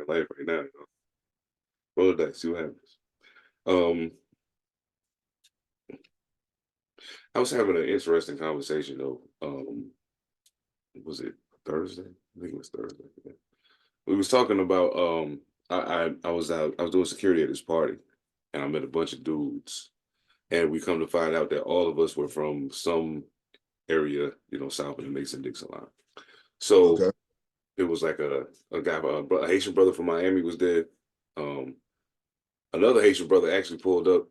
life right now. Roll the dice, see what happens. I was having an interesting conversation though. Was it Thursday? I think it was Thursday. Yeah. We was talking about I was doing security at this party, and I met a bunch of dudes, and we come to find out that all of us were from some area, south of the Mason-Dixon line. So Okay. it was like a guy, a Haitian brother from Miami was there. Another Haitian brother actually pulled up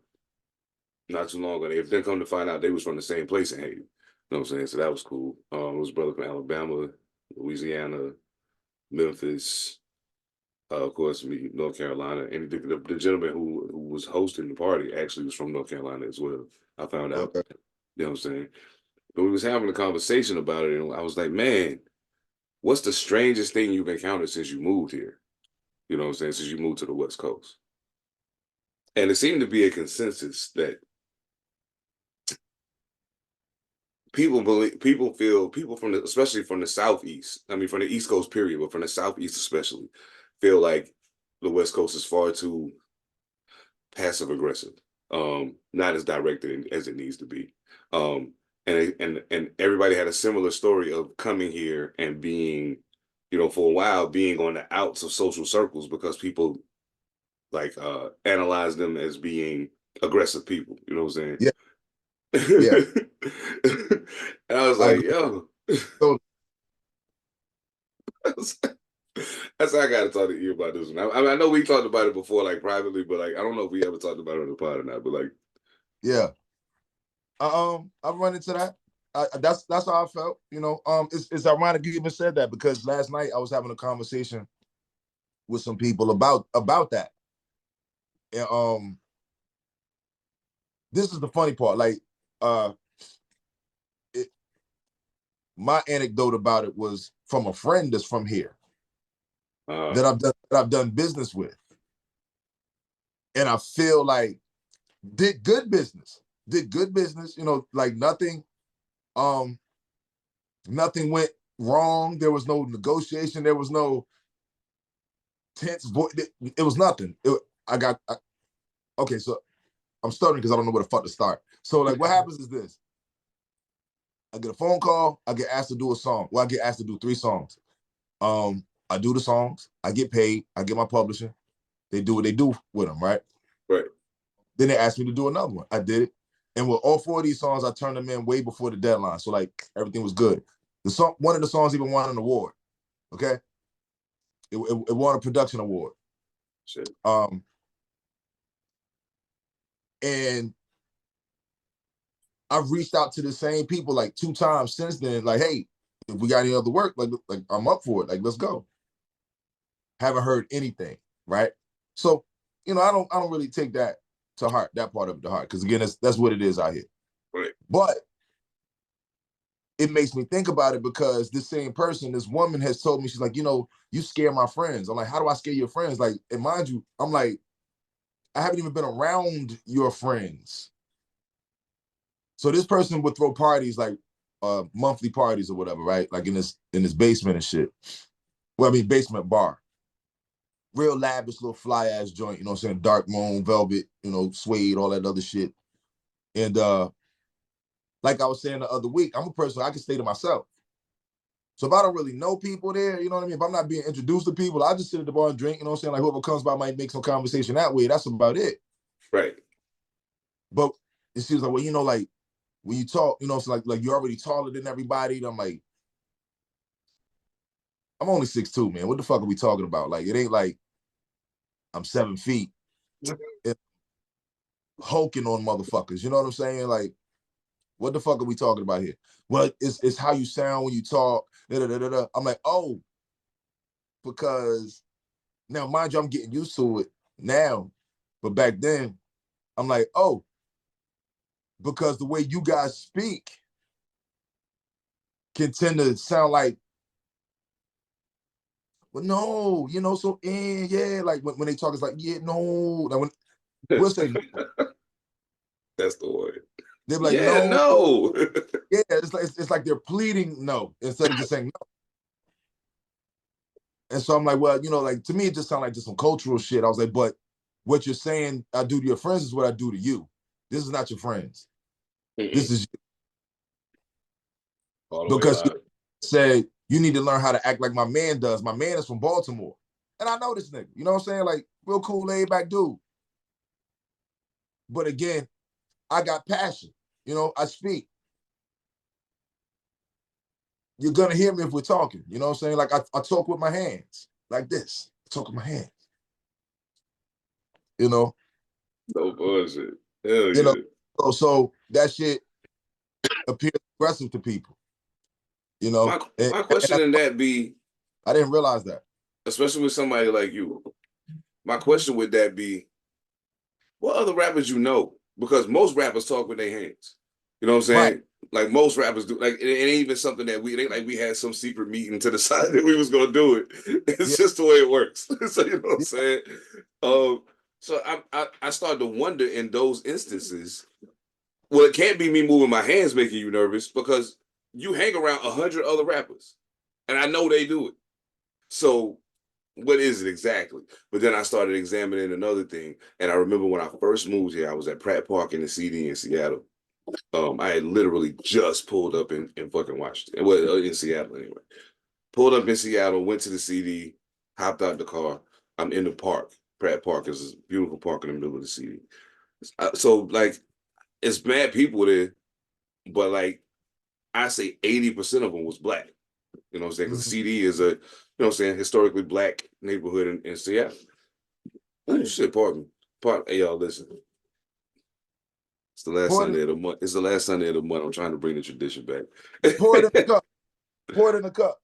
not too long ago. They then come to find out they was from the same place in Haiti. You know what I'm saying? So that was cool. It was a brother from Alabama, Louisiana, Memphis, of course, me, North Carolina. And the gentleman who was hosting the party actually was from North Carolina as well. I found out. Okay. You know what I'm saying? But we was having a conversation about it, and I was like, man, what's the strangest thing you've encountered since you moved here? You know what I'm saying? Since you moved to the West Coast. And it seemed to be a consensus that people from especially from the Southeast, I mean, from the East Coast period, but from the Southeast especially, feel like the West Coast is far too passive aggressive, not as directed as it needs to be. And everybody had a similar story of coming here and being, for a while being on the outs of social circles because people like analyze them as being aggressive people. You know what I'm saying? Yeah. Yeah. And I was I like, agree. yo. So, That's how I got to talk to you about this one. I know we talked about it before, like privately, but like I don't know if we ever talked about it on the pod or not. But like, yeah. I've run into that. That's how I felt. It's ironic you even said that because last night I was having a conversation with some people about that. And this is the funny part. Like, my anecdote about it was from a friend that's from here that I've done business with, and I feel like did good business. Like nothing went wrong. There was no negotiation. There was no tense voice. It was nothing. Okay, so I'm stuttering because I don't know where the fuck to start. So like what happens is this. I get a phone call, I get asked to do a song. Well, I get asked to do 3 songs. I do the songs, I get paid, I get my publishing. They do what they do with them, right? Right. Then they asked me to do another one. I did it. And with all 4 of these songs, I turned them in way before the deadline. So like everything was good. One of the songs even won an award. Okay. It won a production award. Shit. And I've reached out to the same people like 2 times since then. Like, hey, if we got any other work, like I'm up for it. Like, let's go. Haven't heard anything, right? So, I don't really take that to heart, that part of it to heart, because again, that's what it is out here. Right. But it makes me think about it because this same person, this woman has told me, she's like, you scare my friends. I'm like, how do I scare your friends? Like, and mind you, I'm like, I haven't even been around your friends. So this person would throw parties like monthly parties or whatever, right? Like in this basement and shit. Well, I mean, basement bar. Real lavish little fly ass joint, you know what I'm saying? Dark moon, velvet, suede, all that other shit. And like I was saying the other week, I'm a person, I can stay to myself. So if I don't really know people there, you know what I mean? If I'm not being introduced to people, I just sit at the bar and drink, you know what I'm saying? Like whoever comes by might make some conversation that way. That's about it. Right. But it seems like, well, like when you talk, so like you're already taller than everybody. And I'm like, I'm only 6'2", man. What the fuck are we talking about? Like, it ain't like I'm 7 feet hulking on motherfuckers. You know what I'm saying? Like, what the fuck are we talking about here? Well, it's how you sound when you talk. I'm like, oh, because now, mind you, I'm getting used to it now. But back then, I'm like, oh, because the way you guys speak can tend to sound like, well, no, so yeah, like when they talk, it's like, yeah, no. Like when we'll say no. That's the word. They're like, yeah, no. Yeah, it's like they're pleading no instead of just saying no. And so I'm like, well, like to me, it just sounded like just some cultural shit. I was like, but what you're saying I do to your friends is what I do to you. This is not your friends. This is all the way because you live. said you need to learn how to act like my man does. My man is from Baltimore. And I know this nigga. You know what I'm saying? Like, real cool, laid back dude. But again, I got passion. I speak. You're gonna hear me if we're talking. You know what I'm saying? Like I talk with my hands, like this. I talk with my hands. No bullshit. Hell You know, yeah. so that shit appears aggressive to people. My And question in that be, I didn't realize that. especially with somebody like you, my question would that be, what other rappers you know? Because most rappers talk with their hands. You know what I'm saying? Right. Like most rappers do. Like it ain't even something that it ain't like we had some secret meeting to decide that we was gonna do it. It's Yeah. just the way it works. So you know what I'm Yeah. saying? So I started to wonder in those instances. Well, it can't be me moving my hands making you nervous because you hang around 100 other rappers, and I know they do it. So what is it exactly? But then I started examining another thing, and I remember when I first moved here, I was at Pratt Park in the CD in Seattle. I had literally just pulled up in fucking Washington, well, in Seattle anyway. Pulled up in Seattle, went to the CD, hopped out the car. I'm in the park. Pratt Park is a beautiful park in the middle of the CD. So like, it's bad people there, but like I say 80% of them was black. You know what I'm saying? Because Mhm. CD is a, historically black neighborhood in Seattle. Oh shit, pardon. Hey y'all, listen. It's the last Pour it, Sunday of the month. It's the last Sunday of the month. I'm trying to bring the tradition back. pour it in the cup. Pour it in the cup.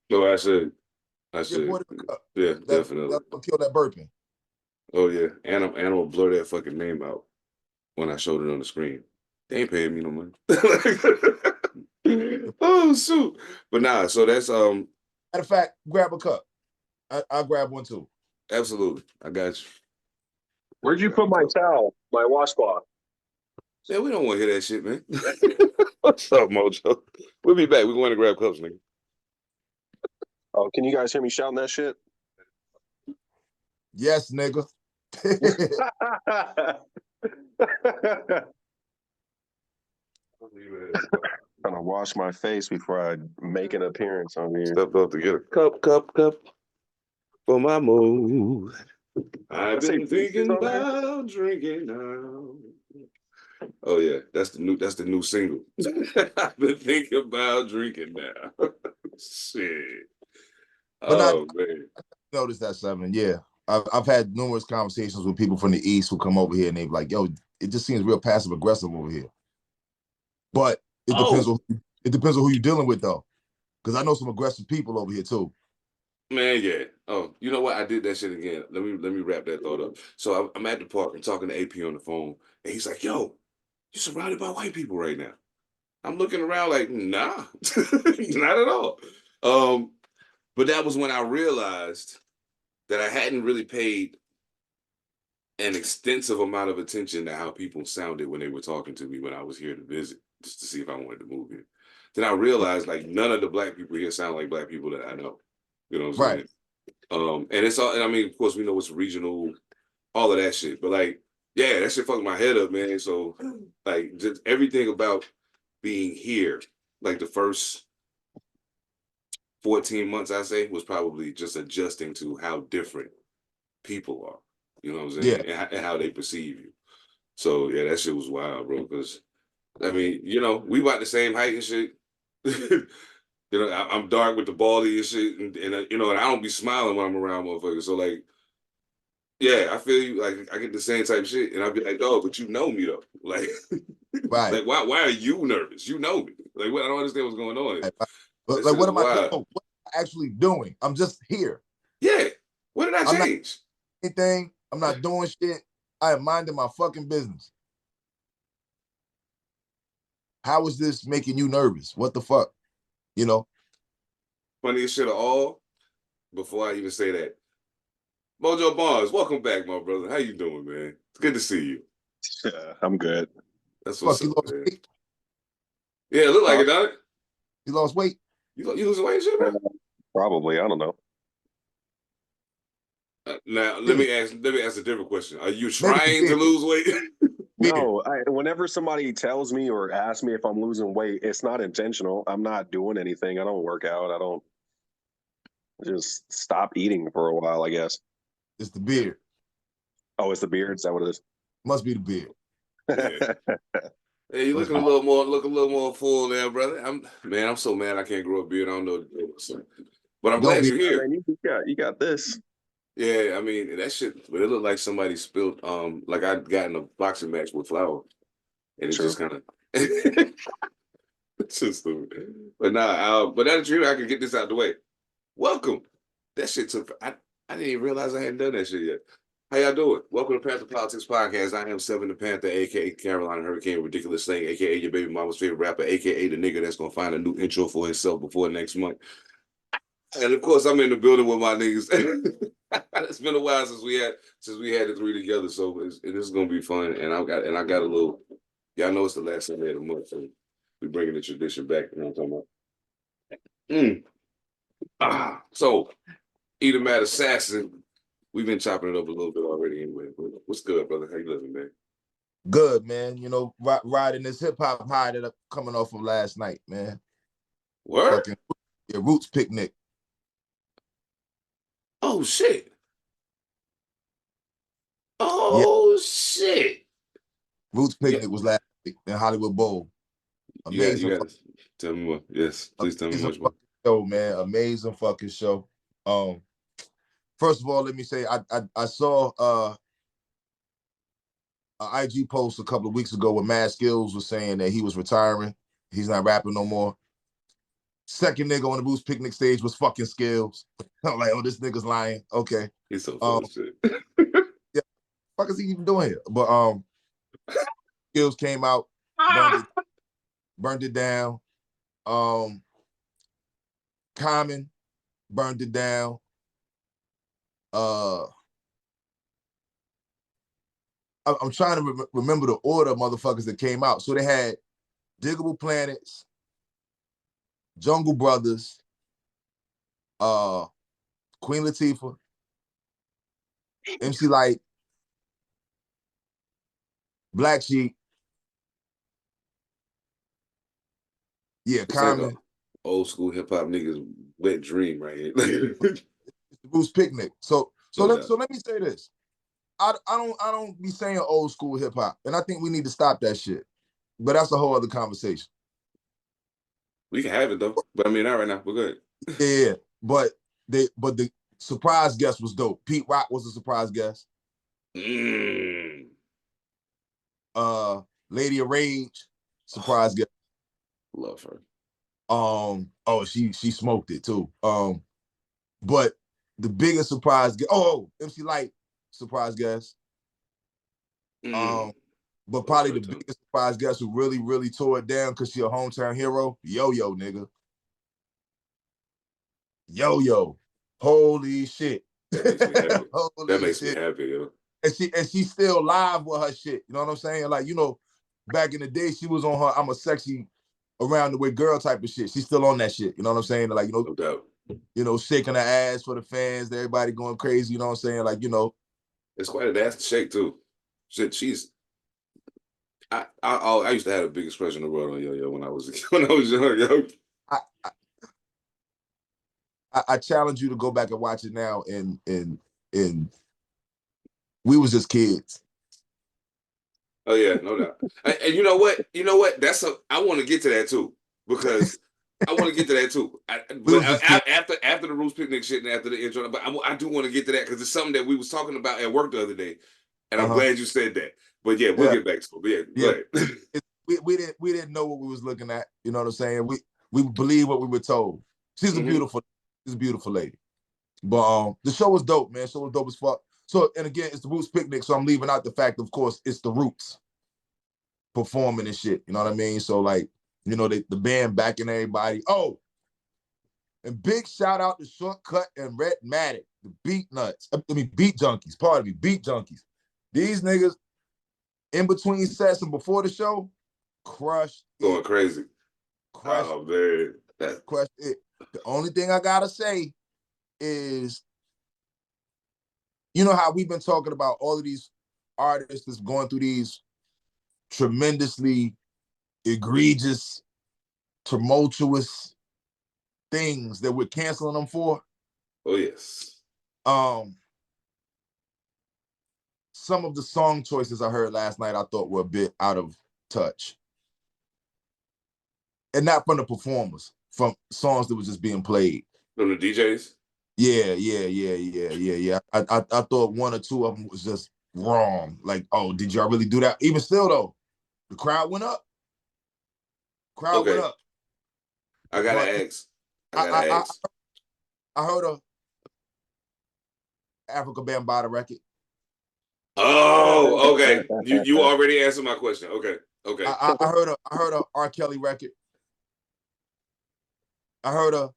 No, I should. I Yeah, should. pour it in the cup. Yeah, definitely. That'll kill that burping. Oh yeah. And I'm gonna blur that fucking name out when I showed it on the screen. They ain't paying me no money. Oh shoot. But nah, so that's Matter of fact, grab a cup. I'll grab one too. absolutely. I got you. Where'd you put my towel, my washcloth? Yeah, we don't want to hear that shit, man. What's up, Mojo? We'll be back. We're going to grab cups, nigga. Oh, can you guys hear me shouting that shit? Yes, nigga. Trying to wash my face before I make an appearance on here. Stepped up to get a cup for my mood. I've been thinking about drinking now. Oh yeah, that's the new single. I've been thinking about drinking now. Shit. But not Oh man. notice that, Seven. Yeah. I've had numerous conversations with people from the East who come over here and they be like, yo, it just seems real passive aggressive over here. But it depends Oh on who you're dealing with though. Because I know some aggressive people over here too. man, yeah. Oh, you know what? I did that shit again. Let me wrap that thought up. So I'm at the park and talking to AP on the phone, and he's like, "Yo, you're surrounded by white people right now." I'm looking around like, nah, not at all. Um, but that was when I realized that I hadn't really paid an extensive amount of attention to how people sounded when they were talking to me when I was here to visit, just to see if I wanted to move here. Then I realized like none of the black people here sound like black people that I know. You know what I'm Right. saying? And it's all, and I mean, of course, we know it's regional, all of that shit. But like, yeah, that shit fucked my head up, man. So like, just everything about being here, like the first 14 months, I say, was probably just adjusting to how different people are. You know what I'm Yeah. saying? And how they perceive you. So yeah, that shit was wild, bro. Because I mean, we about the same height and shit. I'm dark with the baldy and shit, and and I don't be smiling when I'm around motherfuckers. So like, yeah, I feel you. Like I get the same type of shit, and I'll be like, oh, but you know me though. Like, Right. like why are you nervous? You know me. Like, what? I don't understand what's going on here. Right. But That like, shit what is am I doing? wild. What am I actually doing? I'm just here. Yeah. What did I I'm not change? anything. I'm not doing shit. I am minding my fucking business. How is this making you nervous? What the fuck? You know? Funniest shit of all. Before I even say that, Mojo Barnes, welcome back, my brother. How you doing, man? It's good to see you. Yeah, I'm good. That's what's Fuck, you up, lost man. weight? Yeah, it look like it, don't it? You lost weight? You losing weight, shit, man? Probably. I don't know. Now let me ask a different question. Are you Maybe trying to lose weight? No, whenever somebody tells me or asks me if I'm losing weight, it's not intentional. I'm not doing anything. I don't work out. I don't just stop eating for a while, I guess. It's the beard. Oh, it's the beard? Is that what it is? Must be the beard. Yeah. Hey, you looking a little more full there, brother. I'm so mad I can't grow a beard. I don't know what to do. But I'm glad you're here. Man, you got this. Yeah, I mean that shit. But it looked like somebody spilled. Like I'd gotten a boxing match with flour, and it just kind of. It's just stupid. But but now that you're here, I can get this out the way. Welcome. That shit took. I didn't even realize I hadn't done that shit yet. How y'all doing? Welcome to Pantha Politix Podcast. I am Seven Da Pantha, aka Carolina Hurricane Ridiculous Thing, aka your baby mama's favorite rapper, aka the nigga that's gonna find a new intro for himself before next month. And of course, I'm in the building with my niggas. It's been a while since we had the three together, so this is gonna be fun. And I got a little. Y'all know it's the last Sunday of the month, so we bringing the tradition back. You know what I'm talking about? So ethemadassassin. We've been chopping it up a little bit already anyway. What's good, brother? How you living, man? Good, man. You know, riding this hip hop high that I'm coming off from last night, man. What? Fucking Roots picnic. Oh shit. Oh shit. Roots picnic was last week in Hollywood Bowl. Amazing. You guys tell me more. Yes, please tell me much more. Show, man. Amazing fucking show. First of all, let me say I saw an IG post a couple of weeks ago where Mad Skills was saying that he was retiring. He's not rapping no more. Second nigga on the Roots picnic stage was fucking Skills. I'm like, oh, this nigga's lying. Okay. He's so full of shit. Yeah, fuck is he even doing here? But Skills came out, burned it down. Common burned it down. I'm trying to remember the order of motherfuckers that came out. So they had Diggable Planets, Jungle Brothers, Queen Latifah, MC Light, Black Sheep. Yeah, Common. Old school hip hop niggas wet dream right here. It's the Roots picnic. So let me say this. I don't be saying old school hip hop, and I think we need to stop that shit. But that's a whole other conversation. We can have it though, but I mean not right now. We're good. Yeah, but the surprise guest was dope. Pete Rock was a surprise guest. Lady of Rage, surprise guest. Love her. She smoked it too. But the biggest surprise guest, MC Light, surprise guest. But probably the biggest surprise guest who really, really tore it down because she a hometown hero, Yo-Yo, nigga. Yo-Yo. Holy shit. That makes me happy, yo. And she's still live with her shit. You know what I'm saying? Like, you know, back in the day, she was on her I'm a sexy around the way girl type of shit. She's still on that shit. You know what I'm saying? Like, you know, no doubt. You know, shaking her ass for the fans, everybody going crazy, you know what I'm saying? Like, you know. It's quite an ass to shake too. Shit, I used to have the biggest crush in the world on Yo-Yo when I was young, yo. I challenge you to go back and watch it now, and we was just kids. Oh yeah, no doubt. And you know what? I want to get to that too, because I want to get to that too. After the Roots picnic shit and after the intro, but I do want to get to that because it's something that we was talking about at work the other day, and I'm glad you said that. But yeah, we'll get back to it. But yeah, go ahead. we didn't know what we was looking at. You know what I'm saying? We believe what we were told. She's a beautiful lady. But the show was dope, man. The show was dope as fuck. So, and again, it's the Roots picnic, so I'm leaving out the fact, of course, it's the Roots performing and shit. You know what I mean? So, like, you know, the band backing everybody. Oh, and big shout out to Shortcut and Red Matic, the beat nuts. Beat junkies. Pardon me, beat junkies. These niggas, in between sets and before the show, crushed. Going crazy. Crushed. Oh man, crushed it. The only thing I gotta say is you know how we've been talking about all of these artists that's going through these tremendously egregious, tumultuous things that we're canceling them for. Oh yes. Some of the song choices I heard last night I thought were a bit out of touch. And not from the performers, from songs that was just being played. From the DJs? Yeah. I thought one or two of them was just wrong. Like, oh, did y'all really do that? Even still though, the crowd went up. Crowd went up. I gotta ask. I heard a Africa Bambaataa record. Oh, okay. You already answered my question. Okay. I heard a R. Kelly record. I heard a.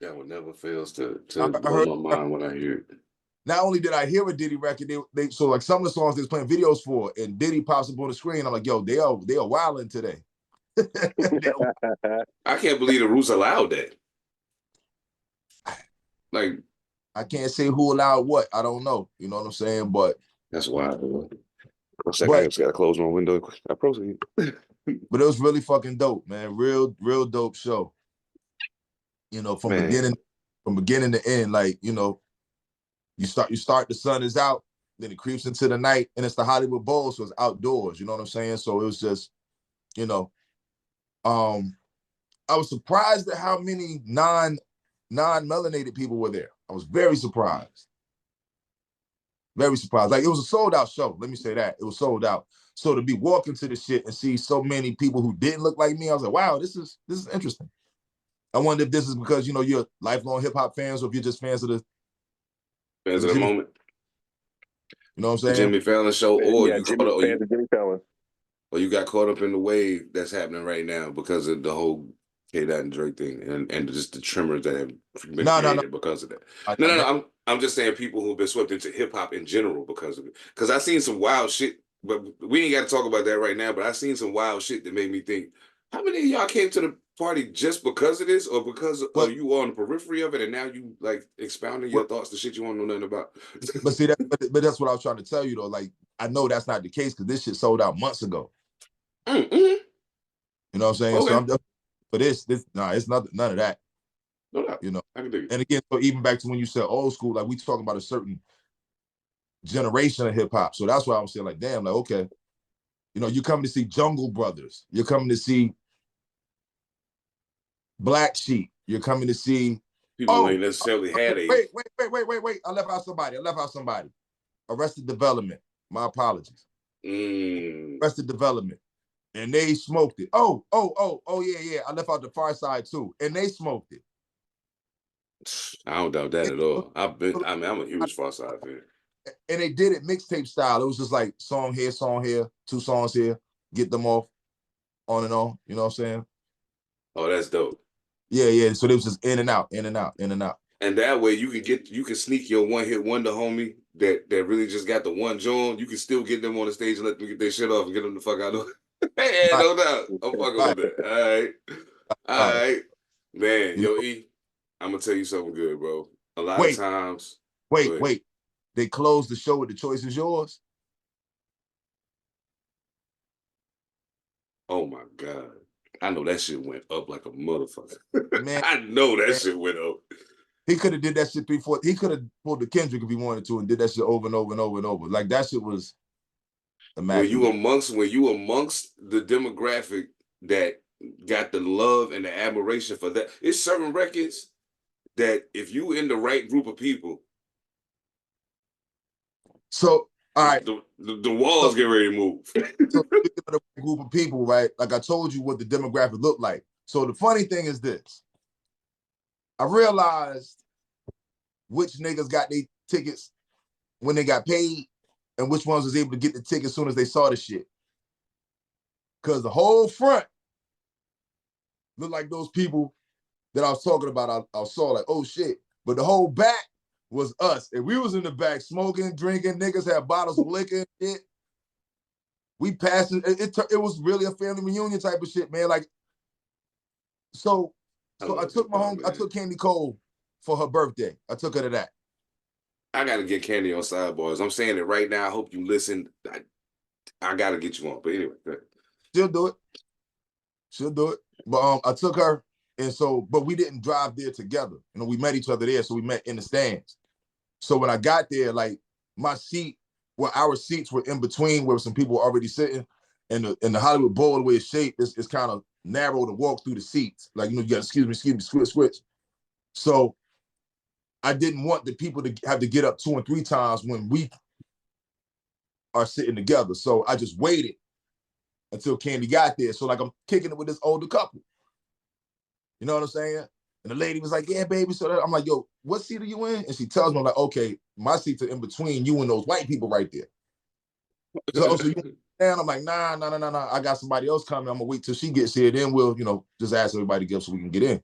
That one never fails to blow my mind when I hear it. Not only did I hear a Diddy record, they so like some of the songs they was playing videos for, and Diddy pops up on the screen. I'm like, yo, they are wilding today. I can't believe the Roots allowed that. Like, I can't say who allowed what. I don't know. You know what I'm saying? But that's wild. For a second, I just gotta close my window. I proceed. But it was really fucking dope, man. Real dope show. You know, from beginning to end, like, you know, you start, the sun is out, then it creeps into the night, and it's the Hollywood Bowl, so it's outdoors. You know what I'm saying? So it was just, you know, I was surprised at how many non-melanated people were there. I was very surprised. Very surprised. Like, it was a sold out show. Let me say that. It was sold out. So to be walking to the shit and see so many people who didn't look like me, I was like, wow, this is interesting. I wonder if this is because, you know, you're lifelong hip hop fans, or if you're just fans of the moment. You know what I'm saying? Jimmy Fallon show, or Jimmy Fallon. Or you got caught up in the wave that's happening right now because of the whole K-Dot and Drake thing, and just the tremors that have been created because of that. No. I'm just saying people who've been swept into hip hop in general because of it. Because I seen some wild shit, but we ain't got to talk about that right now. But I seen some wild shit that made me think, how many of y'all came to the party just because of this, or because you were on the periphery of it, and now you like expounding your thoughts to shit you won't know nothing about? But see, but that's what I was trying to tell you though. Like, I know that's not the case because this shit sold out months ago. Mm-hmm. You know what I'm saying? Okay. So I'm just, but it's none of that. No doubt. You know. I can dig it. And again, so even back to when you said old school, like we talking about a certain generation of hip hop. So that's why I'm saying, like, damn, like, okay, you know, you're coming to see Jungle Brothers, you're coming to see Black Sheep, you're coming to see people who ain't necessarily had a wait. I left out somebody. Arrested Development. My apologies. Arrested Development. And they smoked it. Oh, yeah. I left out the Far Side too. And they smoked it. I don't doubt that at all. I'm a huge Far Side fan. And they did it mixtape style. It was just like song here, 2 songs here, get them off, on and on. You know what I'm saying? Oh, that's dope. Yeah. So they was just in and out. And that way you can sneak your one-hit wonder homie that really just got the one joint. You can still get them on the stage and let them get their shit off and get them the fuck out of it. Hey, no doubt. I'm fucking with that. All right. Man, yo, E, I'm gonna tell you something good, bro. A lot of times. Wait. They closed the show with The Choice Is Yours. Oh my God. I know that shit went up like a motherfucker. Man, I know that shit went up. He could have did that shit 3-4. He could have pulled the Kendrick if he wanted to and did that shit over and over and over and over. Like, that shit was immaculate. When you amongst the demographic that got the love and the admiration for that, it's certain records that if you in the right group of people. So, all right. The walls get ready to move. So speaking of the group of people, right? Like I told you what the demographic looked like. So the funny thing is this. I realized which niggas got their tickets when they got paid and which ones was able to get the ticket as soon as they saw the shit. Because the whole front looked like those people that I was talking about. I saw like, oh shit. But the whole back was us. And we was in the back smoking, drinking. Niggas had bottles of liquor and shit. We passed it. It was really a family reunion type of shit, man. Like, so I took I took Candy Cole for her birthday. I took her to that. I gotta get Candy on Sidebars. I'm saying it right now. I hope you listen. I gotta get you on. But anyway, go ahead. She'll do it. She'll do it. But I took her, and so, but we didn't drive there together. You know, we met each other there, so we met in the stands. So when I got there, like my seat, well, our seats were in between where some people were already sitting, and the Hollywood Bowl, the way it's shaped, is kind of narrow to walk through the seats. Like, you know, you got excuse me, switch. So I didn't want the people to have to get up 2 and 3 times when we are sitting together. So I just waited until Candy got there. So like I'm kicking it with this older couple. You know what I'm saying? And the lady was like, yeah, baby. So I'm like, yo, what seat are you in? And she tells me, I'm like, okay, my seats are in between you and those white people right there. So you down? I'm like, nah. I got somebody else coming. I'm gonna wait till she gets here. Then we'll, you know, just ask everybody to give so we can get in.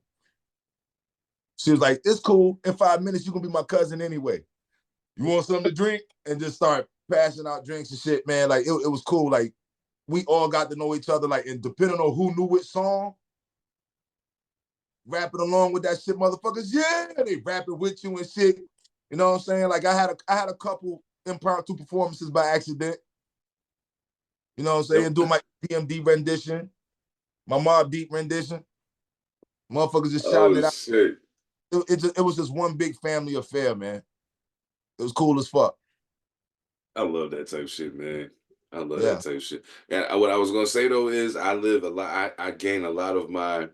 She was like, it's cool. In 5 minutes, you're gonna be my cousin anyway. You want something to drink? And just start passing out drinks and shit, man. Like it was cool. Like we all got to know each other. Like, and depending on who knew which song, rapping along with that shit, motherfuckers. Yeah, they rapping with you and shit. You know what I'm saying? Like I had a couple impromptu performances by accident. You know what I'm saying? Doing my PMD rendition, my Mobb Deep rendition. Motherfuckers just shouting it out. Shit. It was just one big family affair, man. It was cool as fuck. I love that type of shit, man. I love Yeah. that type of shit. And what I was gonna say though is I live a lot. I gain a lot of my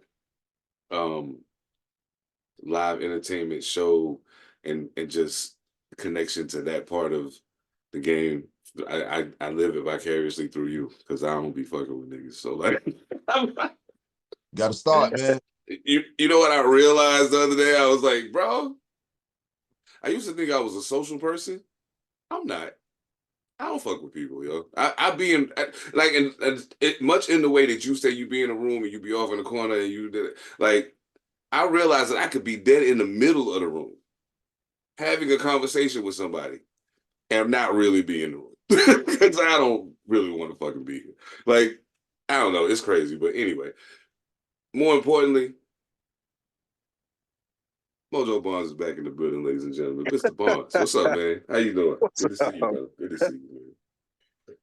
live entertainment show and just connection to that part of the game. I live it vicariously through you because I don't be fucking with niggas. So like, Gotta start, man. You know what I realized the other day? I was like, bro, I used to think I was a social person. I'm not. I don't fuck with people, yo. I be in like and it much in the way that you say you be in a room and you be off in the corner and you did it. Like I realized that I could be dead in the middle of the room, having a conversation with somebody, and not really be in the room because I don't really want to fucking be here. Like I don't know, it's crazy, but anyway. More importantly, Mojo Barnes is back in the building, ladies and gentlemen. Mr. Barnes, what's up, man? How you doing? Good to see you, brother. Good to see you, man.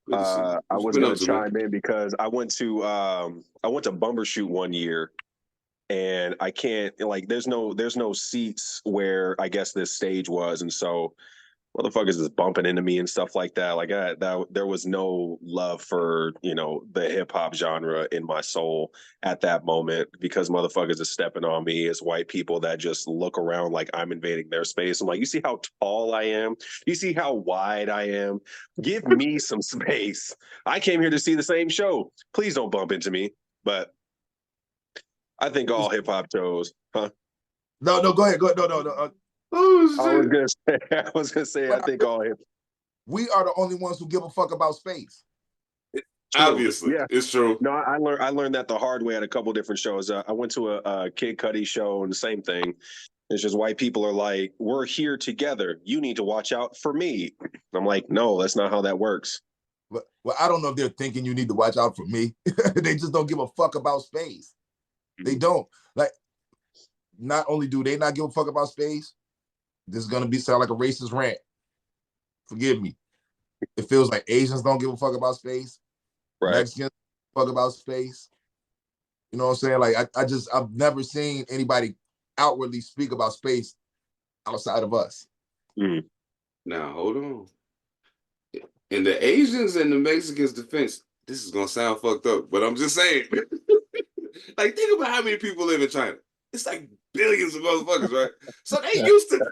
Good to see you. I What you was been gonna up to, chime man? in because I went to Bumbershoot one year, and I can't like there's no seats where I guess this stage was, and so motherfuckers is bumping into me and stuff like that. Like that, there was no love for the hip hop genre in my soul at that moment because motherfuckers is stepping on me as white people that just look around like I'm invading their space. I'm like, you see how tall I am? You see how wide I am? Give me some space. I came here to see the same show. Please don't bump into me. But I think all hip hop shows, huh? No, go ahead. No. Oh I was shit! gonna say, I think all hip. We are the only ones who give a fuck about space. True. Obviously, Yeah. it's true. No, I learned that the hard way at a couple different shows. I went to a Kid Cudi show and the same thing. It's just white people are like, we're here together. You need to watch out for me. I'm like, no, that's not how that works. Well, I don't know if they're thinking you need to watch out for me. They just don't give a fuck about space. They don't. Like, not only do they not give a fuck about space, this is gonna sound like a racist rant. Forgive me. It feels like Asians don't give a fuck about space. Right. Mexicans don't fuck about space. You know what I'm saying? Like I've never seen anybody outwardly speak about space outside of us. Mm. Now hold on. In the Asians and the Mexicans' defense, this is gonna sound fucked up, but I'm just saying. Like, think about how many people live in China. It's like billions of motherfuckers, right? So they used to,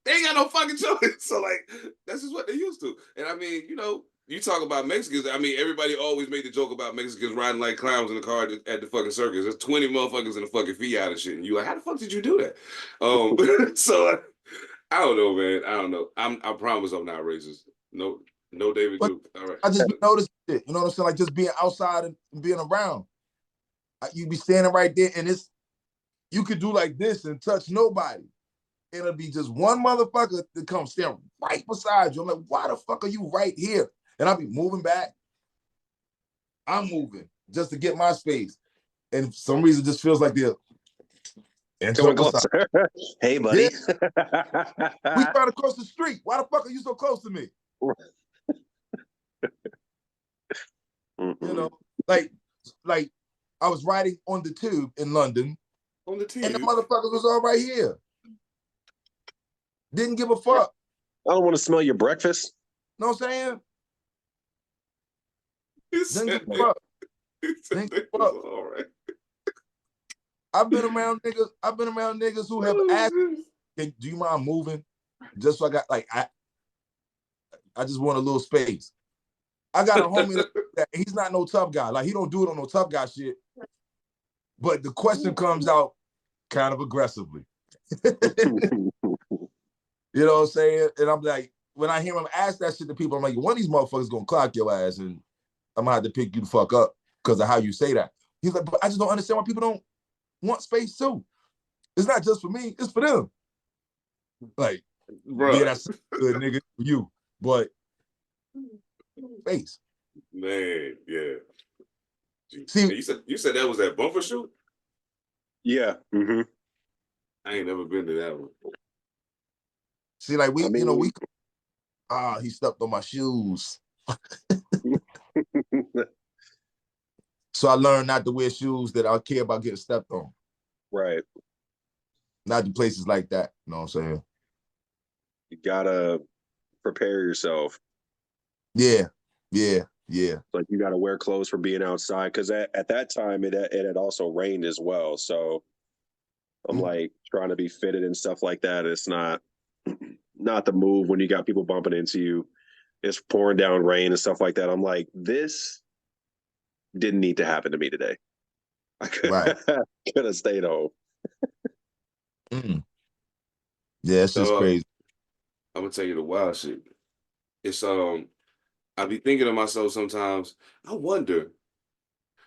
they ain't got no fucking choice. So like, that's just what they used to. And I mean, you talk about Mexicans. I mean, everybody always made the joke about Mexicans riding like clowns in the car at the fucking circus. There's 20 motherfuckers in the fucking Fiat and shit. And you like, how the fuck did you do that? So I don't know, man. I don't know. I promise I'm not racist. No, David But Duke. All right. I just noticed it. You know what I'm saying? Like just being outside and being around. You be standing right there and you could do like this and touch nobody. And it'll be just one motherfucker that comes stand right beside you. I'm like, why the fuck are you right here? And I'll be moving back. I'm moving just to get my space. And for some reason, it just feels like they're And Coming so what's closer. up? Hey, buddy. We trying to cross the street. Why the fuck are you so close to me? You know, like I was riding on the tube in London, On the tube, and the motherfuckers was all right here. Didn't give a fuck. I don't want to smell your breakfast. Know what I'm saying? Didn't give a fuck. Didn't give a fuck. All right. I've been around niggas who have asked, "Do you mind moving?" Just so I got I just want a little space. I got a homie that he's not no tough guy. Like, he don't do it on no tough guy shit. But the question comes out kind of aggressively. You know what I'm saying? And I'm like, when I hear him ask that shit to people, I'm like, one of these motherfuckers gonna clock your ass, and I'm gonna have to pick you the fuck up because of how you say that. He's like, but I just don't understand why people don't want space too. It's not just for me, it's for them. Like, bro, yeah, that's good, nigga, for you. But space. Man, yeah. See, you said that was that bumper shoot? Yeah. Mm-hmm. I ain't never been to that one. See, like he stepped on my shoes. So I learned not to wear shoes that I care about getting stepped on. Right. Not to places like that. You know what I'm saying? You gotta prepare yourself. Yeah. Like, you gotta wear clothes for being outside, because at that time it had also rained as well. So I'm like trying to be fitted and stuff like that. It's not the move when you got people bumping into you. It's pouring down rain and stuff like that. I'm like, this didn't need to happen to me today. I could have stayed home. Yeah, it's just crazy. I'm gonna tell you the wild shit. It's I be thinking to myself sometimes, I wonder,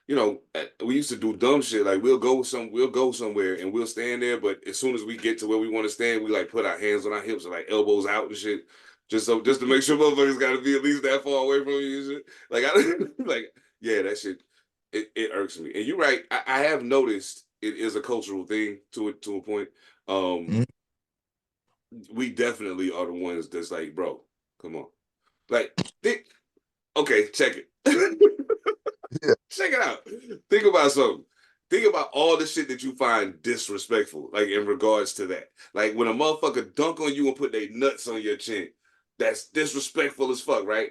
you know, we used to do dumb shit, like we'll go somewhere and we'll stand there, but as soon as we get to where we want to stand, we like put our hands on our hips and like elbows out and shit, just to make sure motherfuckers got to be at least that far away from you and shit. Like, yeah, that shit, it irks me. And you're right, I have noticed it is a cultural thing to a point. We definitely are the ones that's like, bro, come on. Like, okay, check it. Yeah. Check it out. Think about something. Think about all the shit that you find disrespectful, like in regards to that. Like when a motherfucker dunk on you and put their nuts on your chin, that's disrespectful as fuck, right?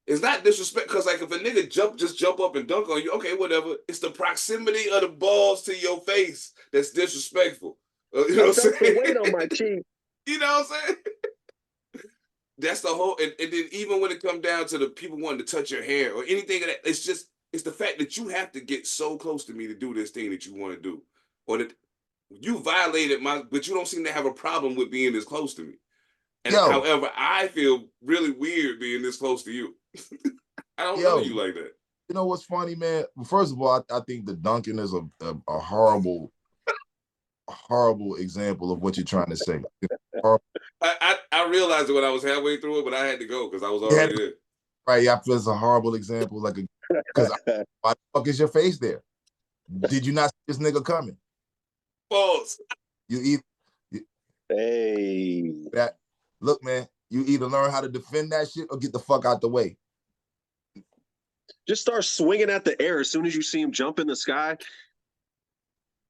It's not disrespect, because like if a nigga just jump up and dunk on you, okay, whatever. It's the proximity of the balls to your face that's disrespectful. You know what I'm saying? Weight on my cheek. You know what I'm saying? That's the whole, and then even when it comes down to the people wanting to touch your hair or anything of that, it's the fact that you have to get so close to me to do this thing that you want to do, or that you violated but you don't seem to have a problem with being this close to me. And however, I feel really weird being this close to you. I don't know you like that. You know what's funny, man? First of all, I think the dunking is a horrible example of what you're trying to say. I realized it when I was halfway through it, but I had to go because I was already there. Right, I feel it's a horrible example, because why the fuck is your face there? Did you not see this nigga coming? False. Look, man, you either learn how to defend that shit or get the fuck out the way. Just start swinging at the air as soon as you see him jump in the sky.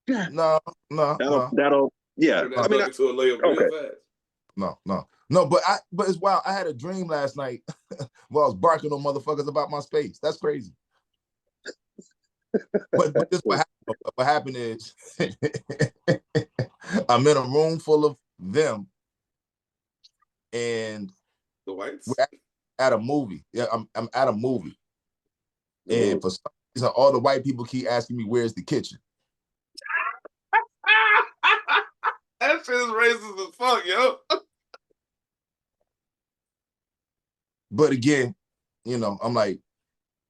No. That'll yeah. I mean, to a layup real fast. No, but it's wild. I had a dream last night where I was barking on motherfuckers about my space. That's crazy. But this what happened is I'm in a room full of them, and the whites. We're at a movie. Yeah, I'm at a movie, and for some reason, all the white people keep asking me, "Where's the kitchen?" That shit is racist as fuck, yo. But again, you know, I'm like,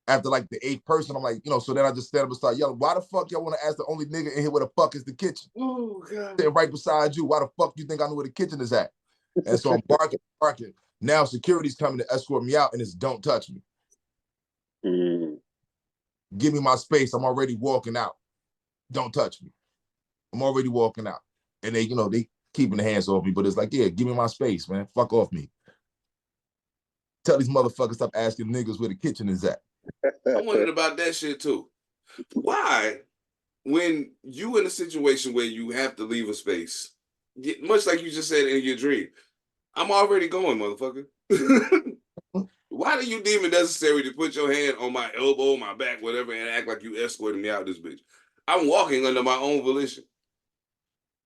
after like the 8th person, I'm like, you know, so then I just stand up and start yelling, why the fuck y'all want to ask the only nigga in here where the fuck is the kitchen? Oh, God. Sitting right beside you, why the fuck you think I know where the kitchen is at? And so I'm barking. Now security's coming to escort me out, and it's don't touch me. Give me my space. I'm already walking out. Don't touch me. I'm already walking out. And they, they keeping the hands off me, but it's like, yeah, give me my space, man. Fuck off me. Tell these motherfuckers stop asking niggas where the kitchen is at. I'm wondering about that shit too. Why, when you in a situation where you have to leave a space, much like you just said in your dream, I'm already going, motherfucker. Why do you deem it necessary to put your hand on my elbow, my back, whatever, and act like you escorting me out this bitch? I'm walking under my own volition.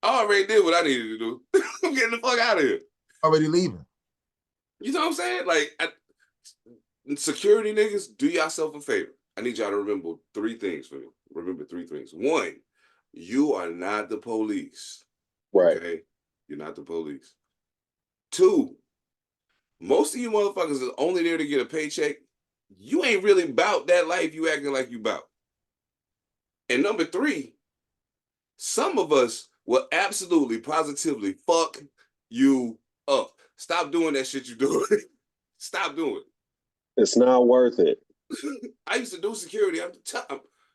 I already did what I needed to do. I'm getting the fuck out of here. Already leaving. You know what I'm saying? Like, security niggas, do yourself a favor. I need y'all to remember 3 things for me. Remember 3 things. 1, you are not the police. Right. Okay? You're not the police. 2, most of you motherfuckers is only there to get a paycheck. You ain't really about that life you acting like you about. And number 3, some of us will absolutely, positively fuck you up. Stop doing that shit you doing. Stop doing it. It's not worth it. I used to do security.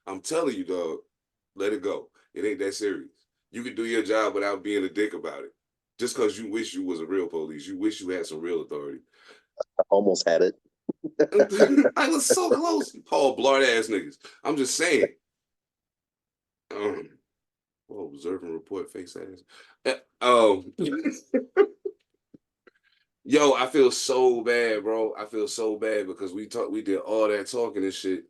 I'm telling you, dog, let it go. It ain't that serious. You can do your job without being a dick about it. Just because you wish you was a real police. You wish you had some real authority. I almost had it. I was so close. Paul blart ass niggas. I'm just saying. Observe and report face ass. Yo, I feel so bad, bro. I feel so bad because we did all that talking and shit.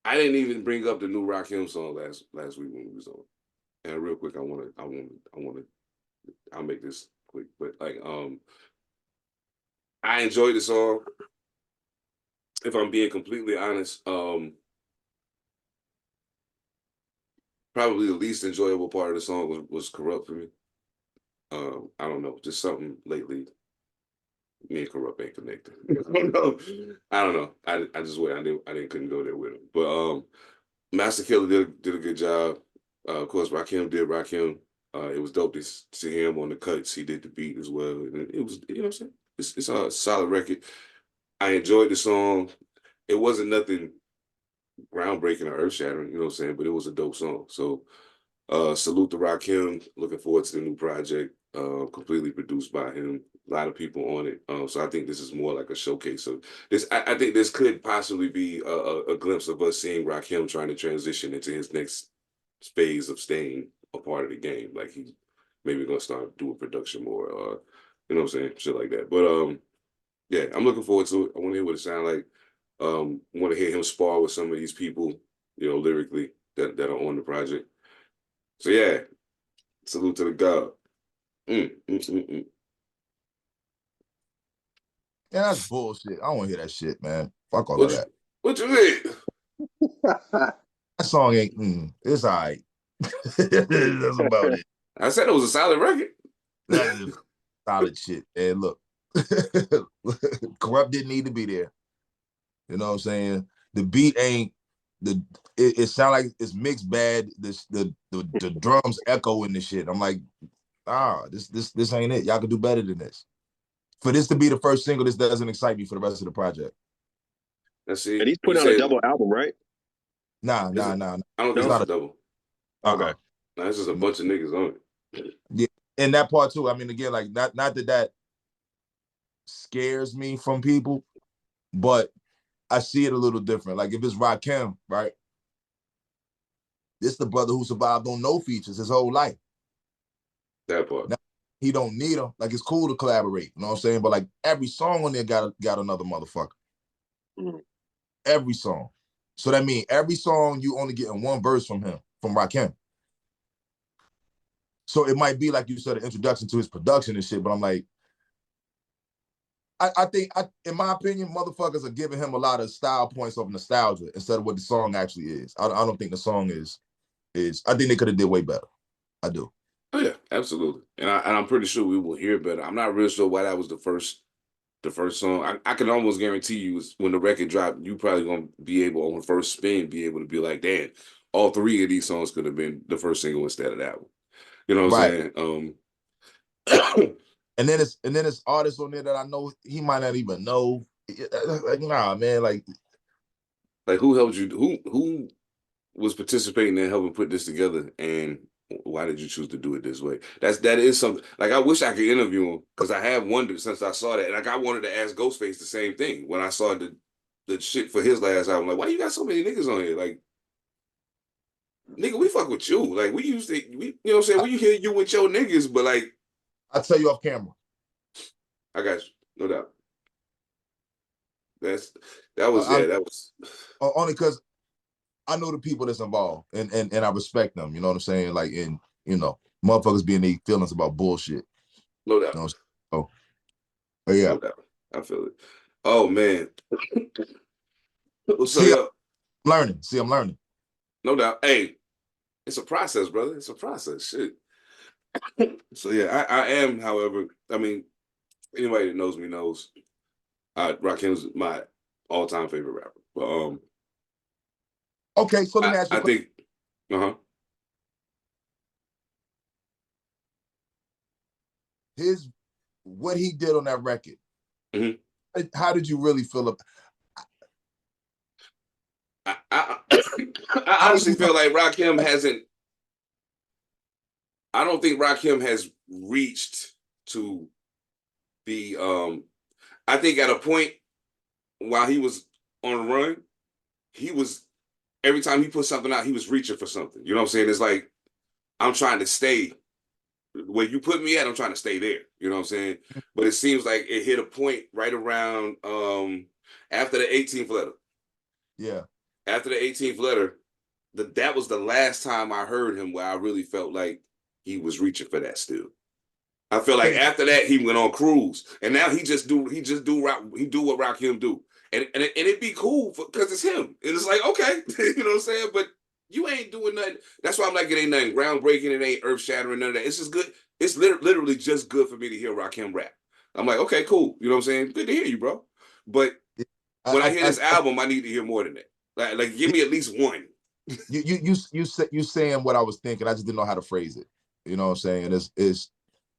I didn't even bring up the new Rakim song last week when we was on. And real quick, I'll make this quick, but like, I enjoyed the song. If I'm being completely honest, probably the least enjoyable part of the song was Corrupt for me. I don't know, just something lately. Me and Corrupt ain't connected. I don't know. I just wait. I couldn't go there with him. But Master Killer did a good job. Of course, Rakim did Rakim. It was dope to see him on the cuts. He did the beat as well. And it was, you know what I'm saying? It's a solid record. I enjoyed the song. It wasn't nothing groundbreaking or earth shattering, you know what I'm saying? But it was a dope song. So salute to Rakim. Looking forward to the new project. Completely produced by him. A lot of people on it. So I think this is more like a showcase of this. I think this could possibly be a glimpse of us seeing Rakim trying to transition into his next phase of staying a part of the game. Like he maybe gonna start doing production more, you know what I'm saying? Shit like that. But yeah, I'm looking forward to it. I want to hear what it sounds like. Want to hear him spar with some of these people, you know, lyrically that are on the project. So yeah, salute to the God. Yeah, that's bullshit. I don't want to hear that shit, man. Fuck all What of that. What you mean? That song ain't, it's all right. That's about it. I said it was a solid record. That is solid shit. And look, Corrupt didn't need to be there. You know what I'm saying? The beat ain't it sound like it's mixed bad. The drums echo in the shit. I'm like, this ain't it. Y'all can do better than this. For this to be the first single, this doesn't excite me for the rest of the project. Let's see. And he's putting out a double album, right? Nah. I don't think it's not a double. Okay. No, it's just a bunch of niggas on it. Yeah, and that part too. I mean, again, like not that scares me from people, but I see it a little different. Like if it's Rakim, right? This the brother who survived on no features his whole life. That part. Now, he don't need them. Like it's cool to collaborate. You know what I'm saying? But like every song on there got another motherfucker. Mm-hmm. Every song. So that means every song you only getting one verse from him, from Rakim. So it might be like you said, an introduction to his production and shit. But I'm like, I think, in my opinion, motherfuckers are giving him a lot of style points of nostalgia instead of what the song actually is. I don't think the song is. I think they could have did way better. I do. Oh yeah, absolutely. And I'm pretty sure we will hear better. I'm not real sure why that was the first song. I can almost guarantee you when the record dropped, you probably gonna be able on the first spin, be able to be like, damn, all 3 of these songs could have been the first single instead of that one. You know what I'm saying? And then it's artists on there that I know he might not even know. Like, nah, man, like who helped you? Who was participating in helping put this together, and why did you choose to do it this way? That is something. Like, I wish I could interview him, because I have wondered since I saw that. And like, I wanted to ask Ghostface the same thing when I saw the shit for his last album. Like, why you got so many niggas on here? Like, nigga, we fuck with you. Like, we used to, you know what I'm saying? We hear you with your niggas, but like, I'll tell you off camera. I got you, no doubt. That was Only because I know the people that's involved, and I respect them. You know what I'm saying? Like, and motherfuckers being their feelings about bullshit. no doubt. You know so, but yeah, No doubt. I feel it. Oh man. So see, yeah, I'm learning. no doubt. Hey, it's a process, brother. It's a process. Shit. So yeah, I am, however, I mean, anybody that knows me knows Rakim's my all-time favorite rapper. But Okay, so let me ask you a I question. think What he did on that record. Mhm. How did you really feel about? I honestly feel like Rakim hasn't. I don't think Rakim has reached to be. I think at a point while he was on the run, he was every time he put something out, he was reaching for something. You know what I'm saying? It's like, I'm trying to stay where you put me at. I'm trying to stay there. You know what I'm saying? But it seems like it hit a point right around after the 18th letter. Yeah. After the 18th letter, that was the last time I heard him where I really felt like he was reaching for that still. I feel like after that he went on cruise, and now he do what Rakim do, and it'd be cool because it's him, and it's like, okay, you know what I'm saying, but you ain't doing nothing. That's why I'm like, it ain't nothing groundbreaking, it ain't earth shattering, none of that. It's just good. It's literally just good for me to hear Rakim rap. I'm like, okay, cool. You know what I'm saying? Good to hear you, bro. But when I hear this album, I need to hear more than that. Like give me at least one. You saying what I was thinking. I just didn't know how to phrase it. You know what I'm saying?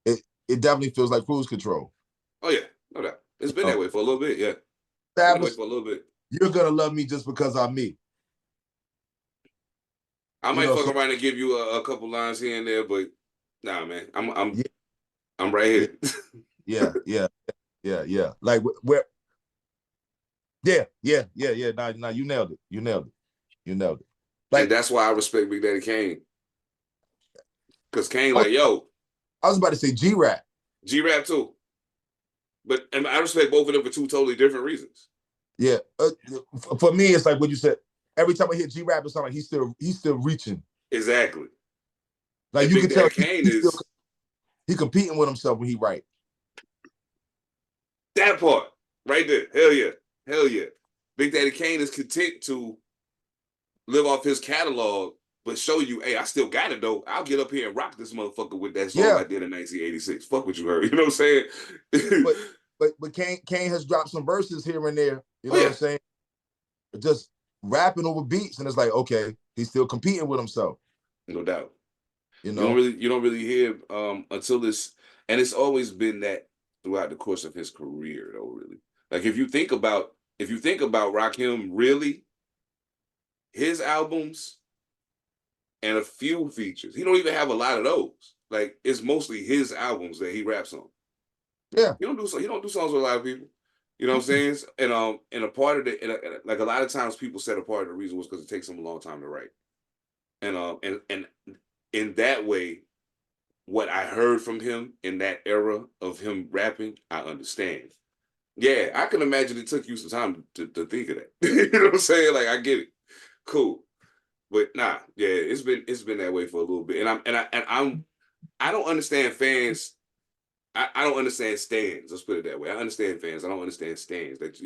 It definitely feels like cruise control. Oh yeah, no doubt. It's been that way for a little bit. Yeah, that been that way for a little bit. You're gonna love me just because I'm me. I might fuck around and give you a couple lines here and there, but nah, man, I'm right here. Yeah. Like where? Yeah. Nah, you nailed it. Like, and that's why I respect Big Daddy Kane, because Kane, like, yo, I was about to say G-Rap too, but and I respect both of them for two totally different reasons. Yeah, for me, it's like what you said. Every time I hear G-Rap, it's like he's still reaching. Exactly. Like, and you can tell Kane he competing with himself when he write. That part right there, hell yeah. Big Daddy Kane is content to live off his catalog, but show you, hey, I still got it though. I'll get up here and rock this motherfucker with that song I did in 1986. Fuck what you heard. You know what I'm saying? but Kane has dropped some verses here and there. You know what I'm saying? Just rapping over beats, and it's like, okay, he's still competing with himself. No doubt. You know, you don't really hear until this, and it's always been that throughout the course of his career, though. Really, like if you think about Rakim, really, his albums and a few features, he don't even have a lot of those. Like, it's mostly his albums that he raps on. Yeah, he don't do songs with a lot of people. You know what I'm saying? And a part of it, like a lot of times people said a part of the reason was because it takes them a long time to write. And in that way, what I heard from him in that era of him rapping, I understand. Yeah, I can imagine it took you some time to think of that. You know what I'm saying? Like, I get it. Cool. But nah, yeah, it's been that way for a little bit. I don't understand fans. I don't understand stands. Let's put it that way. I understand fans. I don't understand stands. That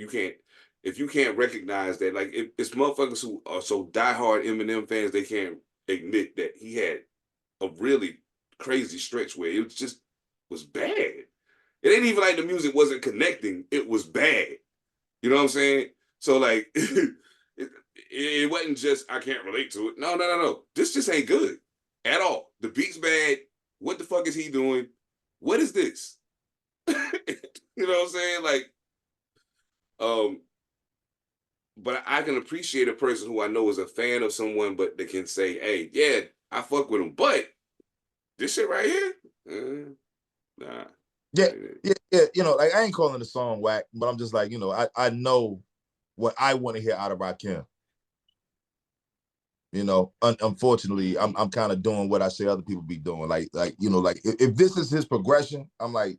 if you can't recognize that, like, it's motherfuckers who are so diehard Eminem fans, they can't admit that he had a really crazy stretch where it just was bad. It ain't even like the music wasn't connecting. It was bad. You know what I'm saying? So like, it wasn't just, I can't relate to it. No. This just ain't good at all. The beat's bad. What the fuck is he doing? What is this? You know what I'm saying? Like, but I can appreciate a person who I know is a fan of someone, but they can say, "Hey, yeah, I fuck with him," but this shit right here, nah. Yeah, yeah. Like I ain't calling the song whack, but I'm just like, I know what I want to hear out of Rakim. Unfortunately, I'm kind of doing what I say other people be doing. Like if this is his progression, I'm like,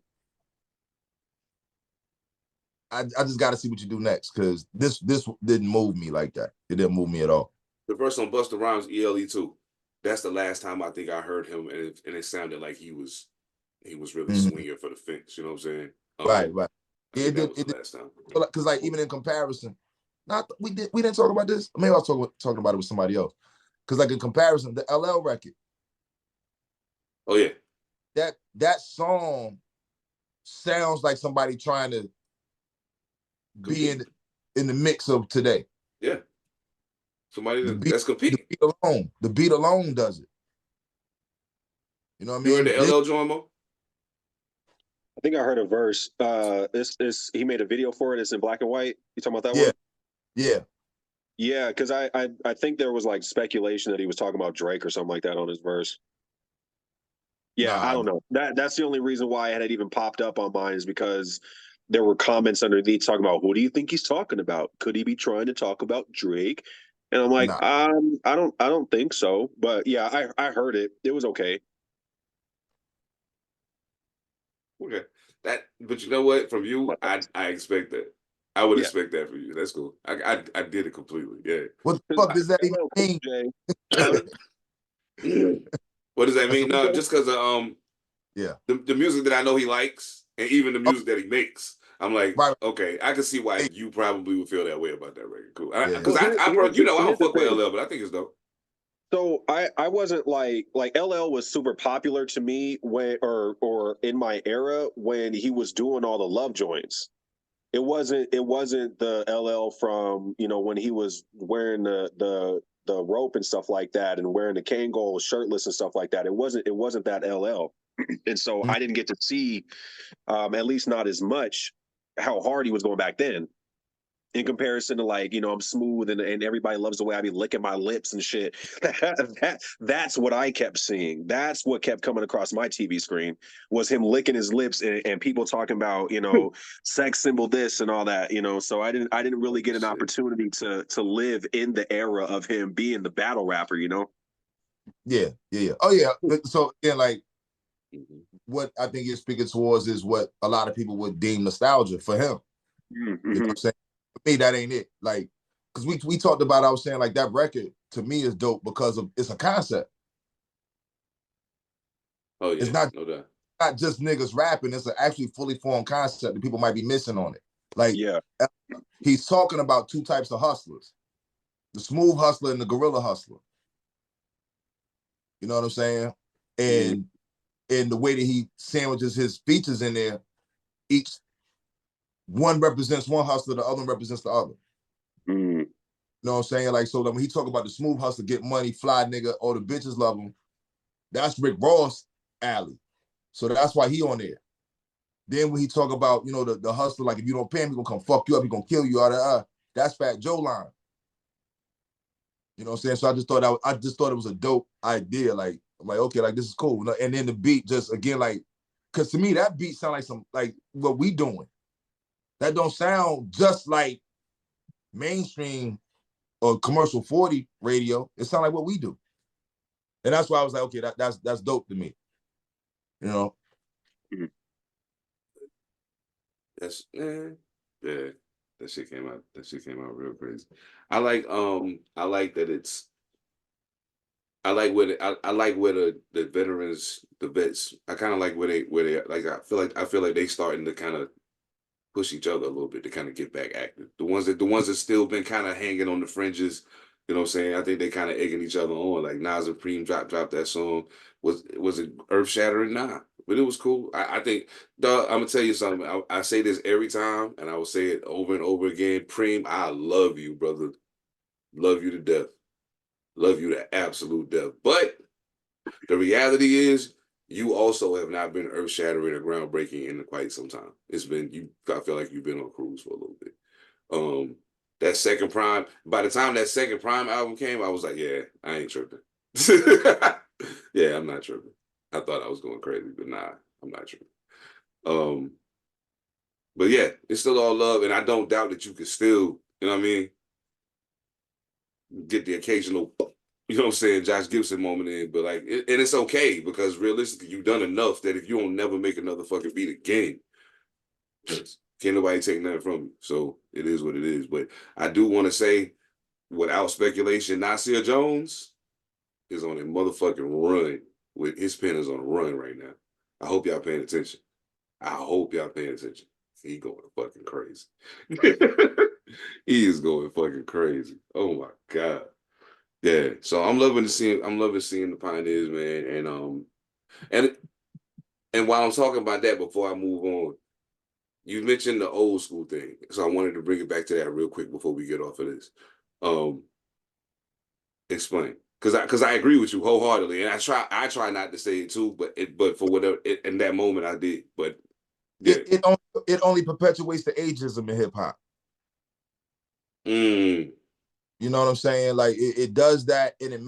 I just got to see what you do next, because this didn't move me like that. It didn't move me at all. The verse on Busta Rhymes, ELE2. That's the last time I think I heard him, and it sounded like he was really swinging for the fence. You know what I'm saying? Right. I think that was the last time. Because like even in comparison, we didn't talk about this. Maybe I was talking about it with somebody else. Because like in comparison, the LL record. Oh yeah. That song sounds like somebody trying to be in the mix of today. Yeah. Somebody that's competing. The beat alone does it. You know what I mean? You heard the LL joint, Mo? I think I heard a verse. He made a video for it. It's in black and white. You talking about that one? Yeah, because I think there was like speculation that he was talking about Drake or something like that on his verse. Yeah, I don't know. That's the only reason why it had even popped up on mine, is because there were comments underneath talking about, who do you think he's talking about? Could he be trying to talk about Drake? And I'm like, I don't think so. But yeah, I heard it. It was okay. Okay. But you know what? From you, I expect that. I would expect that for you. That's cool. I did it completely. Yeah. What the fuck does that even mean? What does that mean? No, just because of the music that I know he likes, and even the music that he makes. I'm like, okay, I can see why you probably would feel that way about that record. Cool. Because I don't fuck with LL, but I think it's dope. So I wasn't like LL was super popular to me when or in my era when he was doing all the love joints. It wasn't the LL from, when he was wearing the rope and stuff like that, and wearing the Kangol shirtless and stuff like that. It wasn't that LL. And so I didn't get to see, at least not as much, how hard he was going back then, in comparison to like, I'm smooth and everybody loves the way I be licking my lips and shit. That's what I kept seeing. That's what kept coming across my TV screen, was him licking his lips and people talking about, sex symbol this and all that, so I didn't really get an opportunity to live in the era of him being the battle rapper, Yeah. Oh yeah. So like what I think you're speaking towards is what a lot of people would deem nostalgia for him. Mm-hmm. You know what I'm saying? For me, that ain't it. Like, because we talked about, I was saying like that record to me is dope because it's a concept. Oh yeah, it's not just niggas rapping. It's an actually fully formed concept that people might be missing on it. Like, he's talking about two types of hustlers: the smooth hustler and the gorilla hustler. You know what I'm saying? And the way that he sandwiches his features in there, each one represents one hustler, the other one represents the other. You know what I'm saying? Like, so when he talk about the smooth hustler, get money, fly nigga, all the bitches love him, that's Rick Ross' alley. So that's why he on there. Then when he talk about, the hustler, like if you don't pay him, he gonna come fuck you up, he gonna kill you out of that's Fat Joe line. You know what I'm saying? So I just thought it was a dope idea. Like, I'm like, okay, like this is cool. And then the beat just again, like, cause to me that beat sound like some like what we doing. That don't sound just like mainstream or commercial 40 radio. It sounds like what we do. And that's why I was like, okay, that's dope to me. That's yeah. That shit came out real crazy. I like that it's I like where the veterans, the vets, I kind of like where they like I feel like they starting to kind of push each other a little bit to kind of get back active. The ones that still been kind of hanging on the fringes, you know what I'm saying? I think they kind of egging each other on. Like Nas and Preem dropped that song. Was it earth shattering? Nah, but it was cool. I think, dog, I'm gonna tell you something. I say this every time, and I will say it over and over again. Preem, I love you, brother. Love you to death. Love you to absolute death. But the reality is, you also have not been earth shattering or groundbreaking in quite some time. It's been I feel like you've been on cruise for a little bit. that second Prime. By the time that second Prime album came, I was like, yeah, I ain't tripping. Yeah, I'm not tripping. I thought I was going crazy, but nah, I'm not tripping. But yeah, it's still all love, and I don't doubt that you can still, you know what I mean, get the occasional, you know what I'm saying, Josh Gibson moment in, but like, and it's okay because realistically, you've done enough that if you don't never make another fucking beat again, can't nobody take nothing from you. So it is what it is. But I do want to say, without speculation, Nasir Jones is on a motherfucking run. With his pen is on a run right now. I hope y'all paying attention. I hope y'all paying attention. He going fucking crazy. He is going fucking crazy. Oh my God. Yeah. So I'm loving seeing the Pioneers, man. And while I'm talking about that, before I move on, you mentioned the old school thing. So I wanted to bring it back to that real quick before we get off of this. Explain. Because I agree with you wholeheartedly. And I try not to say it too, but for whatever in that moment I did. But yeah. It only perpetuates the ageism in hip hop. You know what I'm saying? Like it does that, and it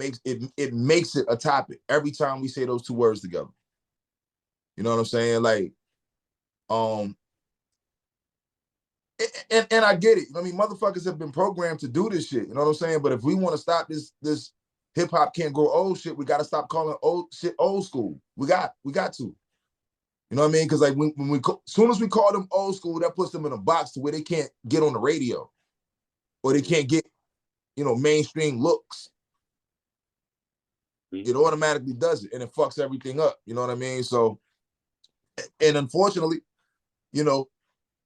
makes it a topic every time we say those two words together. You know what I'm saying? Like, and I get it. I mean, motherfuckers have been programmed to do this shit. You know what I'm saying? But if we want to stop this hip hop can't grow old shit, we got to stop calling old shit old school. We got to. You know what I mean? Because like when we soon as we call them old school, that puts them in a box to where they can't get on the radio, or they can't get, you know, mainstream looks. It automatically does it, and it fucks everything up. You know what I mean? So, and unfortunately, you know,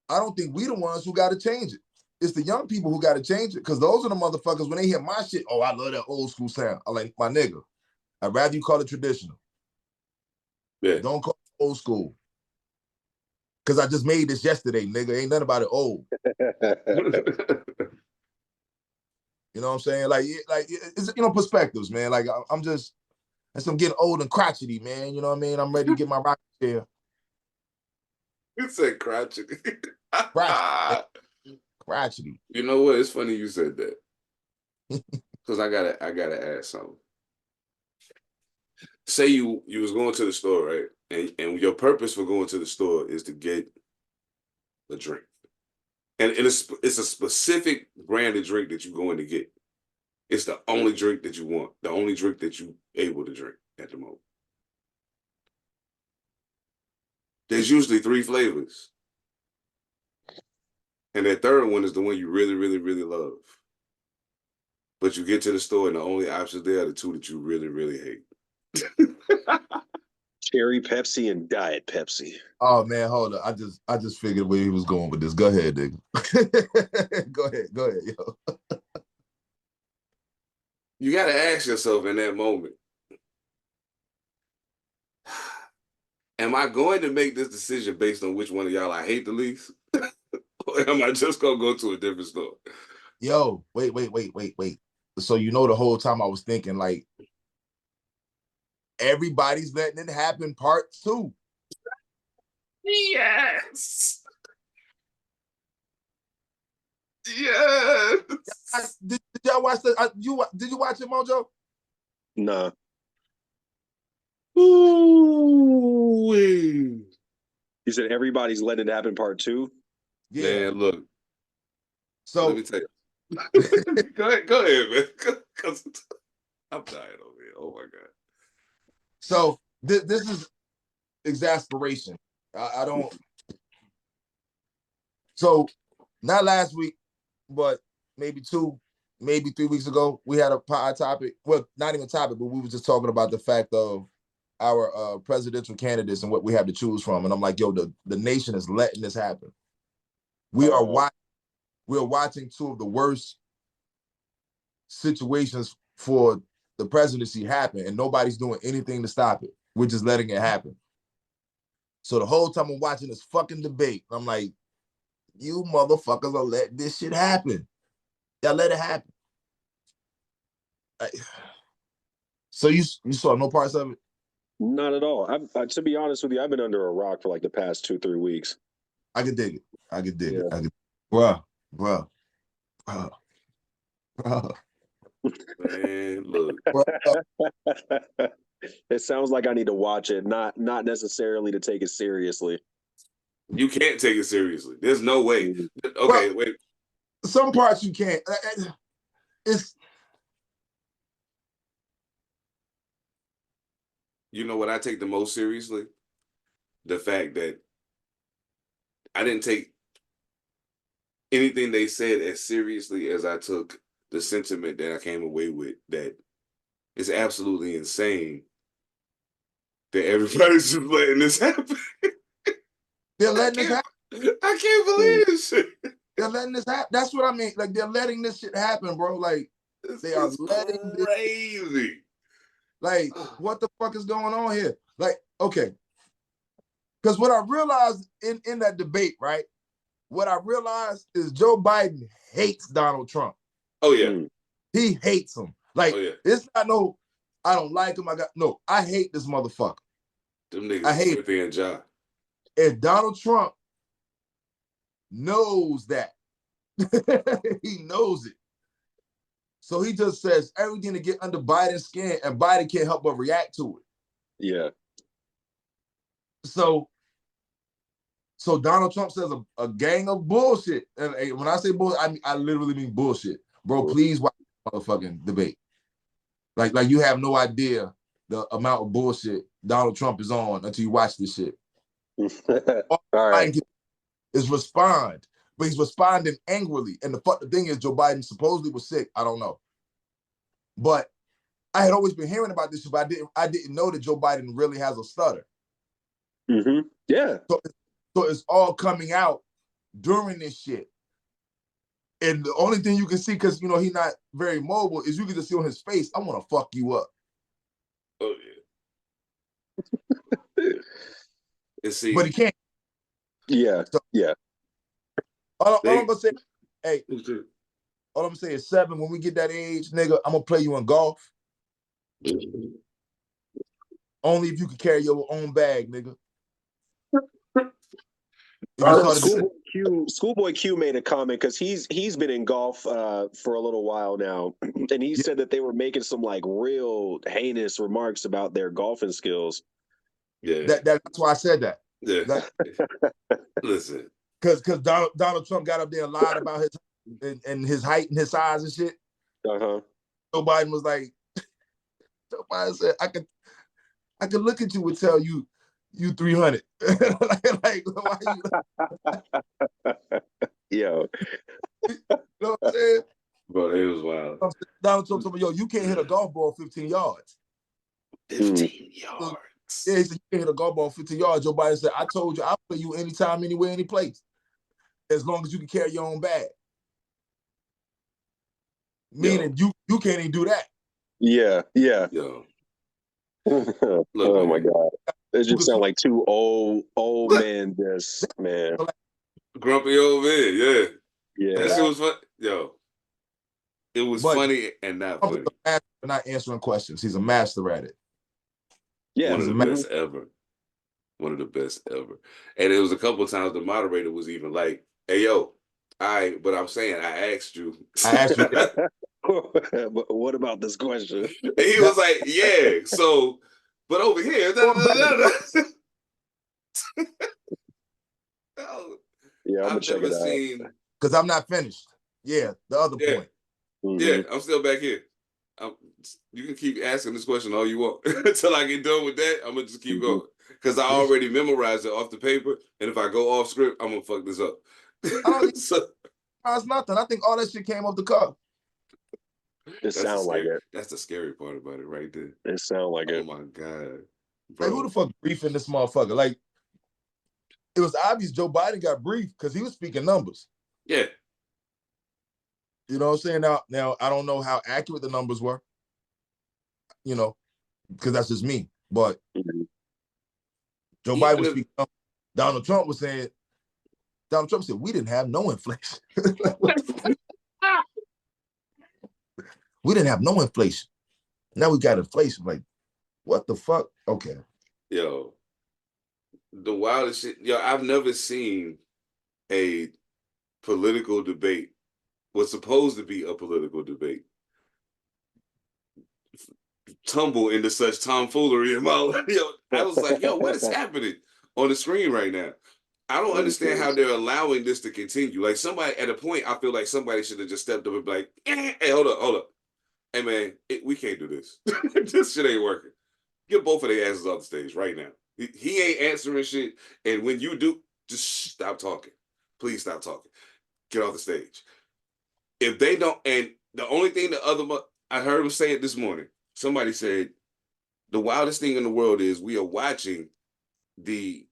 I don't think we the ones who got to change it. It's the young people who got to change it, because those are the motherfuckers, when they hear my shit, oh, I love that old school sound. I'm like, my nigga, I'd rather you call it traditional. Yeah. Don't call it old school. Because I just made this yesterday, nigga. Ain't nothing about it old. You know what I'm saying? Like it's, you know, perspectives, man. Like I'm just, as I'm getting old and crotchety, man. You know what I mean? I'm ready to get my rocket chair. You said crotchety. Crotchety. You know what? It's funny you said that. Because I gotta ask something. Say you was going to the store, right? And your purpose for going to the store is to get a drink. And it's a specific brand of drink that you're going to get. It's the only drink that you want, the only drink that you're able to drink at the moment. There's usually 3 flavors. And that third one is the one you really, really, really love. But you get to the store and the only options there are the 2 that you really, really hate. Cherry Pepsi and Diet Pepsi. Oh man, hold up. I just figured where he was going with this. Go ahead, nigga. Go ahead, yo. You gotta ask yourself in that moment, am I going to make this decision based on which one of y'all I hate the least? Or am I just gonna go to a different store? Yo, wait. So you know, the whole time I was thinking, like, everybody's letting it happen part 2. Yes. Yes. Did y'all watch did you watch it, Mojo? Nah. Ooh. You said everybody's letting it happen part 2? Yeah. Man, look. So let me tell you. Go ahead, man. Because I'm tired over here. Oh my God. So this is exasperation. I don't. So not last week, but maybe 2, maybe 3 weeks ago, we had a topic. Well, not even topic, but we were just talking about the fact of our presidential candidates and what we have to choose from. And I'm like, yo, the nation is letting this happen. We're watching 2 of the worst situations for the presidency happen, and nobody's doing anything to stop it. We're just letting it happen. So the whole time I'm watching this fucking debate, I'm like, you motherfuckers are letting this shit happen. Y'all let it happen. So you saw no parts of it? Not at all. To be honest with you, I've been under a rock for like the past 2-3 weeks. I could dig it. Yeah. Bruh. Man, look. It sounds like I need to watch it, not necessarily to take it seriously. You can't take it seriously. There's no way. Okay, well, wait. Some parts you can't. It's You know what I take the most seriously? The fact that I didn't take anything they said as seriously as I took the sentiment that I came away with, that it's absolutely insane that everybody's just letting this happen. they're letting this happen. I can't believe this shit. They're letting this happen. That's what I mean. Like, they're letting this shit happen, bro. Like, they are letting crazy. Like, what the fuck is going on here? Like, okay. Because what I realized in that debate, right? What I realized is Joe Biden hates Donald Trump. Oh, yeah. He hates him. Like, it's not no, I don't like him. I hate this motherfucker. Them niggas I hate Smithy and John. And Donald Trump knows that. He knows it. So he just says everything to get under Biden's skin, and Biden can't help but react to it. Yeah. So Donald Trump says a gang of bullshit. And when I say bullshit, I literally mean bullshit. Bro, please watch the motherfucking debate. Like you have no idea the amount of bullshit Donald Trump is on until you watch this shit. All right. Is respond, but he's responding angrily. And the thing is, Joe Biden supposedly was sick. I don't know. But I had always been hearing about this, but I didn't know that Joe Biden really has a stutter. Mm-hmm. Yeah. So it's all coming out during this shit. And the only thing you can see, because he's not very mobile, is you can just see on his face, I want to fuck you up. Oh yeah. But he can't. Yeah. So, yeah. All I'm gonna say, hey, all I'm gonna say is 7. When we get that age, nigga, I'm gonna play you in golf. Only if you can carry your own bag, nigga. Schoolboy Q made a comment because he's been in golf for a little while now, and he said that they were making some like real heinous remarks about their golfing skills. Yeah, that's why I said that. Yeah, listen, because Donald Trump got up there and lied about his and his height and his size and shit. Joe Biden was like, Joe Biden said, I could look at you and tell you 300. like why you? Yo, you know what I'm saying? Bro, it was wild. Donald Trump told me, yo, you can't hit a golf ball 15 yards. 15 yards. Yeah, he said, you can't hit a golf ball 15 yards. Joe Biden said, I told you I'll play you anytime, anywhere, any place. As long as you can carry your own bag. Meaning you can't even do that. Yeah. Yo. Oh my God. It just sound like two old men just, man. Grumpy old man, yeah. Yeah. That shit was fun. Yo. It was funny and not funny. He's a master at not answering questions. He's a master at it. Yeah. One of the best ever. One of the best ever. And it was a couple of times the moderator was even like, hey, yo, but I'm saying, I asked you. But what about this question? And he was like, yeah, so, but over here. Yeah, I'm gonna check it out. Because I'm not finished. Yeah, the other point. Yeah, I'm still back here. You can keep asking this question all you want. Until I get done with that, I'm going to just keep going. Because I already memorized it off the paper, and if I go off script, I'm going to fuck this up. It's nothing. I think all that shit came off the cuff. It sounds like it. That's the scary part about it right there. It sounds like it. Oh, my God. Bro. Like, who the fuck briefing this motherfucker? Like, it was obvious Joe Biden got briefed because he was speaking numbers. Yeah. You know what I'm saying? Now I don't know how accurate the numbers were, because that's just me. But Joe Biden was speaking numbers. Donald Trump said, we didn't have no inflation. We didn't have no inflation. Now we got inflation. Like, what the fuck? Okay. Yo, the wildest shit. Yo, I've never seen a political debate was supposed to be a political debate tumble into such tomfoolery in my life. I was like, yo, what is happening on the screen right now? I don't understand how they're allowing this to continue. Like somebody at a point, I feel like somebody should have just stepped up and be like, hey, hold up. Hey man, we can't do this. This shit ain't working. Get both of their asses off the stage right now. He ain't answering shit. And when you do, just stop talking. Please stop talking. Get off the stage. If they don't, and the only thing I heard him say it this morning. Somebody said the wildest thing in the world is we are watching the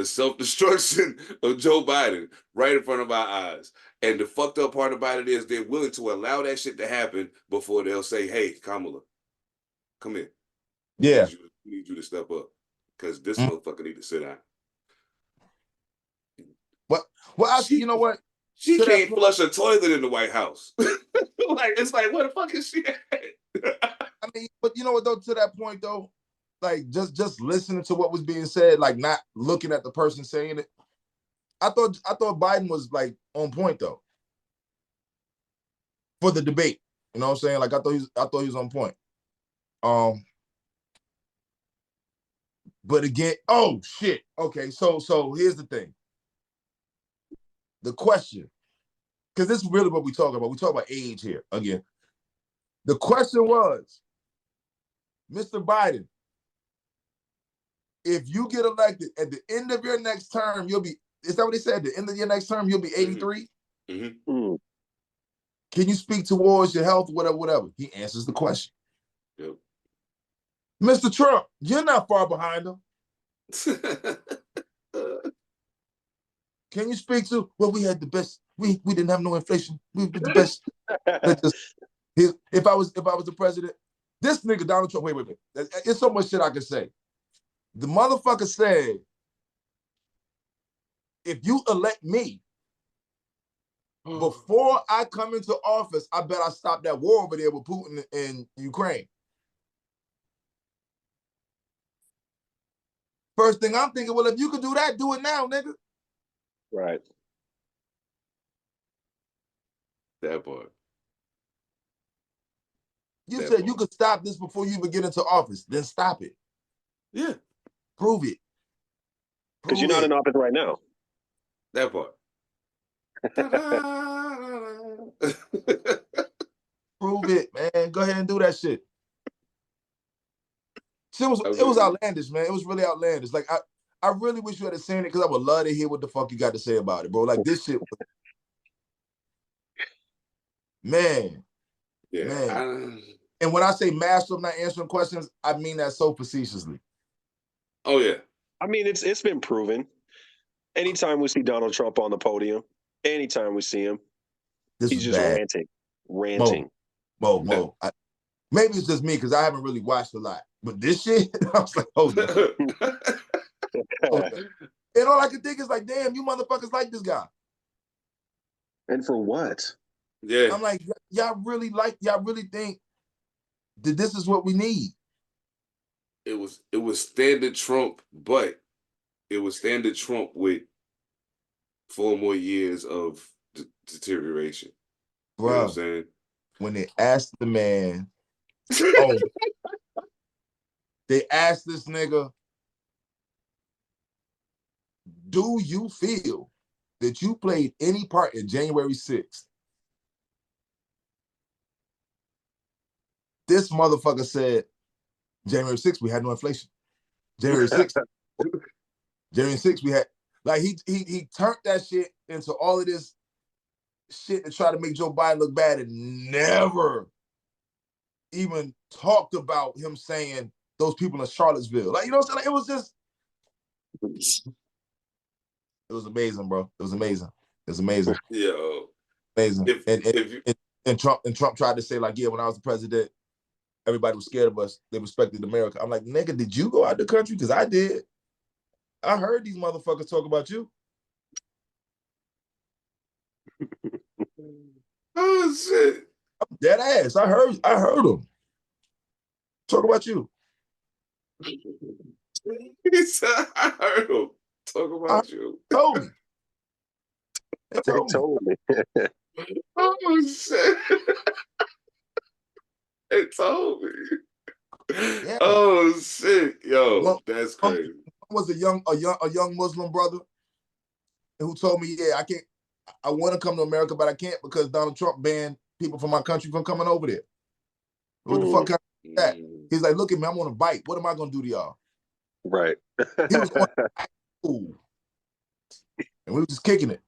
self-destruction of Joe Biden right in front of our eyes. And the fucked up part about it is they're willing to allow that shit to happen before they'll say, hey, Kamala, come in. Yeah. We need you to step up because this motherfucker need to sit down. Well, you know what? She can't flush a toilet in the White House. It's like, where the fuck is she at? I mean, but you know what though, to that point though, like just listening to what was being said, like not looking at the person saying it. I thought Biden was like on point though. For the debate. You know what I'm saying? Like I thought he was on point. But again, oh shit. Okay, so here's the thing. The question, because this is really what we talk about. We talk about age here again. The question was, Mr. Biden, if you get elected at the end of your next term, you'll be, is that what they said? At the end of your next term, you'll be 83? Mm-hmm. Can you speak towards your health, whatever? He answers the question. Yep. Mr. Trump, you're not far behind him. Can you speak to, well, we had the best, we didn't have no inflation. We did the best. If I was the president, this nigga Donald Trump, wait. It's so much shit I can say. The motherfucker said, if you elect me, before I come into office, I bet I stop that war over there with Putin and Ukraine. First thing I'm thinking, well, if you could do that, do it now, nigga. Right. That part. You said you could stop this before you even get into office. Then stop it. Yeah. Prove it. Because you're not in office right now. That part. Prove it, man. Go ahead and do that shit. It was outlandish, man. It was really outlandish. Like I really wish you had seen it because I would love to hear what the fuck you got to say about it, bro. Like this shit was, man. Yeah. Man. And when I say master of not answering questions, I mean that so facetiously. Oh yeah. I mean, it's been proven. Anytime we see Donald Trump on the podium, anytime we see him, he's just bad. ranting. Mo. Maybe it's just me because I haven't really watched a lot. But this shit, I was like, hold up. And all I can think is like, damn, you motherfuckers like this guy. And for what? Yeah. I'm like, y'all really think that this is what we need? It was standard Trump, but it was standard Trump with 4 more years of deterioration. Bro, you know what I'm saying? When they asked the man, they asked this nigga, do you feel that you played any part in January 6th? This motherfucker said, January 6th, we had no inflation. January 6th, we had, like he turned that shit into all of this shit to try to make Joe Biden look bad and never even talked about him saying those people in Charlottesville. Like, you know what I'm saying? Like, it was just, it was amazing, bro. It was amazing. It was amazing. Yeah. Amazing. And Trump tried to say, like, yeah, when I was the president, everybody was scared of us. They respected America. I'm like, nigga, did you go out the country? Because I did. I heard these motherfuckers talk about you. Oh shit! I'm dead ass. I heard them talk about you. He said, I heard him talk about you. Totally. They told me. Oh shit! They told me. Yeah. Oh shit, yo, One, that's one crazy. was a young Muslim brother who told me, yeah, I want to come to America, but I can't because Donald Trump banned people from my country from coming over there. What the fuck kind of that? He's like, look at me, I'm on a bike. What am I gonna do to y'all? Right. He was on a bike, and we were just kicking it.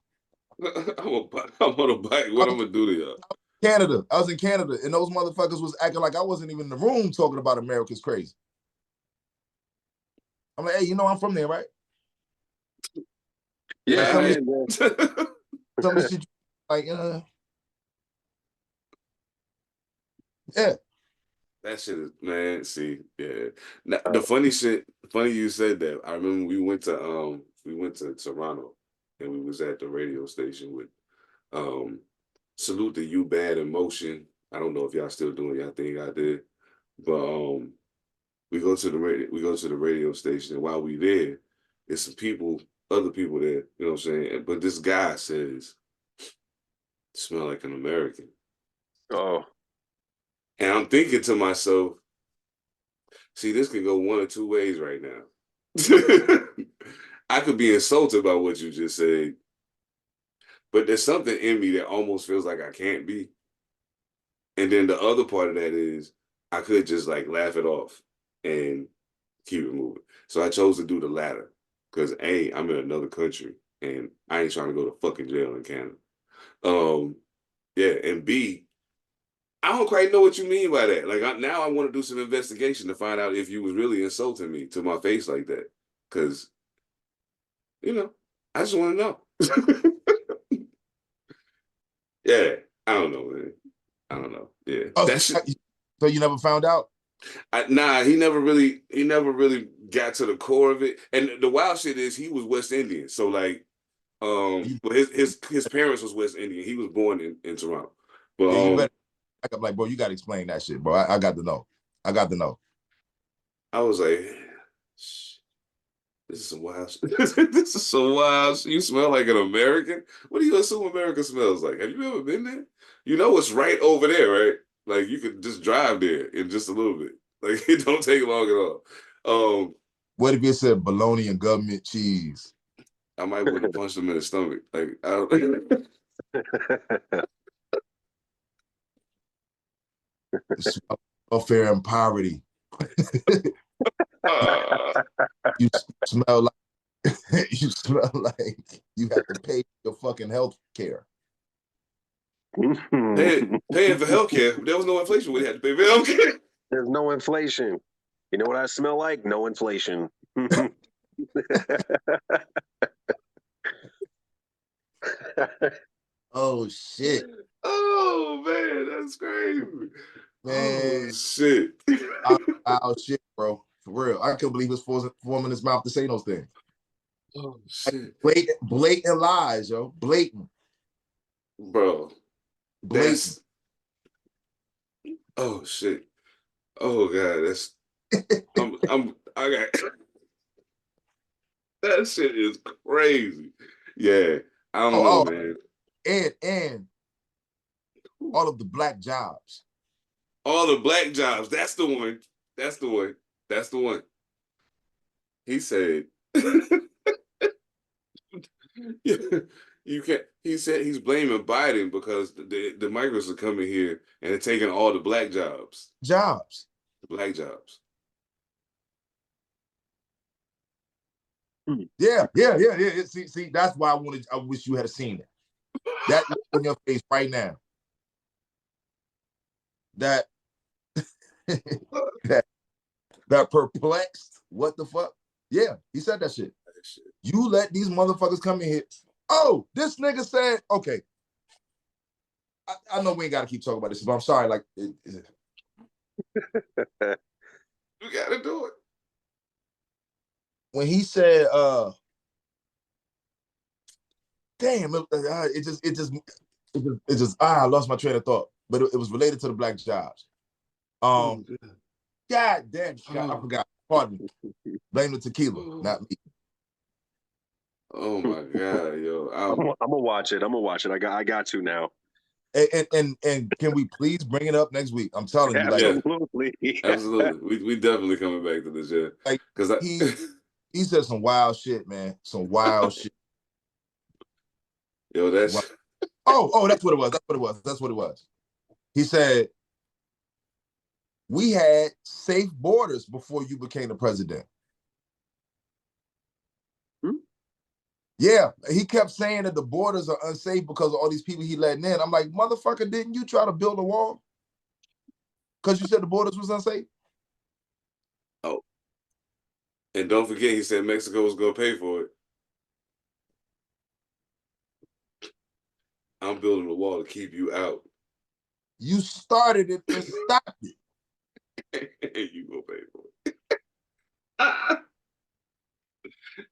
I'm on a bike. What I'm gonna do to y'all? Canada. I was in Canada, and those motherfuckers was acting like I wasn't even in the room talking about America's crazy. I'm like, hey, you know I'm from there, right? Yeah, some man. of the shit, like, yeah. That shit is, man. See, yeah. Now, the funny shit. Funny you said that. I remember we went to Toronto, and we was at the radio station with salute to you bad in motion. I don't know if y'all still doing y'all thing out there, but we go to the radio station, and while we there, there's some people, other people there. You know what I'm saying? But this guy says, "Smell like an American." Oh. And I'm thinking to myself, see, this could go one or two ways right now. I could be insulted by what you just said, but there's something in me that almost feels like I can't be. And then the other part of that is I could just like laugh it off and keep it moving. So I chose to do the latter because A, I'm in another country and I ain't trying to go to fucking jail in Canada. Yeah, and B, I don't quite know what you mean by that. Like now I want to do some investigation to find out if you was really insulting me to my face like that. Cause, I just want to know. Yeah, I don't know, man. I don't know. Yeah. Oh, That shit. so you never found out? Nah, he never really got to the core of it. And the wild shit is he was West Indian. So like, but his parents was West Indian. He was born in Toronto. But Yeah, you better. I'm like, bro, you got to explain that shit, bro. I got to know. I got to know. I was like, this is some wild shit. This is some wild shit. You smell like an American? What do you assume America smells like? Have you ever been there? You know it's right over there, right? Like you could just drive there in just a little bit. Like it don't take long at all. What if it said bologna and government cheese? I might want to punch them in the stomach. Like I don't. Welfare and poverty. You smell like you smell like you have to pay your fucking health care. Paying for health care. There was no inflation. We had to pay for health care. There's no inflation. You know what I smell like? No inflation. Oh shit. Oh man, that's crazy. Man. Oh shit. Oh shit, bro. For real. I couldn't believe he was forming his mouth to say those things. Oh shit. Blatant lies, yo. Blatant. Bro. Blatant. Oh shit. Oh god, that's I got that shit is crazy. Yeah. I don't know, man. And all of the black jobs. All the black jobs. That's the one. That's the one. That's the one. He said you can't. He said he's blaming Biden because the migrants are coming here and they're taking all the black jobs. Jobs. The black jobs. Yeah. See, that's why I wish you had seen it. That look on your face right now. That that perplexed. What the fuck? Yeah, he said that shit. You let these motherfuckers come in here. Oh, this nigga said, okay. I know we ain't got to keep talking about this, but I'm sorry. Like, you got to do it. When he said, damn, I lost my train of thought. But it was related to the black jobs. God damn, I forgot. Pardon me. Blame the tequila, not me. Oh my god, yo! I'm gonna watch it. I got to now. And can we please bring it up next week? I'm telling you, like, Absolutely. absolutely. We definitely coming back to this, yeah. like Because he said some wild shit, man. Some wild shit. Yo, that's Oh, that's what it was. That's what it was. He said, we had safe borders before you became the president. Yeah, he kept saying that the borders are unsafe because of all these people he letting in. I'm like, motherfucker, didn't you try to build a wall? Because you said the borders was unsafe? Oh. And don't forget, he said Mexico was going to pay for it. I'm building a wall to keep you out. You started it and stopped it. And you going to pay for it.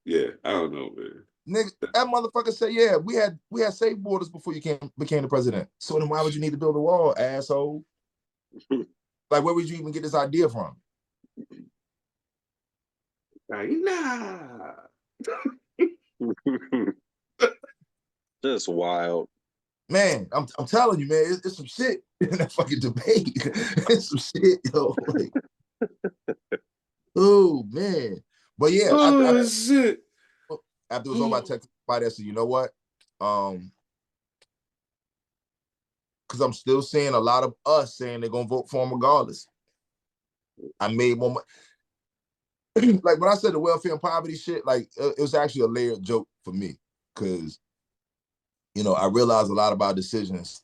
Yeah, I don't know, man. Nigga, that motherfucker said, yeah, we had safe borders before you became the president. So then why would you need to build a wall, asshole? Like, where would you even get this idea from? Nah. Just wild. Man, I'm telling you, man, it's some shit in that fucking debate. It's some shit, yo. Like, oh, man. But yeah, shit. After it was over, I texted somebody. I said, you know what? Because I'm still seeing a lot of us saying they're gonna vote for him regardless. I made more money. Like when I said the welfare and poverty shit, like it was actually a layered joke for me, because I realized a lot of our decisions,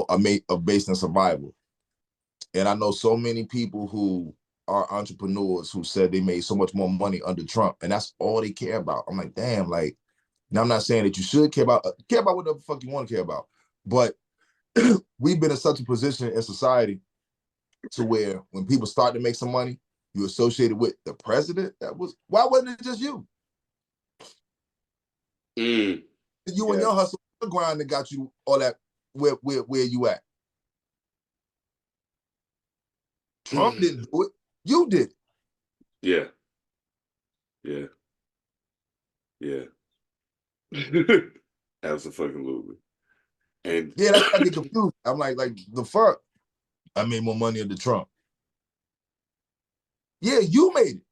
are based on survival. And I know so many people who are entrepreneurs who said they made so much more money under Trump, and that's all they care about. I'm like, damn, like, now I'm not saying that you should care about whatever the fuck you want to care about, but we've been in such a position in society to where when people start to make some money, you associated with the president. Why wasn't it just you? You and your hustle grind that got you all that where you at. Trump didn't do it. You did it. Yeah. Absolutely. And yeah, that's why I get confused. I'm like the fuck? I made more money under Trump. Yeah, you made it.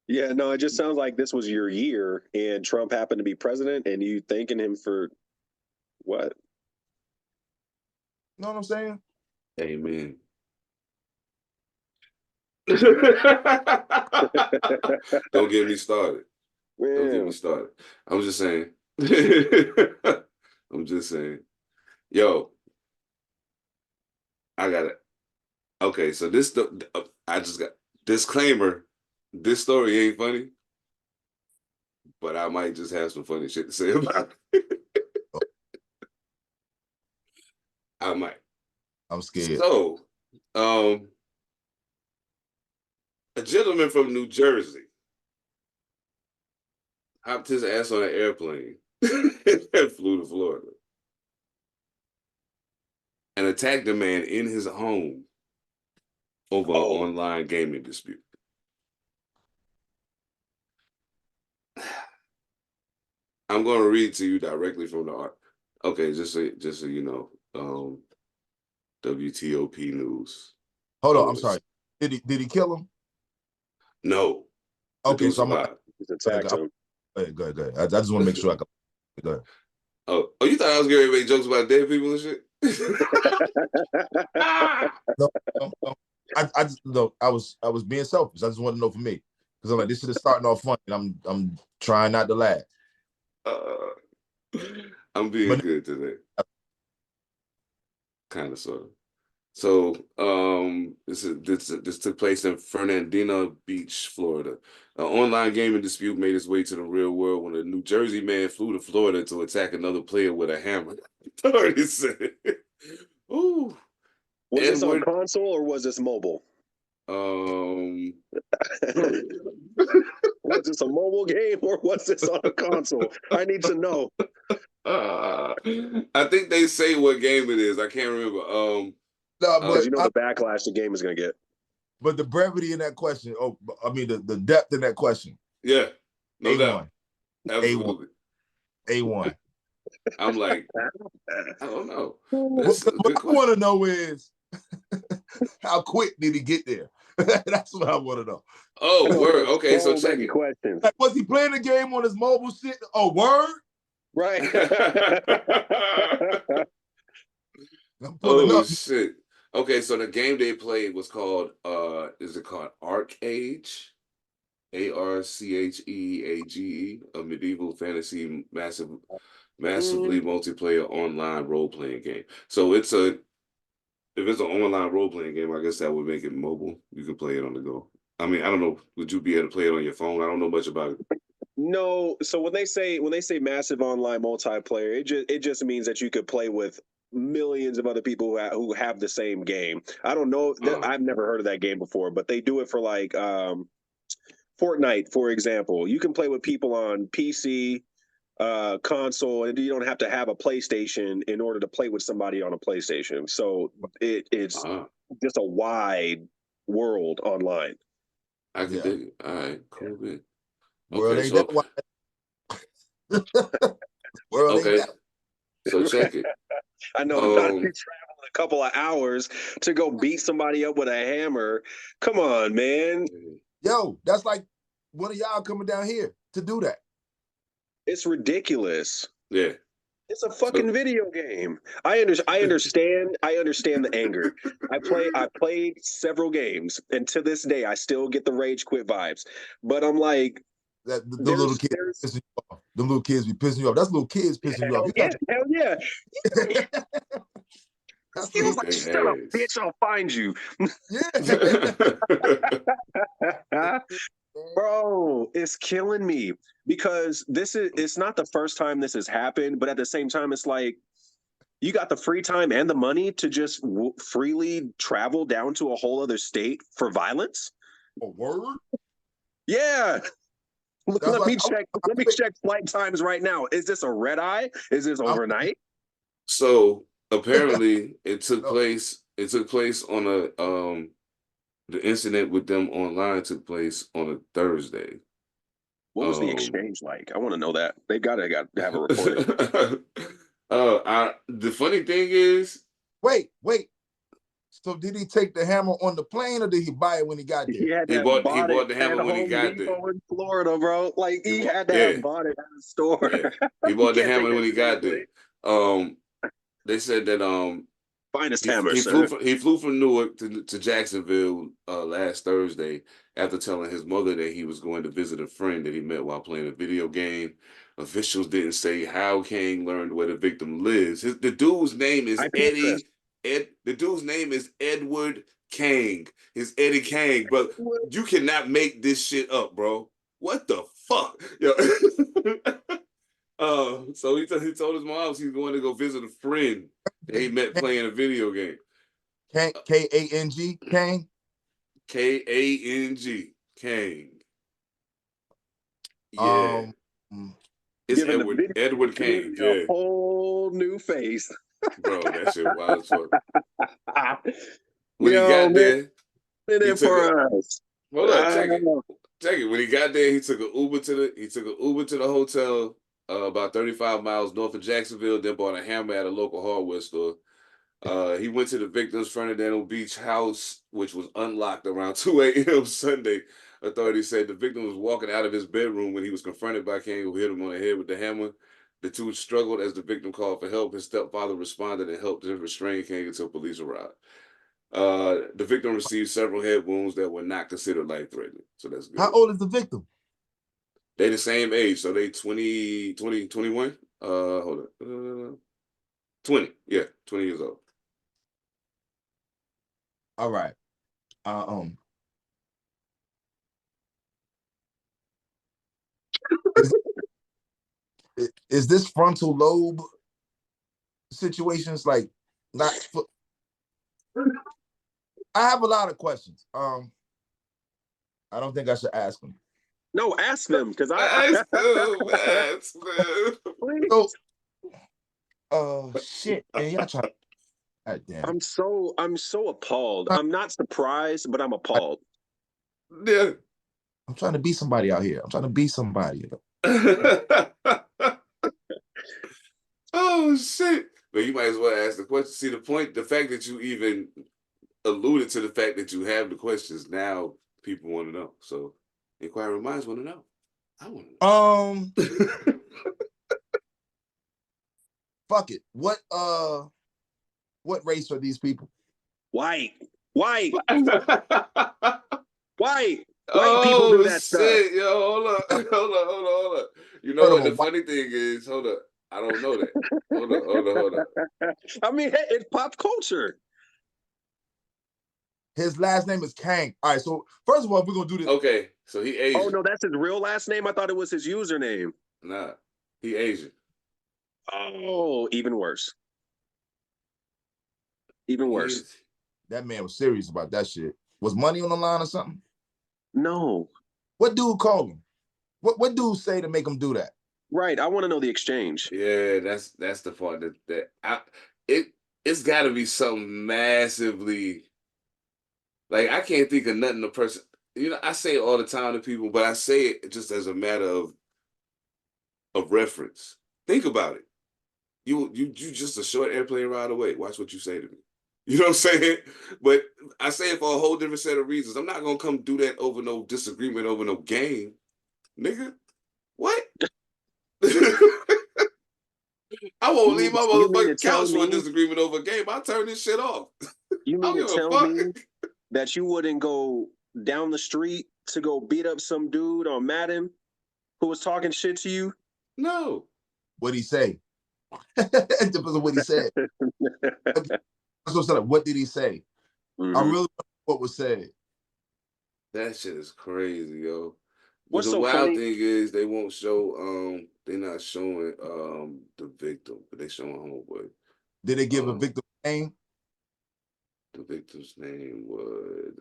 Yeah, no, it just sounds like this was your year and Trump happened to be president and you thanking him for what? You know what I'm saying? Amen. Don't get me started. Man. Don't get me started. I'm just saying. I'm just saying. Yo, I got it. Okay, so I just got disclaimer. This story ain't funny, but I might just have some funny shit to say about it. I might. I'm scared. So, a gentleman from New Jersey hopped his ass on an airplane and flew to Florida and attacked a man in his home over an online gaming dispute. I'm going to read to you directly from the art. Okay, just so you know, WTOP News. Hold on, I'm sorry. Did he kill him? No. Okay, so I'm He's attacked him. Go ahead. I just want to make sure I go ahead. Oh, you thought I was going to make jokes about dead people and shit? No. I was being selfish. I just want to know for me, because I'm like, this shit is starting off fun, and I'm trying not to laugh. I'm being good today. Kind of, sort of. So, this took place in Fernandina Beach, Florida. An online gaming dispute made its way to the real world when a New Jersey man flew to Florida to attack another player with a hammer. Authorities said. Ooh. Was this on console or was this mobile? Was this a mobile game or was this on a console? I need to know. I think they say what game it is. I can't remember. Because you know the backlash the game is going to get. But the brevity in that question, the depth in that question. Yeah, no A1. doubt. Absolutely. A1. I'm like, I don't know. What That's a good I question. want to know is how quick did he get there? That's what I want to know. Oh, word. Okay, so check it. Questions. Like, was he playing the game on his mobile shit? Oh, word? Right. I'm pulling Oh up. shit. Okay, so the game they played was called is it called Arcage? ARCHEAGE, a medieval fantasy massively multiplayer online role-playing game. So if it's an online role-playing game, I guess that would make it mobile. You can play it on the go. I mean, I don't know. Would you be able to play it on your phone? I don't know much about it. No, so when they say massive online multiplayer, it just means that you could play with millions of other people who have the same game. I don't know. I've never heard of that game before, but they do it for like Fortnite, for example. You can play with people on PC, console, and you don't have to have a PlayStation in order to play with somebody on a PlayStation. So it's just a wide world online. I can dig it. All right, cool, man. World ain't that wide. World ain't that. So check it. I know not to travel a couple of hours to go beat somebody up with a hammer. Come on, man. Yo, that's like one of y'all coming down here to do that. It's ridiculous. Yeah. It's a fucking video game. I understand the anger. I played several games, and to this day I still get the rage quit vibes. But I'm like, the little kids pissing you off. The little kids be pissing you off. That's little kids pissing you off. Hell yeah. That's he was like, shut up, bitch, I'll find you. Yeah. Bro, it's killing me because it's not the first time this has happened, but at the same time, it's like you got the free time and the money to just freely travel down to a whole other state for violence. A word? Yeah. Let me check flight times right now. Is this a red eye? Is this overnight? So apparently it took place on a the incident with them online took place on a Thursday. What was the exchange like? I want to know that. They got to have a recording. The funny thing is, wait. So did he take the hammer on the plane, or did he buy it when he got there? He bought the hammer when he got there in Florida, bro. Like he had to have bought it at the store. Yeah. He bought the hammer when he got there. They said that finest hammer. He flew from Newark to Jacksonville last Thursday after telling his mother that he was going to visit a friend that he met while playing a video game. Officials didn't say how King learned where the victim lives. The dude's name is Eddie. The dude's name is Edward Kang. It's Eddie Kang, but you cannot make this shit up, bro. What the fuck? Yo. So he told his mom he was going to go visit a friend that he met playing a video game. K-A-N-G, Kang? K-A-N-G, Kang. Yeah. It's Edward Kang. Yeah. A whole new face. Bro, that shit wild as fuck. When he got there, he check it. When he got there, he took an Uber to the hotel about 35 miles north of Jacksonville, then bought a hammer at a local hardware store. He went to the victim's Fernandino Beach house, which was unlocked around 2 a.m. Sunday. Authorities said the victim was walking out of his bedroom when he was confronted by King, who hit him on the head with the hammer. The two struggled as the victim called for help. His stepfather responded and helped him restrain King until police arrived. The victim received several head wounds that were not considered life-threatening. So that's good. How old is the victim? They the same age, so they 20, 21. Hold on. 20. Yeah, 20 years old. All right. Is this frontal lobe situations like not? I have a lot of questions. I don't think I should ask them. No, ask them because ask them. Shit, man, y'all try. God damn. I'm so appalled. I'm not surprised, but I'm appalled. Yeah. I'm trying to be somebody out here. I'm trying to be somebody. Oh shit! But you might as well ask the question. See the fact that you even alluded to the fact that you have the questions. Now people want to know. So inquiring minds want to know. I want to know. Fuck it. What race are these people? White. White Oh, people do that stuff. Yo, hold up. You know what the funny thing is? Hold up. I don't know that. Hold up. I mean, hey, it's pop culture. His last name is Kang. All right, so first of all, we're gonna do this. Okay, so he Asian. Oh no, that's his real last name. I thought it was his username. Nah, he Asian. Oh, even worse. Even worse. That man was serious about that shit. Was money on the line or something? No. What dude called him? What dude say to make him do that? Right. I want to know the exchange. Yeah, that's the part it's got to be something massively. Like I can't think of nothing. The person, I say it all the time to people, but I say it just as a matter of reference. Think about it. You just a short airplane ride away. Watch what you say to me. You know what I'm saying? But I say it for a whole different set of reasons. I'm not gonna come do that over no disagreement over no game, nigga. What? I won't leave my motherfucking couch for a disagreement over a game. I'll turn this shit off. You mean to tell me that you wouldn't go down the street to go beat up some dude on Madden who was talking shit to you? No. What'd he say? It depends on what he said. What did he say? Mm-hmm. I really don't know what was said. That shit is crazy, yo. But the wild thing is they won't show they're not showing the victim, but they showing homeboy. Did they give a victim name? The victim's name was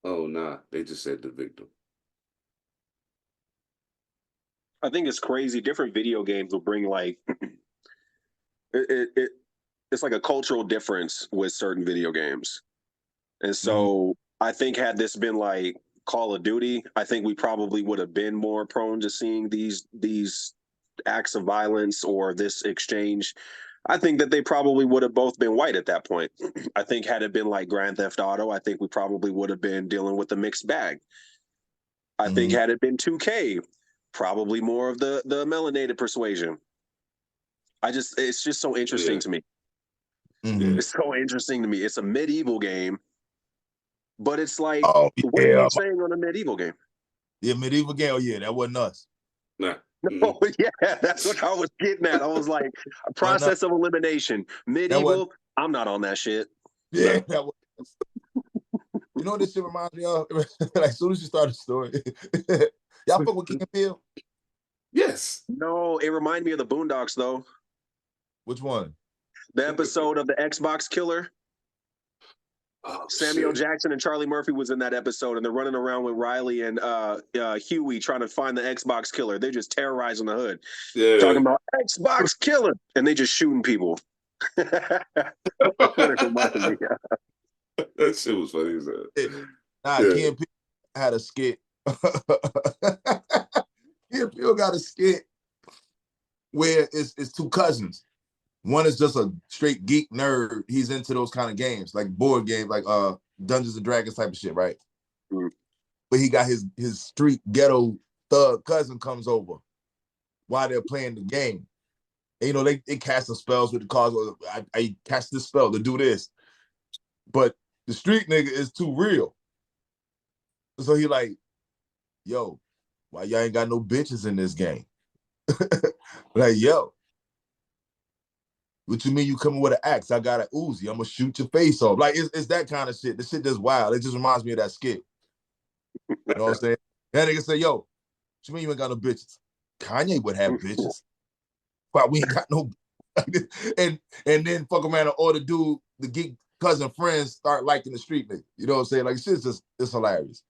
oh nah, they just said the victim. I think it's crazy. Different video games will bring like it's like a cultural difference with certain video games. And so I think had this been like Call of Duty, I think we probably would have been more prone to seeing these acts of violence or this exchange. I think that they probably would have both been white at that point. I think had it been like Grand Theft Auto, I think we probably would have been dealing with a mixed bag. I think had it been 2K, probably more of the melanated persuasion. It's just so interesting to me. Mm-hmm. It's so interesting to me. It's a medieval game, but it's like, what are you saying on a medieval game? Yeah, medieval game. Oh yeah, that wasn't us. Nah. No, yeah, that's what I was getting at. I was like, a process of elimination. Medieval, I'm not on that shit. Yeah, that was. You know what this shit reminds me of? Like, as soon as you start the story, y'all fuck with King Bill? Yes. No, it reminded me of the Boondocks though. Which one? The episode of the Xbox Killer. Oh, Samuel Jackson and Charlie Murphy was in that episode, and they're running around with Riley and Huey trying to find the Xbox Killer. They're just terrorizing the hood, talking about Xbox Killer, and they just shooting people. That shit was funny as that. Ken Peele had a skit. Ken Peele got a skit where it's two cousins. One is just a straight geek nerd. He's into those kind of games, like board games, like Dungeons and Dragons type of shit, right? Mm. But he got his street ghetto thug cousin comes over while they're playing the game. And, they cast the spells with the cards. I cast this spell to do this. But the street nigga is too real. So he like, yo, why y'all ain't got no bitches in this game? Like, yo. What you mean you coming with an axe? I got an Uzi. I'm gonna shoot your face off. Like it's that kind of shit. This shit just wild. It just reminds me of that skit. You know what I'm saying? That nigga say, yo, what you mean you ain't got no bitches? Kanye would have bitches. But we ain't got no and then fuck around and all the dude, the geek cousin friends start liking the street nigga. You know what I'm saying? Like shit's just it's hilarious.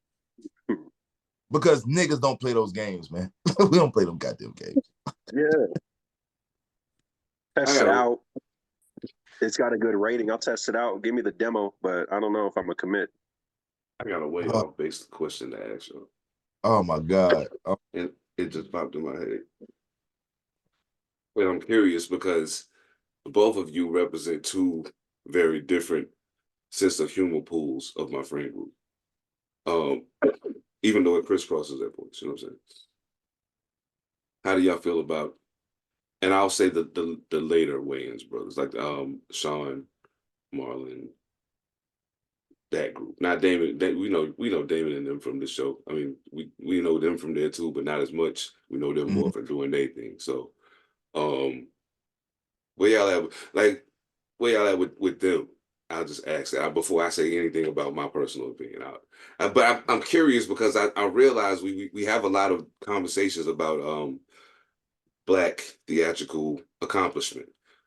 Because niggas don't play those games, man. We don't play them goddamn games. Yeah. Test it out. It's got a good rating. I'll test it out. Give me the demo, but I don't know if I'm gonna commit. I got a way off base question to ask you. Oh my God. And It just popped in my head. Well, I'm curious because both of you represent two very different sense of humor pools of my friend group. Um, even though it crisscrosses at points, you know what I'm saying? How do y'all feel about? And I'll say the later Wayans brothers, like Sean, Marlon, that group. Not Damon. We know Damon and them from the show. I mean, we know them from there too, but not as much. We know them more for doing their thing. So, where y'all at? Like, where y'all at with them? I'll just ask that before I say anything about my personal opinion. But I'm curious because I realize we have a lot of conversations about Black theatrical accomplishment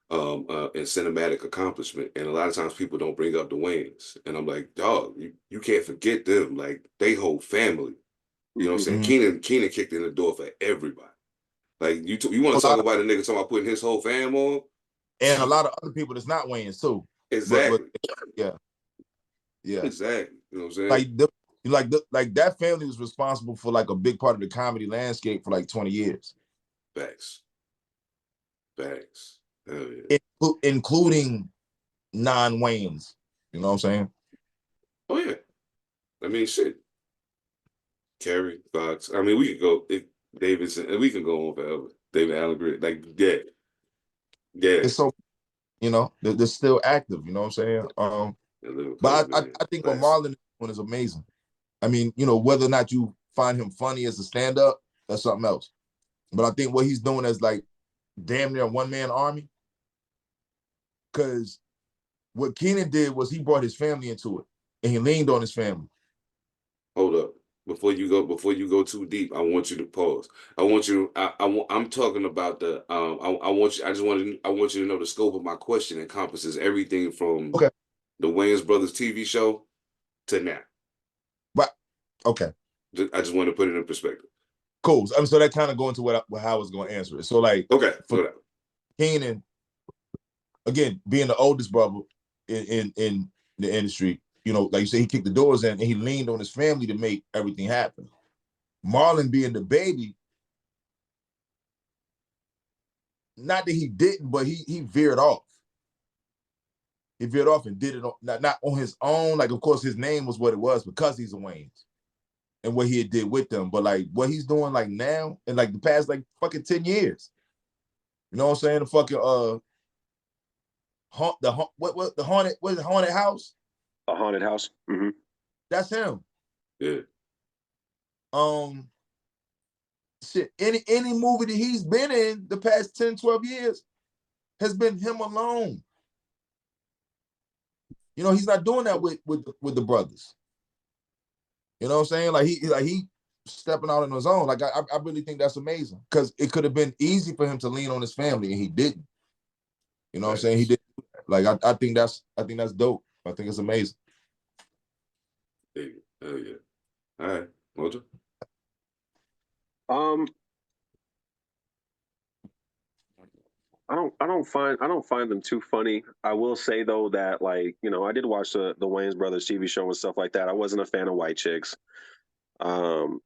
and cinematic accomplishment, and a lot of times people don't bring up the Wayans, and I'm like, dog, you can't forget them. Like they whole family. You know what I'm saying? Keenan kicked in the door for everybody. Like you want to talk about a nigga talking about putting his whole fam on, and a lot of other people that's not Wayans too. exactly. Yeah. Exactly. You know what I'm saying? Like that family was responsible for like a big part of the comedy landscape for like 20 years. Facts. Hell yeah. Including non-Wayans. You know what I'm saying? Oh yeah. I mean, shit. Kerry, Fox. I mean, we could go Davidson, and we can go on forever. David Allen Greer, like yeah. It's so, they're still active. You know what I'm saying? But I think what Marlon is doing is amazing. I mean, whether or not you find him funny as a stand-up, that's something else. But I think what he's doing is like damn near a one-man army. Because what Keenan did was he brought his family into it, and he leaned on his family. Hold up. Before you go too deep, I want you to pause. I want you. I'm talking about the. I want you. I want you to know the scope of my question encompasses everything from the Wayans Brothers TV show to now. But okay. I just want to put it in perspective. Cool. So that kind of go into how I was going to answer it. So like, for Keenan, again, being the oldest brother in the industry, like you say, he kicked the doors in and he leaned on his family to make everything happen. Marlon being the baby, not that he didn't, but he veered off. He veered off and did it not on his own. Like, of course, his name was what it was because he's a Wayans and what he had did with them. But like what he's doing like now in like the past like fucking 10 years. You know what I'm saying? The fucking the haunted house? A haunted house. Mm-hmm. That's him. Yeah. Shit. Any movie that he's been in the past 10, 12 years has been him alone. He's not doing that with the brothers. You know what I'm saying? Like he stepping out on his own. Like I really think that's amazing because it could have been easy for him to lean on his family and he didn't. You know what I'm saying? He did. Like I think that's dope. I think it's amazing. Oh yeah. All right, Mojo. I don't find them too funny. I will say though that like, I did watch the Wayans Brothers TV show and stuff like that. I wasn't a fan of white chicks. But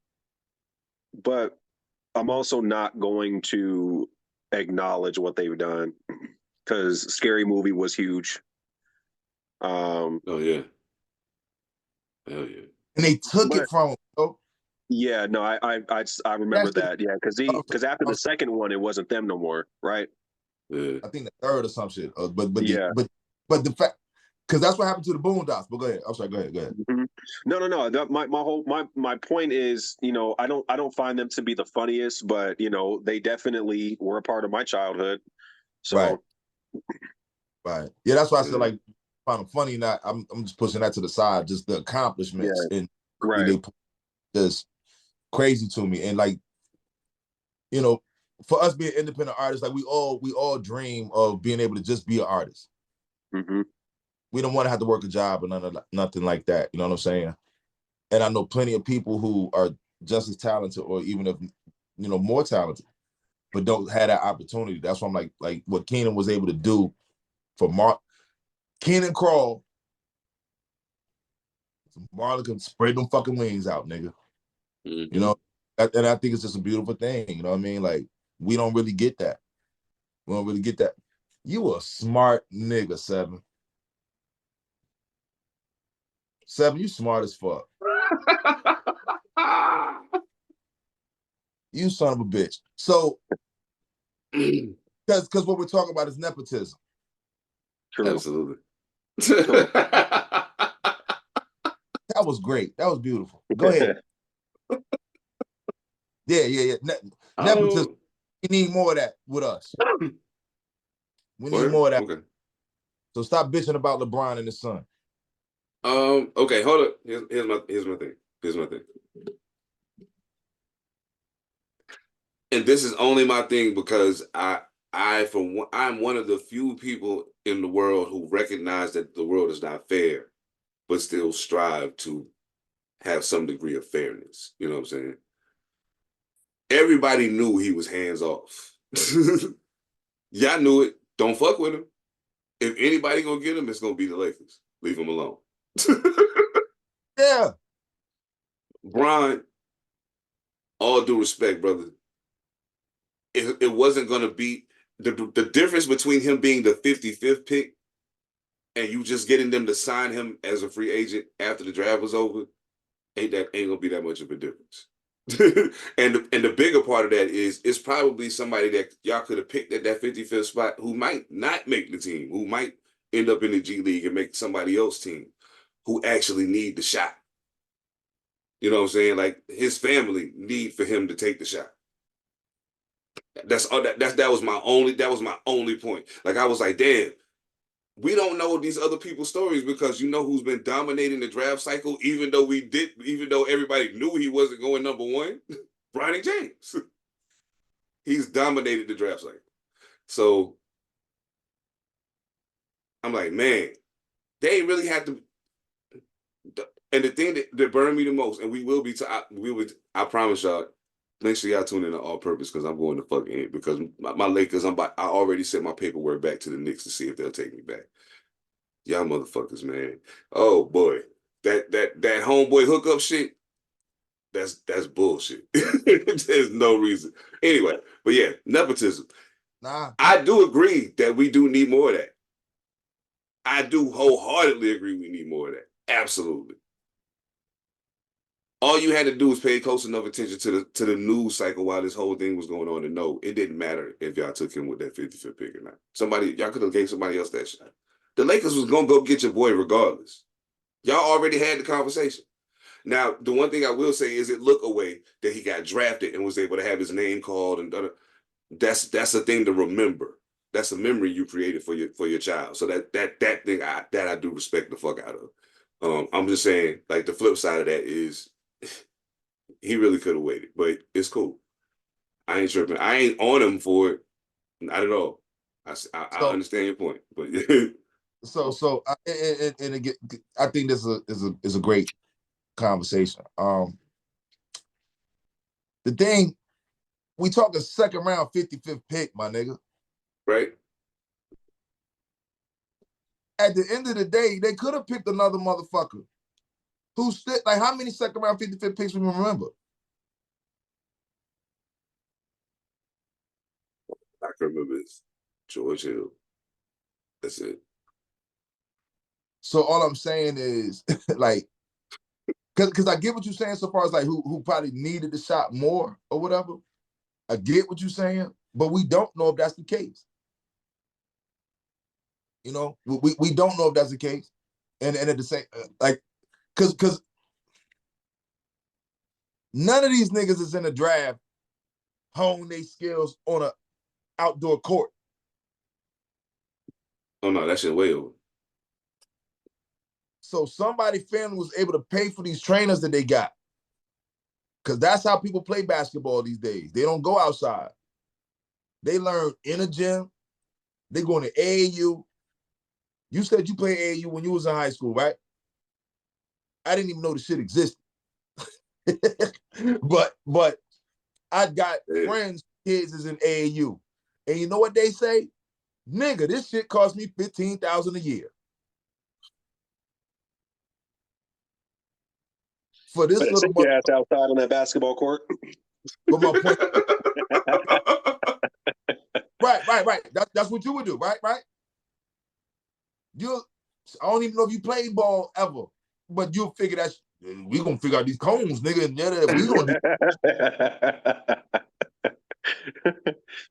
I'm also not going to acknowledge what they've done because Scary Movie was huge. Oh yeah. Hell yeah. And they took it from him. Oh. Yeah, no, I remember that. Yeah, because after the second one, it wasn't them no more, right? Yeah. I think the third or some shit. But yeah, but the fact, because that's what happened to the Boondocks. But go ahead. I'm sorry. Go ahead. Mm-hmm. No. My point is, I don't find them to be the funniest, but they definitely were a part of my childhood. So, right. Yeah, that's why I said like find them funny. Not I'm just pushing that to the side. Just the accomplishments and they just crazy to me. And like, for us being independent artists, like we all dream of being able to just be an artist. Mm-hmm. We don't want to have to work a job or nothing like that. You know what I'm saying? And I know plenty of people who are just as talented or even if more talented, but don't have that opportunity. That's why I'm like what Keenan was able to do for Keenan crawl. Marlon can spread them fucking wings out, nigga. Mm-hmm. And I think it's just a beautiful thing. You know what I mean? Like, we don't really get that. We don't really get that. You a smart nigga, Seven. Seven, you smart as fuck. You son of a bitch. So, because what we're talking about is nepotism. True. Absolutely. That was great. That was beautiful. Go ahead. Yeah. Nepotism. We need more of that with us. We need more of that. Okay. So stop bitching about LeBron and his son. Okay, hold up. Here's my thing. And this is only my thing because I'm one of the few people in the world who recognize that the world is not fair, but still strive to have some degree of fairness. You know what I'm saying? Everybody knew he was hands off. Y'all knew it. Don't fuck with him. If anybody gonna get him, it's gonna be the Lakers. Leave him alone. Yeah. Bron, all due respect, brother. It wasn't gonna be the difference between him being the 55th pick and you just getting them to sign him as a free agent after the draft was over. Ain't gonna be that much of a difference. and the bigger part of that is it's probably somebody that y'all could have picked at that 55th spot who might not make the team, who might end up in the G League and make somebody else's team, who actually need the shot. You know what I'm saying? Like his family need for him to take the shot. That was my only point. Like I was like, damn, we don't know these other people's stories because you know who's been dominating the draft cycle, even though everybody knew he wasn't going number one? Bronny James. He's dominated the draft cycle. So I'm like, man, they ain't really have to. And the thing that burned me the most, and I promise y'all, make sure y'all tune in to All Purpose because I'm going to fucking it because my Lakers, I already sent my paperwork back to the Knicks to see if they'll take me back. Y'all motherfuckers, man. Oh boy. That homeboy hookup shit, that's bullshit. There's no reason. Anyway, but yeah, nepotism. Nah. I do agree that we do need more of that. I do wholeheartedly agree we need more of that. Absolutely. All you had to do was pay close enough attention to the news cycle while this whole thing was going on to know it didn't matter if y'all took him with that 55th pick or not. Y'all could have gave somebody else that shot. The Lakers was gonna go get your boy regardless. Y'all already had the conversation. Now, the one thing I will say is it looked away that he got drafted and was able to have his name called and that's a thing to remember. That's a memory you created for your child. So that thing I do respect the fuck out of. I'm just saying, like the flip side of that is he really could have waited, but it's cool. I ain't tripping. I ain't on him for it, not at all. I understand your point, but and again, I think this is a great conversation. The thing, we talk a second round 55th pick, my nigga. Right. At the end of the day, they could have picked another motherfucker. Who's like how many second round 55th picks we remember? I can remember is George Hill. That's it. So all I'm saying is like, because I get what you're saying so far as like who probably needed the shot more or whatever. I get what you're saying, but we don't know if that's the case. You know, we don't know if that's the case, and at the same like, because none of these niggas is in the draft hone their skills on a outdoor court. Oh no, that shit way over. So somebody family was able to pay for these trainers that they got. Because that's how people play basketball these days. They don't go outside. They learn in a gym. They going to AAU. You said you played AAU when you was in high school, right? I didn't even know the shit existed. but I got friends, kids is in AAU. And you know what they say? Nigga, this shit cost me $15,000 a year. For this little ass outside on that basketball court. But my point, right. That's what you would do, right? You, I don't even know if you played ball ever, but you'll figure that we gonna figure out these cones, nigga, and we gonna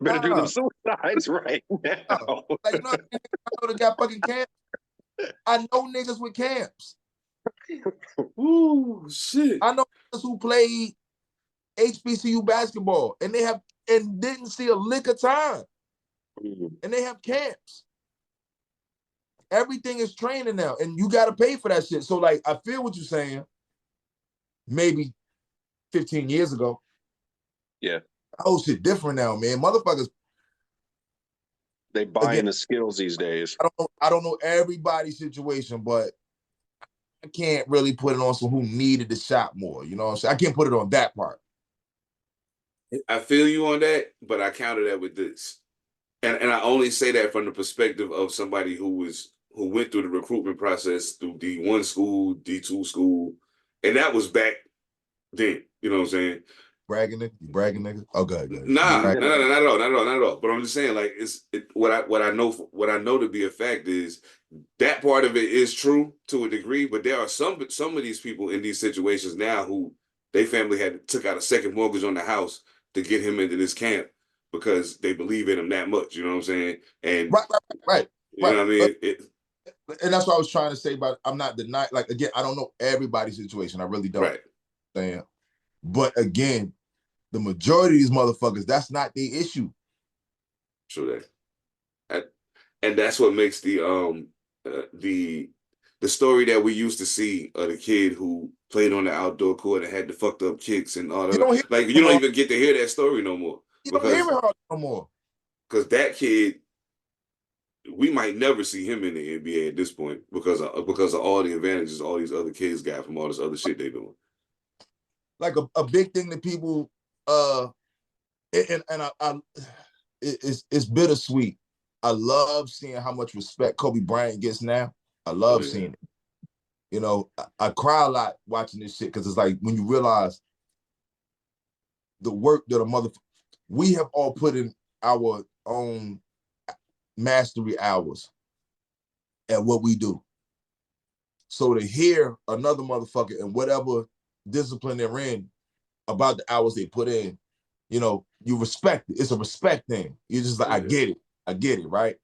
Better do them nah, suicides right now. like I know they got fucking camps. I know niggas with camps. Ooh, shit. I know niggas who played HBCU basketball and didn't see a lick of time. And they have camps. Everything is training now, and you got to pay for that shit. So, like, I feel what you're saying. Maybe 15 years ago. Yeah. Oh, shit different now, man. Motherfuckers. They buying the skills these days. I don't know everybody's situation, but I can't really put it on someone who needed the shot more. You know what I'm saying? I can't put it on that part. I feel you on that, but I counter that with this. And I only say that from the perspective of somebody who went through the recruitment process through D1 school, D2 school, and that was back then. You know what I'm saying? Bragging nigga. Oh, good. Nah, no, not at all. But I'm just saying, like, what I know to be a fact is that part of it is true to a degree, but there are some of these people in these situations now who their family took out a second mortgage on the house to get him into this camp because they believe in him that much. You know what I'm saying? And right. You know what I mean? And that's what I was trying to say about. I'm not denying. Like, again, I don't know everybody's situation. I really don't. Right. Saying, but again, the majority of these motherfuckers, that's not the issue. True that. And that's what makes the story that we used to see of the kid who played on the outdoor court and had the fucked up kicks and all that. You don't even get to hear that story no more. You don't hear it no more. Because that kid, we might never see him in the NBA at this point because of all the advantages all these other kids got from all this other shit they doing. Like a big thing that people it's bittersweet. I love seeing how much respect Kobe Bryant gets now. I love seeing it. You know, I cry a lot watching this shit because it's like when you realize the work that we have all put in our own mastery hours at what we do. So to hear another motherfucker in whatever discipline they're in about the hours they put in, you know, you respect it. It's a respect thing. You're just like, I get it, right?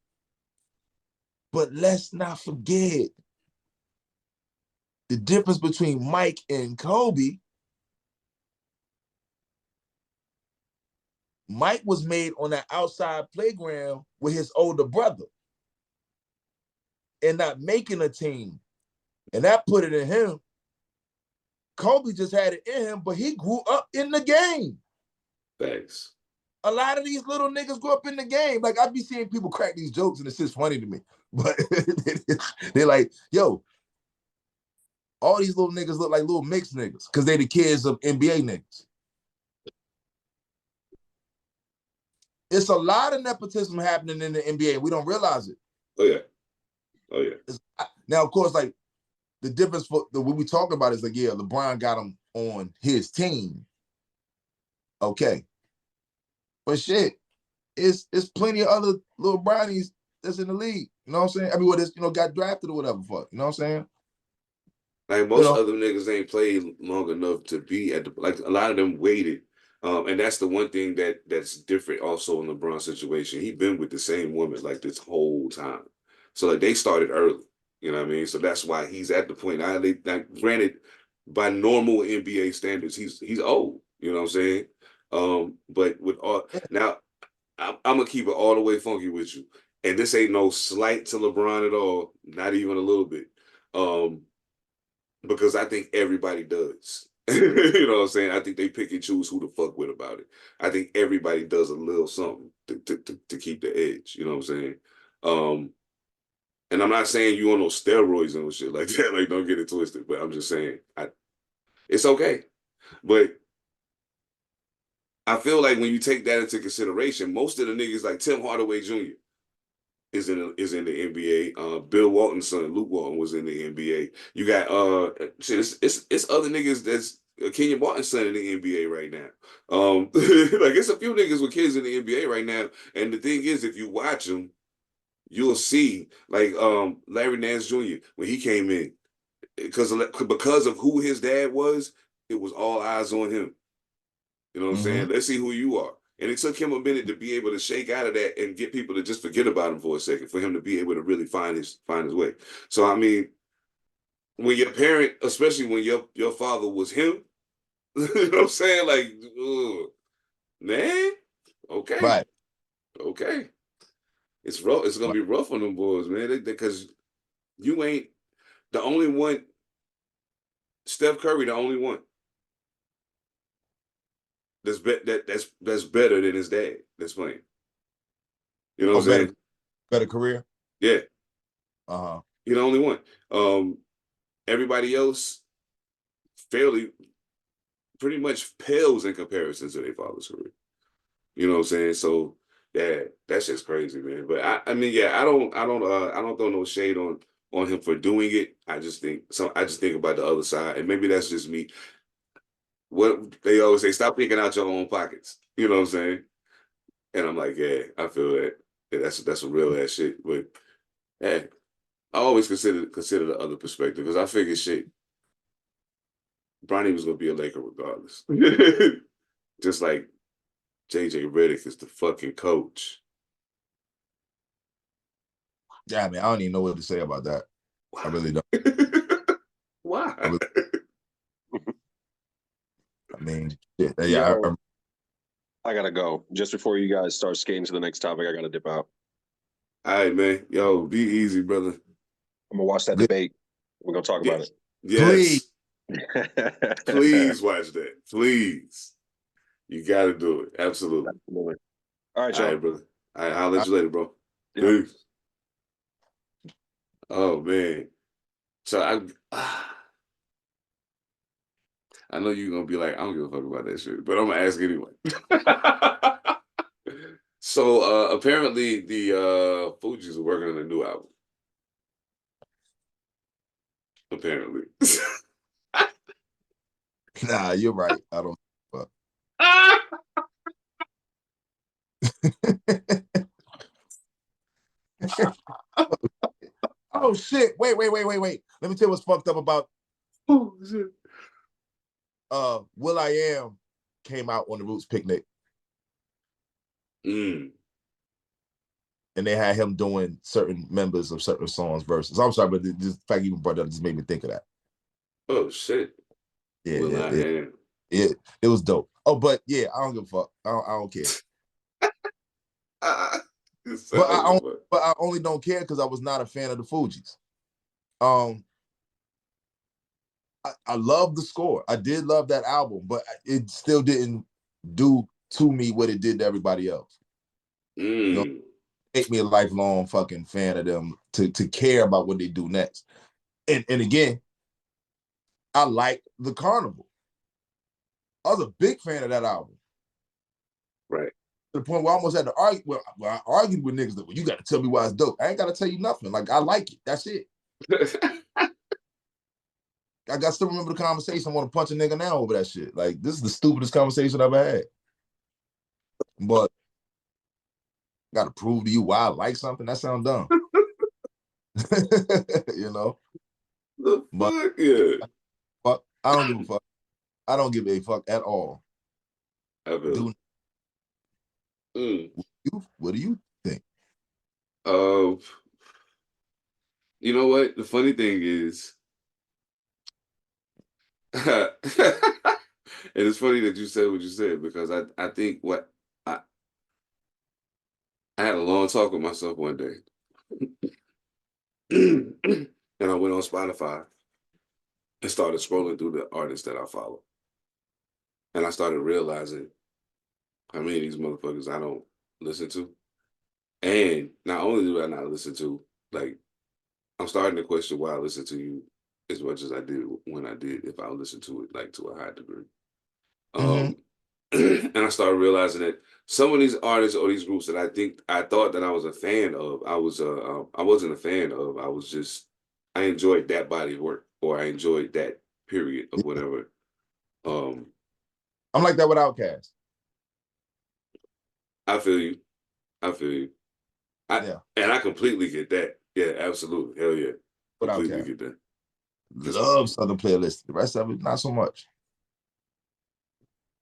But let's not forget the difference between Mike and Kobe. Mike was made on that outside playground with his older brother and not making a team. And that put it in him. Kobe just had it in him, but he grew up in the game. Thanks. A lot of these little niggas grew up in the game. Like, I'd be seeing people crack these jokes and it's just funny to me. But they're like, yo, all these little niggas look like little mixed niggas because they the kids of NBA niggas. It's a lot of nepotism happening in the NBA. We don't realize it. Oh yeah. Now, of course, like the difference for what we talk about is like, yeah, LeBron got him on his team. Okay. But shit, it's plenty of other little brownies that's in the league. You know what I'm saying? I mean, what is, got drafted or whatever fuck. You know what I'm saying? Like most other niggas ain't played long enough to be at like a lot of them waited. And that's the one thing that's different also in LeBron's situation. He been with the same woman like this whole time. So like they started early. You know what I mean? So that's why he's at the point. Granted, by normal NBA standards, he's old. You know what I'm saying? But with all now, I'm gonna keep it all the way funky with you. And this ain't no slight to LeBron at all, not even a little bit. Because I think everybody does. You know what I'm saying? I think they pick and choose who to fuck with about it. I think everybody does a little something to keep the edge. You know what I'm saying? And I'm not saying you on no steroids and shit like that. Like, don't get it twisted. But I'm just saying, it's okay. But I feel like when you take that into consideration, most of the niggas like Tim Hardaway Jr. is in the NBA. Bill Walton's son, Luke Walton, was in the NBA. You got it's other niggas Kenyon Martin's son in the NBA right now. Like it's a few niggas with kids in the NBA right now. And the thing is, if you watch them, you'll see like Larry Nance Jr. when he came in, because of who his dad was, it was all eyes on him. You know what I'm saying? Let's see who you are. And it took him a minute to be able to shake out of that and get people to just forget about him for a second, for him to be able to really find his way. So I mean, when your parent, especially when your father was him, you know what I'm saying? Like, ugh, man, okay, Right. okay. It's rough. It's gonna be rough on them boys, man, because you ain't the only one. Steph Curry, the only one that's better than his dad that's playing. You know what I'm saying? Better career. Yeah. Uh-huh. You're the only one. Everybody else fairly pretty much pales in comparison to their father's career. You know what I'm saying? So yeah, that's just crazy, man. But I mean, yeah, I don't throw no shade on him for doing it. I just think about the other side, and maybe that's just me. What they always say, stop thinking out your own pockets. You know what I'm saying? And I'm like, yeah, I feel that. Yeah, that's some real ass shit. But yeah, I always consider the other perspective, because I figured shit, Bronny was gonna be a Laker regardless. Just like JJ Redick is the fucking coach. Yeah, man, I don't even know what to say about that. Why? I really don't. Why? I mean, yeah. Yo, I gotta go. Just before you guys start skating to the next topic, I gotta dip out. All right, man. Yo, be easy, brother. I'm gonna watch that debate. We're gonna talk about it. Yes. Please watch that. Please. You gotta do it. Absolutely. Absolutely. All right, y'all. All right, brother. All right, I'll let you later, bro. Yep. Peace. Oh man. So I know you're gonna be like, I don't give a fuck about that shit, but I'm gonna ask anyway. So apparently the Fugees are working on a new album. Apparently. Nah, you're right. I don't fuck. Oh shit. Wait. Let me tell you what's fucked up about shit. Will.i.am came out on the Roots picnic. Mm. And they had him doing certain members of certain songs verses. I'm sorry, but the fact you even brought that up just made me think of that. Oh shit. Yeah. It was dope. Oh, but yeah, I don't give a fuck. I don't care. But I only don't care because I was not a fan of the Fugees. I love the score. I did love that album, but it still didn't do to me what it did to everybody else. You know, make me a lifelong fucking fan of them to care about what they do next. And again, I like the Carnival. I was a big fan of that album. Right. To the point where I almost had to argue. Well, I argued with niggas that, well, you got to tell me why it's dope. I ain't got to tell you nothing. Like, I like it. That's it. I got still remember the conversation. I want to punch a nigga now over that shit. Like, this is the stupidest conversation I've ever had. But I got to prove to you why I like something. That sounds dumb. You know? The fuck? But, yeah. Fuck. I don't give a fuck. I don't give a fuck at all. What do you think? You know what? The funny thing is, and it's funny that you said what you said, because I think what I had a long talk with myself one day. And I went on Spotify and started scrolling through the artists that I follow. And I started realizing how many of these motherfuckers I don't listen to. And not only do I not listen to, like, I'm starting to question why I listen to you as much as I did when I did, if I listen to it like to a high degree. And I started realizing that some of these artists or these groups that I thought that I was a fan of, I wasn't a fan of. I enjoyed that body of work, or I enjoyed that period of whatever I'm like that with Outkast. I feel you. And I completely get that. Yeah, absolutely. Hell yeah. With Completely Outkast. get that. Love Southern Playlist. The rest of it, not so much.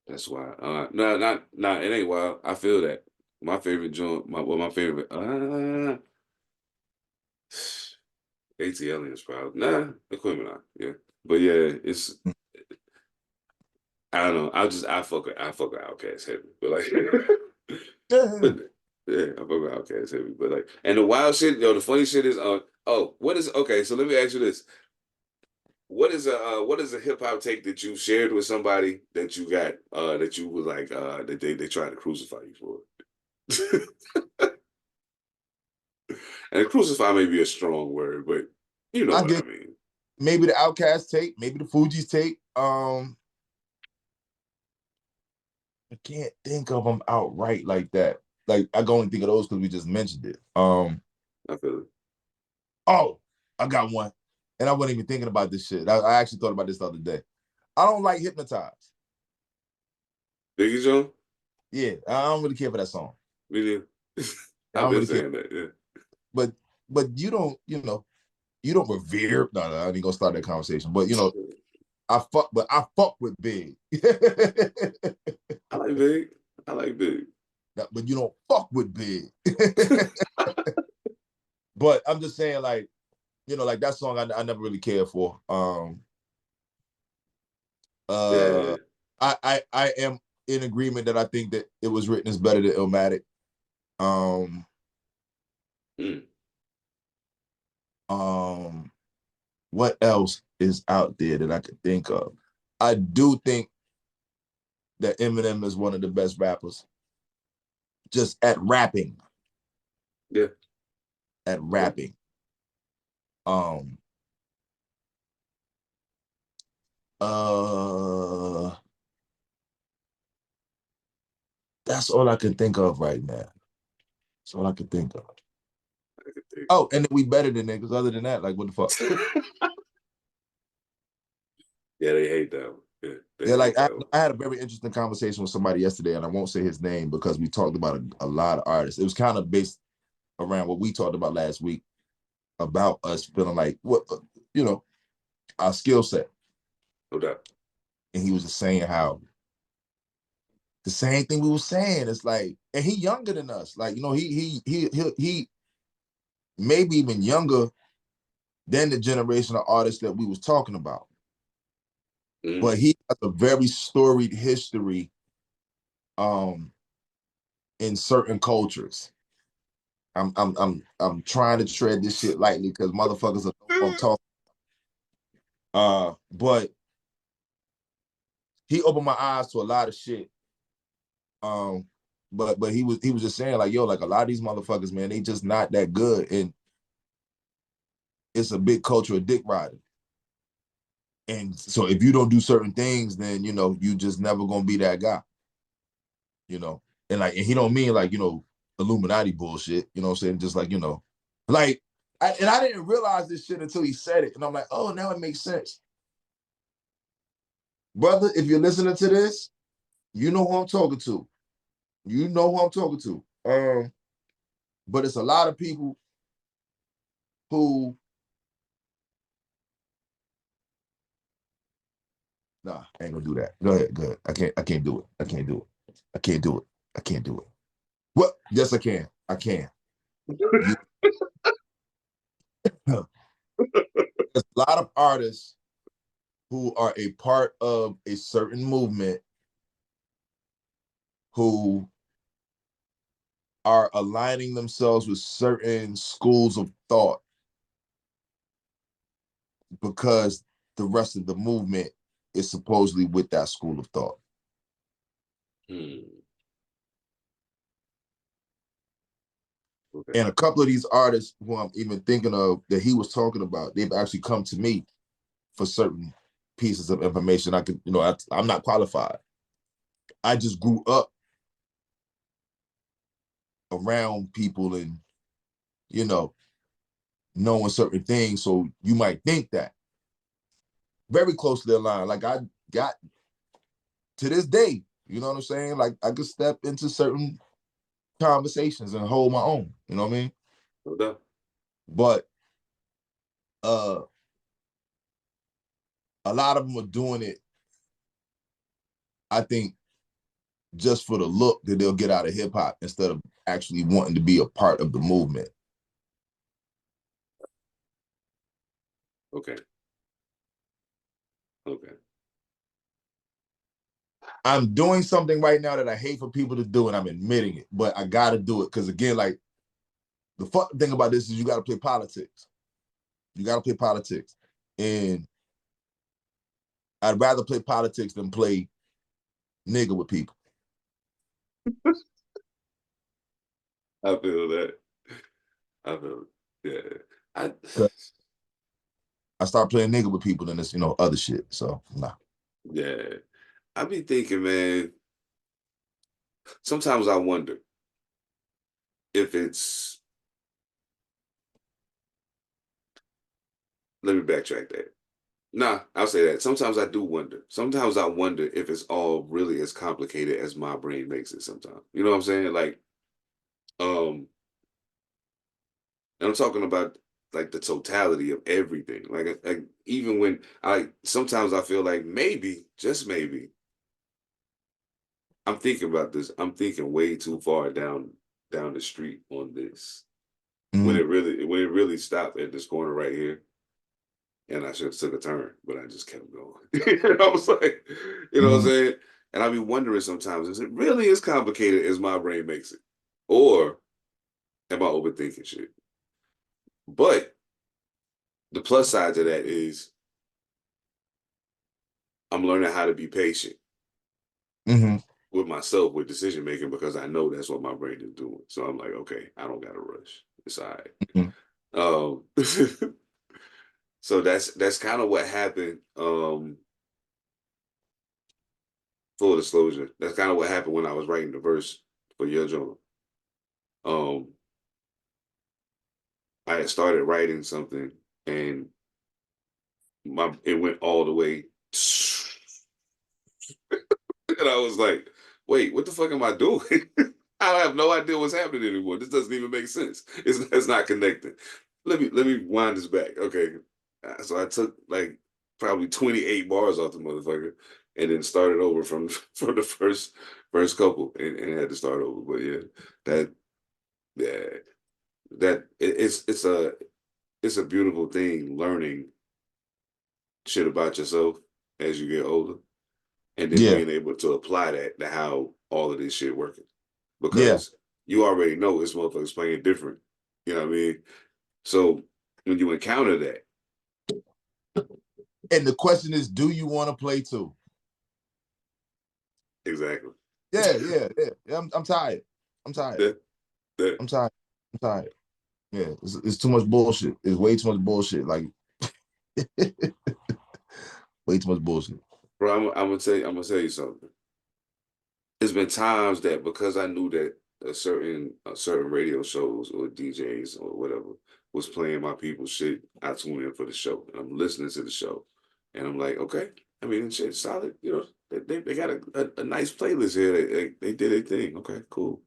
That's why. No, not it ain't wild. I feel that. My favorite joint, my favorite ATL is probably Equipment. Yeah. But yeah, it's I don't know. I fuck with Outkast heavy. But like but yeah, I fuck with Outkast heavy. But like and the wild shit, the funny shit is what is okay, so let me ask you this. What is a hip hop take that you shared with somebody that you got that you was like that they tried to crucify you for? And crucify may be a strong word, but you know what I mean. Maybe the Outkast take, maybe the Fugees take. I can't think of them outright like that. Like I can only think of those because we just mentioned it. I feel it. Oh, I got one. And I wasn't even thinking about this shit. I actually thought about this the other day. I don't like Hypnotize. Biggie Joe? Yeah, I don't really care for that song. Really? I've been saying that, yeah. But you don't, you don't revere. No, I ain't gonna start that conversation. But I fuck with Big. I like Big. But you don't fuck with Big. But I'm just saying, like, like that song I never really cared for. I am in agreement that I think that It Was Written is better than Illmatic. What else is out there that I could think of? I do think that Eminem is one of the best rappers just at rapping. Yeah. At rapping. That's all I can think of right now. That's all I can think of. Oh, and then we better than niggas. Other than that, like, what the fuck? Yeah, they hate that one. Yeah, like I had a very interesting conversation with somebody yesterday, and I won't say his name because we talked about a lot of artists. It was kind of based around what we talked about last week about us feeling like what our skill set. No doubt. And he was just saying how the same thing we were saying. It's like, and he younger than us. Like, he maybe even younger than the generation of artists that we was talking about. But he has a very storied history in certain cultures. I'm trying to tread this shit lightly because motherfuckers are know what I'm talking about. But he opened my eyes to a lot of shit. But he was just saying, like, yo, like, a lot of these motherfuckers, man, they just not that good. And it's a big culture of dick riding. And so if you don't do certain things, then you just never gonna be that guy. And like, and he don't mean like, Illuminati bullshit, you know what I'm saying? Just like, like, I didn't realize this shit until he said it. And I'm like, oh, now it makes sense. Brother, if you're listening to this, you know who I'm talking to. But it's a lot of people who, nah, I ain't gonna do that. Go ahead. I can't do it. What? Yes, I can. There's a lot of artists who are a part of a certain movement who are aligning themselves with certain schools of thought because the rest of the movement is supposedly with that school of thought. Okay. And a couple of these artists who I'm even thinking of that he was talking about, they've actually come to me for certain pieces of information. I could, I'm not qualified. I just grew up around people and, knowing certain things. So you might think that very closely aligned. Like I got to this day, you know what I'm saying? Like I could step into certain conversations and hold my own, you know what I mean? No doubt. But a lot of them are doing it, I think, just for the look that they'll get out of hip hop instead of actually wanting to be a part of the movement. Okay. I'm doing something right now that I hate for people to do, and I'm admitting it, but I gotta do it because again, like the fucking thing about this is you gotta play politics. You gotta play politics, and I'd rather play politics than play nigga with people. I feel that. I feel it. Yeah. I start playing nigga with people, then it's other shit. So nah. Yeah. I be thinking, man, sometimes I wonder if it's, let me backtrack that. Nah, I'll say that. Sometimes I do wonder. Sometimes I wonder if it's all really as complicated as my brain makes it sometimes. You know what I'm saying? Like, and I'm talking about like the totality of everything. Like even when sometimes I feel like maybe, just maybe, I'm thinking about this. I'm thinking way too far down the street on this. When it really stopped at this corner right here. And I should have took a turn, but I just kept going. I was like, you know what I'm saying? And I be wondering sometimes, is it really as complicated as my brain makes it? Or am I overthinking shit? But the plus side to that is I'm learning how to be patient with myself with decision making because I know that's what my brain is doing. So I'm like, okay, I don't gotta rush. It's all right. So that's kind of what happened. Full disclosure, that's kind of what happened when I was writing the verse for Your Journal. I had started writing something and it went all the way and I was like, wait, what the fuck am I doing? I have no idea what's happening anymore. This doesn't even make sense. It's not connecting. Let me wind this back. Okay. So I took like probably 28 bars off the motherfucker and then started over from the first couple and had to start over. But it's a beautiful thing learning shit about yourself as you get older and then being able to apply that to how all of this shit working. Because you already know this motherfucker's playing different. You know what I mean? So when you encounter that. And the question is, do you want to play too? Exactly. Yeah. I'm tired. I'm tired. I'm tired. Yeah, it's too much bullshit. It's way too much bullshit. Like way too much bullshit. Bro, I'm gonna tell you something. There's been times that because I knew that certain radio shows or DJs or whatever was playing my people's shit, I tune in for the show and I'm listening to the show, and I'm like, okay, I mean, shit's solid. You know, they got a nice playlist here. They did their thing. Okay, cool.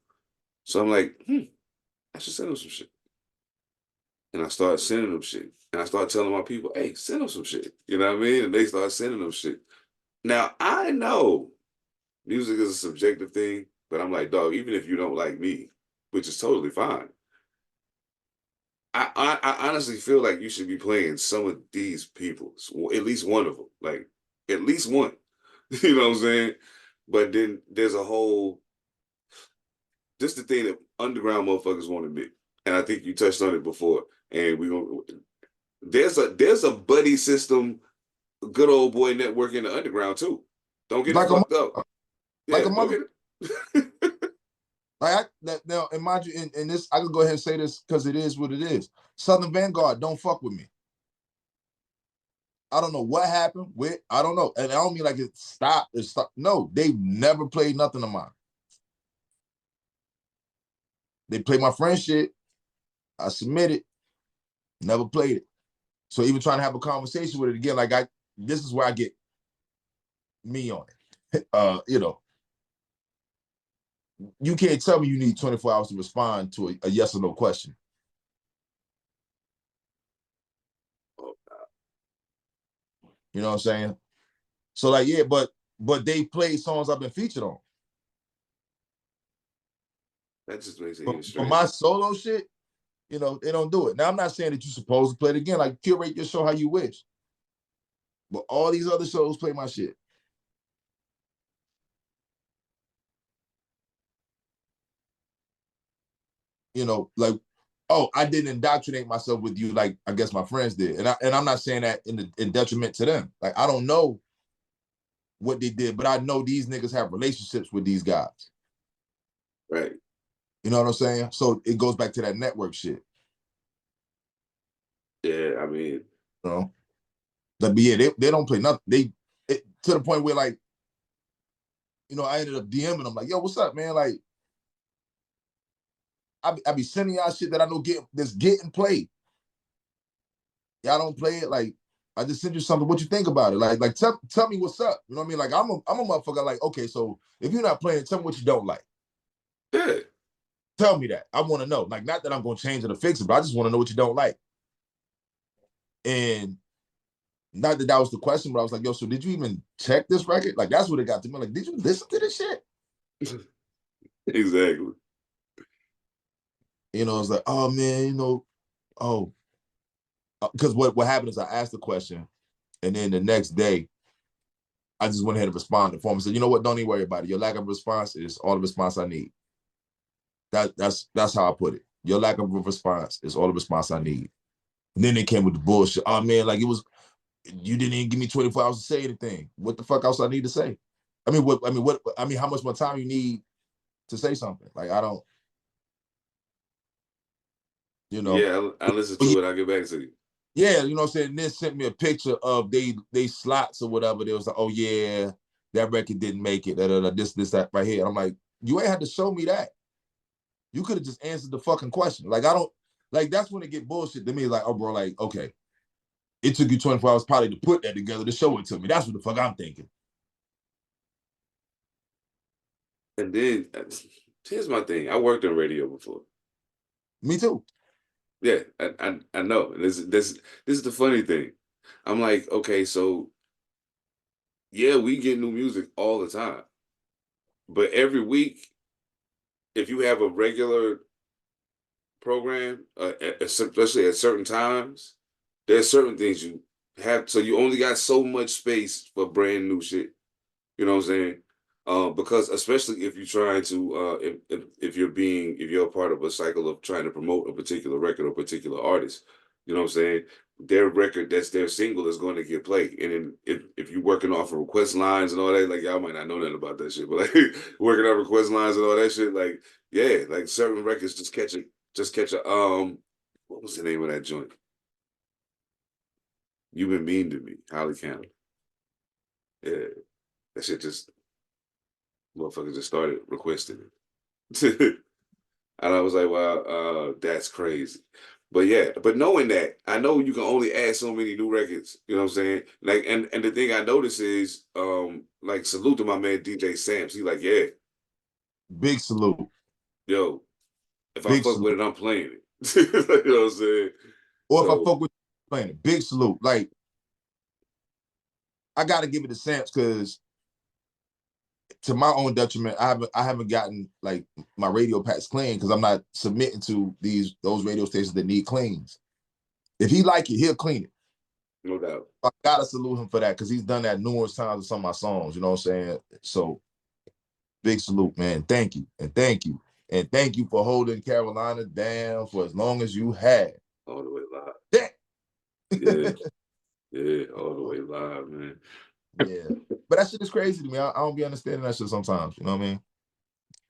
So I'm like, I should send them some shit. And I started sending them shit. And I started telling my people, hey, send them some shit. You know what I mean? And they started sending them shit. Now, I know music is a subjective thing, but I'm like, dog, even if you don't like me, which is totally fine, I honestly feel like you should be playing some of these people, at least one of them, like at least one. You know what I'm saying? But then there's a whole, just the thing that underground motherfuckers want to be. And I think you touched on it before. And there's a buddy system, good old boy network in the underground too. Don't get it fucked up. Like a mother. Now, and mind you, in this, I can go ahead and say this because it is what it is. Southern Vanguard, don't fuck with me. I don't know what happened with, I don't know. And I don't mean like it stopped. No, they've never played nothing of mine. They played my friend shit. I submitted, never played it. So even trying to have a conversation with it again, like this is where I get me on it. you know, you can't tell me you need 24 hours to respond to a yes or no question. You know what I'm saying? So like, yeah, but they play songs I've been featured on. That just makes it even For strange. my solo shit, you know, they don't do it. Now I'm not saying that you're supposed to play it again. Like curate your show how you wish. But all these other shows play my shit. You know, like, oh, I didn't indoctrinate myself with you like I guess my friends did. And I'm not saying that in detriment to them. Like I don't know what they did, but I know these niggas have relationships with these guys. Right. You know what I'm saying? So it goes back to that network shit. Yeah, I mean, you know, but yeah, they don't play nothing. To the point where like, you know, I ended up DMing them like, yo, what's up, man? Like, I be sending y'all shit that I know that's getting played. Y'all don't play it. Like, I just send you something. What you think about it? Like tell me what's up. You know what I mean? Like, I'm a motherfucker. Like, okay, so if you're not playing, tell me what you don't like. yeah. Tell me that. I want to know. Like, not that I'm gonna change it or fix it, but I just want to know what you don't like. And not that was the question, but I was like, yo, so did you even check this record? Like, that's what it got to me. Like, did you listen to this shit? Exactly. You know, it's like, oh man, you know, oh, because what happened is I asked the question, and then the next day, I just went ahead and responded for him and said, you know what, don't even worry about it. Your lack of response is all the response I need. That's how I put it. Your lack of response is all the response I need. And then they came with the bullshit. Oh man, like you didn't even give me 24 hours to say anything. What the fuck else I need to say? I mean, how much more time you need to say something? Like, I don't, you know. Yeah, I listen to it. I'll get back to you. Yeah, you know what I'm saying? Then sent me a picture of they slots or whatever. They was like, oh yeah, that record didn't make it. This, that right here. And I'm like, you ain't had to show me that. You could have just answered the fucking question. Like, I don't, like, that's when it get bullshit to me. Like, oh bro, like, okay. It took you 24 hours probably to put that together to show it to me. That's what the fuck I'm thinking. And then here's my thing. I worked in radio before. Me too. Yeah, I know. This is the funny thing. I'm like, okay, so yeah, we get new music all the time. But every week, if you have a regular program, especially at certain times, there's certain things you have. So you only got so much space for brand new shit. You know what I'm saying? Because especially if you're trying to, if you're a part of a cycle of trying to promote a particular record or particular artist, you know what I'm saying? Their record, that's their single, is going to get played. And then if you're working off of request lines and all that, like y'all might not know nothing about that shit, but like working off request lines and all that shit, like yeah, like certain records just catch a what was the name of that joint? You've Been Mean to Me, Holly County. Yeah, that shit just motherfuckers just started requesting it. And I was like, wow, that's crazy. But yeah, but knowing that, I know you can only add so many new records, you know what I'm saying? Like, and the thing I notice is, like, salute to my man DJ Samps. He like, yeah, Big salute. yo, if I Big fuck with salute. it, I'm playing it. You know what I'm saying? Or if I So fuck with you playing it, big salute. Like, I gotta give it to Samps because to my own detriment, I haven't gotten like my radio packs clean because I'm not submitting to those radio stations that need cleans. If he like it, he'll clean it. no doubt. I gotta salute him for that because he's done that numerous times with some of my songs. You know what I'm saying? So big salute, man. Thank you and thank you and thank you for holding Carolina down for as long as you had. All the way live. Yeah. Yeah. Yeah, all the way live, man. Yeah. But that shit is crazy to me. I don't be understanding that shit sometimes. You know what I mean?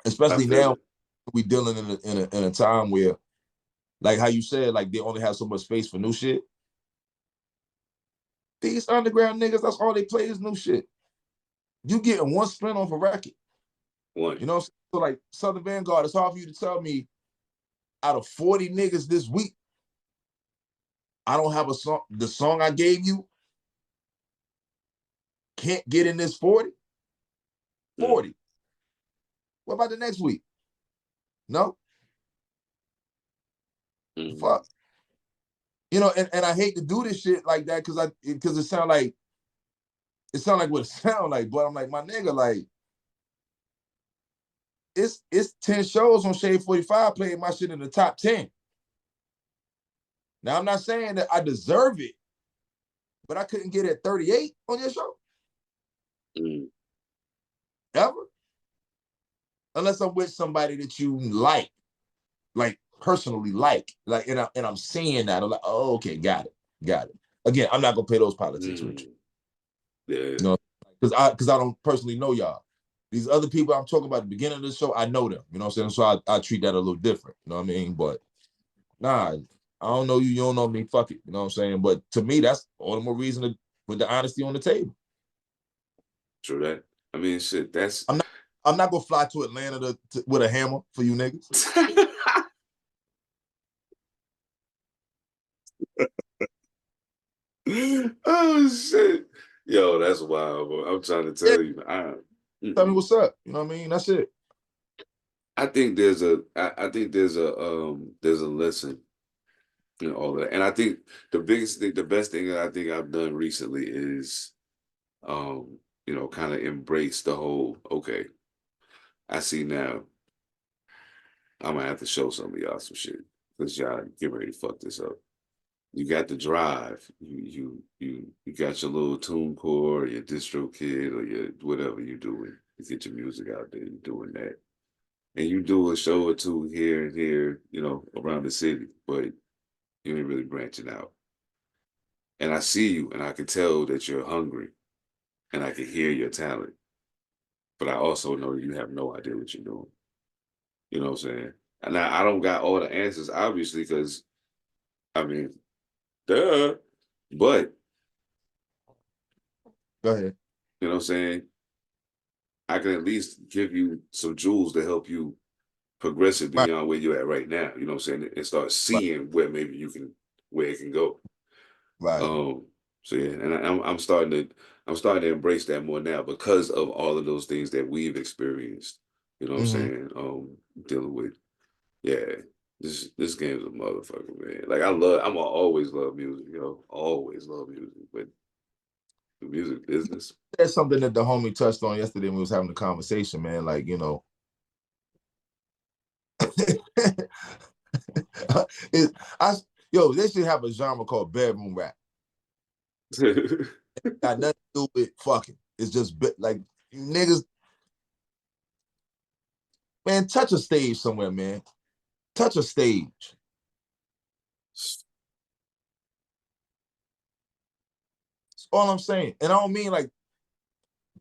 I Especially feel now it. we dealing in a time where, like how you said, like they only have so much space for new shit. These underground niggas, that's all they play is new shit. You getting one spin off a record. One. You know what I'm saying? So like Southern Vanguard, it's hard for you to tell me out of 40 niggas this week, I don't have a song. The song I gave you can't get in this 40. 40. What about the next week? No? Fuck. You know, and I hate to do this shit like that because it sound like what it sound like, but I'm like, my nigga, like, it's 10 shows on Shade 45 playing my shit in the top 10. Now, I'm not saying that I deserve it, but I couldn't get at 38 on your show. Ever. Unless I'm with somebody that you like personally like, and I'm saying that. I'm like, oh, okay, got it. Again, I'm not gonna play those politics with you. Yeah. You know, because I don't personally know y'all. These other people I'm talking about at the beginning of the show, I know them. You know what I'm saying? So I treat that a little different. You know what I mean? But nah, I don't know you. You don't know me. Fuck it. You know what I'm saying? But to me, that's all the more reason to put the honesty on the table. True that. I mean, shit. That's. I'm not gonna fly to Atlanta with a hammer for you niggas. Oh shit. Yo, that's wild, bro. I'm trying to tell you. Tell me what's up. You know what I mean? That's it. I think there's a lesson in all of that. And I think the best thing that I think I've done recently is kind of embrace the whole, okay, I see now I'm gonna have to show some of y'all some shit. Because y'all get ready to fuck this up. You got the drive. You got your little TuneCore, or your distro kid, or your whatever you doing. You get your music out there. You're doing that, and you do a show or two here and here, around the city, but you ain't really branching out. And I see you, and I can tell that you're hungry, and I can hear your talent. But I also know you have no idea what you're doing. You know what I'm saying? And I don't got all the answers, obviously, because I mean, duh. But go ahead. You know what I'm saying? I can at least give you some jewels to help you progress it beyond where you're at right now. You know what I'm saying? And start seeing where maybe where it can go. Right. So yeah, and I'm starting to embrace that more now because of all of those things that we've experienced. You know what I'm saying? Dealing with, yeah, this game's a motherfucker, man. Like I'm always love music, always love music, but the music business. That's something that the homie touched on yesterday when we was having the conversation, man. Like, they should have a genre called bedroom rap. Got nothing to do with fucking. It's just like niggas. Man, touch a stage somewhere, man. Touch a stage. That's all I'm saying. And I don't mean like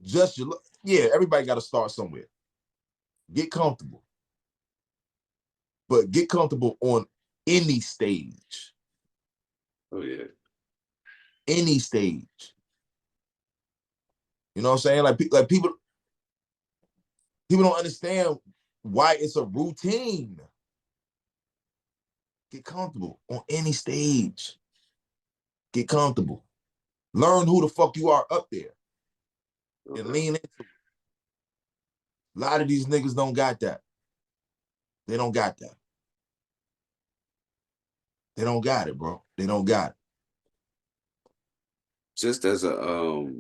just your look. Yeah, everybody got to start somewhere. Get comfortable. But get comfortable on any stage. Oh, yeah. Any stage. You know what I'm saying? Like people don't understand why it's a routine. Get comfortable on any stage. Get comfortable. Learn who the fuck you are up there. And lean into it. A lot of these niggas don't got that. They don't got that. They don't got it, bro. They don't got it. Just as a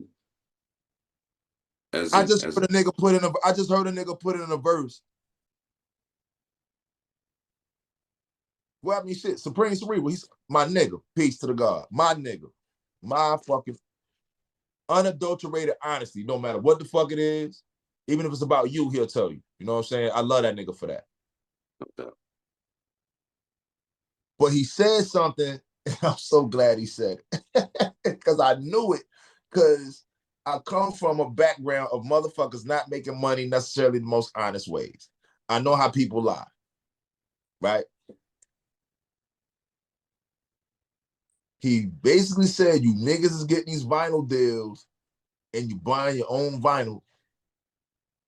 I just heard a nigga put in a verse. Well, I mean, shit, Supreme Cerebral, he's my nigga. Peace to the God. My nigga. My fucking unadulterated honesty, no matter what the fuck it is. Even if it's about you, he'll tell you. You know what I'm saying? I love that nigga for that. Okay. But he said something, and I'm so glad he said it. Because I knew it. Because I come from a background of motherfuckers not making money necessarily the most honest ways. I know how people lie. Right? He basically said, you niggas is getting these vinyl deals and you buying your own vinyl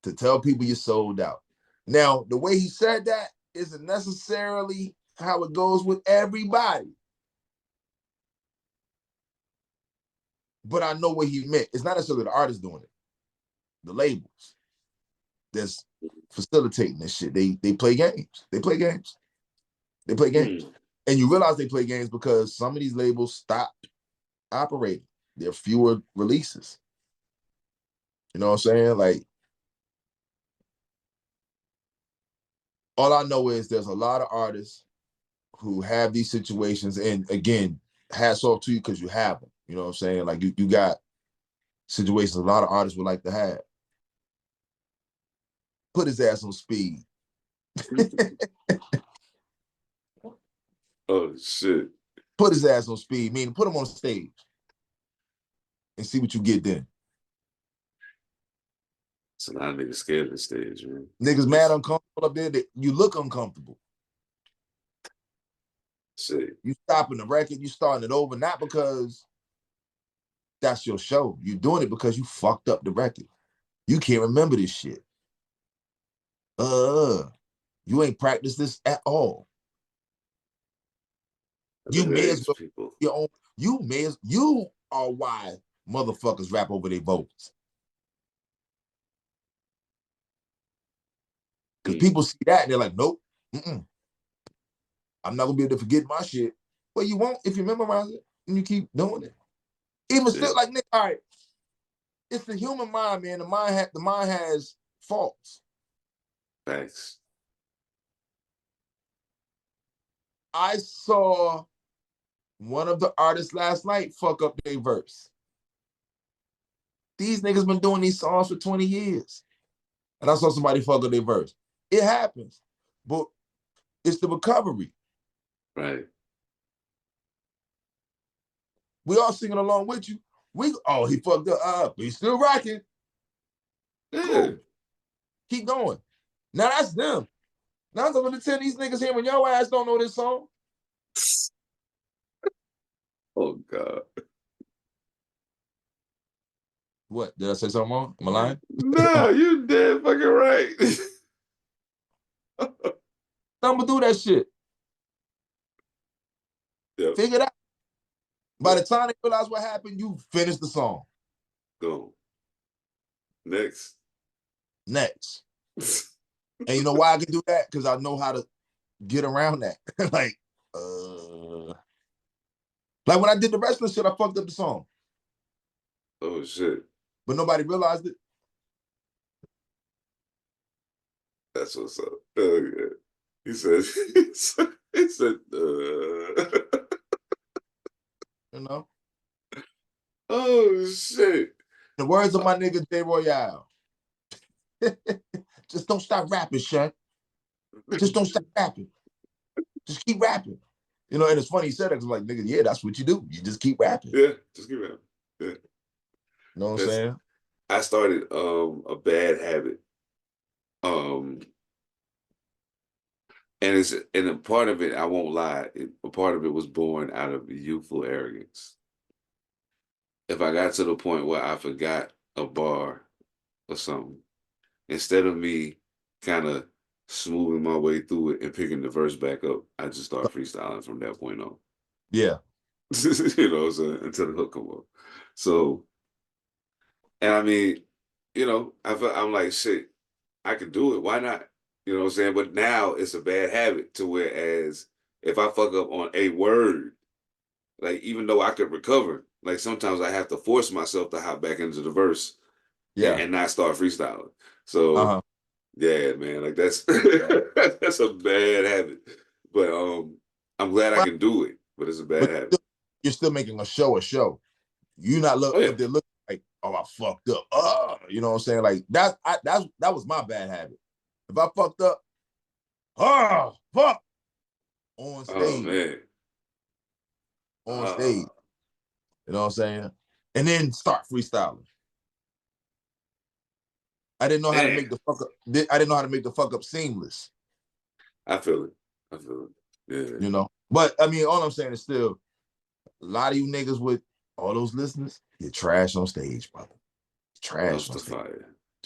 to tell people you sold out. Now, the way he said that isn't necessarily how it goes with everybody. But I know what he meant. It's not necessarily the artist doing it. The labels. that's facilitating this shit. They play games. They play games. They play games. And you realize they play games because some of these labels stopped operating. There are fewer releases. You know what I'm saying? Like, all I know is there's a lot of artists who have these situations. And again, hats off to you because you have them. You know what I'm saying? Like, you got situations a lot of artists would like to have. Put his ass on speed. Oh, shit. Put his ass on speed, meaning put him on stage and see what you get then. So a lot of niggas scared of the stage, man. Niggas mad uncomfortable up there. You look uncomfortable. Shit. You stopping the record, you starting it over, not because that's your show. You doing it because you fucked up the record. You can't remember this shit. You ain't practiced this at all. You may as well people. Your own. You are why motherfuckers rap over their vocals. Because people see that and they're like, nope, I'm not gonna be able to forget my shit. Well, you won't if you memorize it and you keep doing it. Even still, like, Nick, all right, it's the human mind, man. The mind has faults. Thanks. I saw one of the artists last night fuck up their verse. These niggas been doing these songs for 20 years. And I saw somebody fuck up their verse. It happens. But it's the recovery. Right. We all singing along with you. He fucked up. He's still rocking. Yeah. Cool. Keep going. Now that's them. Now I'm going to tell these niggas here when your ass don't know this song. Oh, God. What? Did I say something wrong? Am I lying? No, you dead fucking right. I'm going to do that shit. Yep. Figure it out. By the time they realize what happened, you finish the song. Go. Next. And you know why I can do that? Because I know how to get around that. like when I did the wrestling shit, I fucked up the song. Oh, shit. But nobody realized it. That's what's up. Oh, yeah. He said, You know? Oh, shit. The words of my nigga J Royale. Just don't stop rapping, Shaq. Just don't stop rapping. Just keep rapping. You know, and it's funny he said that because I'm like, nigga, yeah, that's what you do. You just keep rapping. Yeah, just keep rapping. Yeah. You know what I'm saying? I started a bad habit. And a part of it, I won't lie, a part of it was born out of youthful arrogance. If I got to the point where I forgot a bar or something, instead of me kind of smoothing my way through it and picking the verse back up, I just start freestyling from that point on. Yeah. You know, so until the hook come up. So, and I mean, you know, I'm like, shit, I could do it. Why not? You know what I'm saying? But now it's a bad habit to whereas if I fuck up on a word, like even though I could recover, like sometimes I have to force myself to hop back into the verse and not start freestyling. So yeah, man, like that's that's a bad habit. But I'm glad I can do it, but it's a bad habit. You're still making a show. You're not up there looking like, oh, I fucked up. You know what I'm saying? Like that was my bad habit. If I fucked up, fuck on stage. Oh man. On stage. You know what I'm saying? And then start freestyling. I didn't know how to make the fuck up. I didn't know how to make the fuck up seamless. I feel it. Yeah. You know? But I mean, all I'm saying is still a lot of you niggas with all those listeners, you're trash on stage, brother. Trash on stage.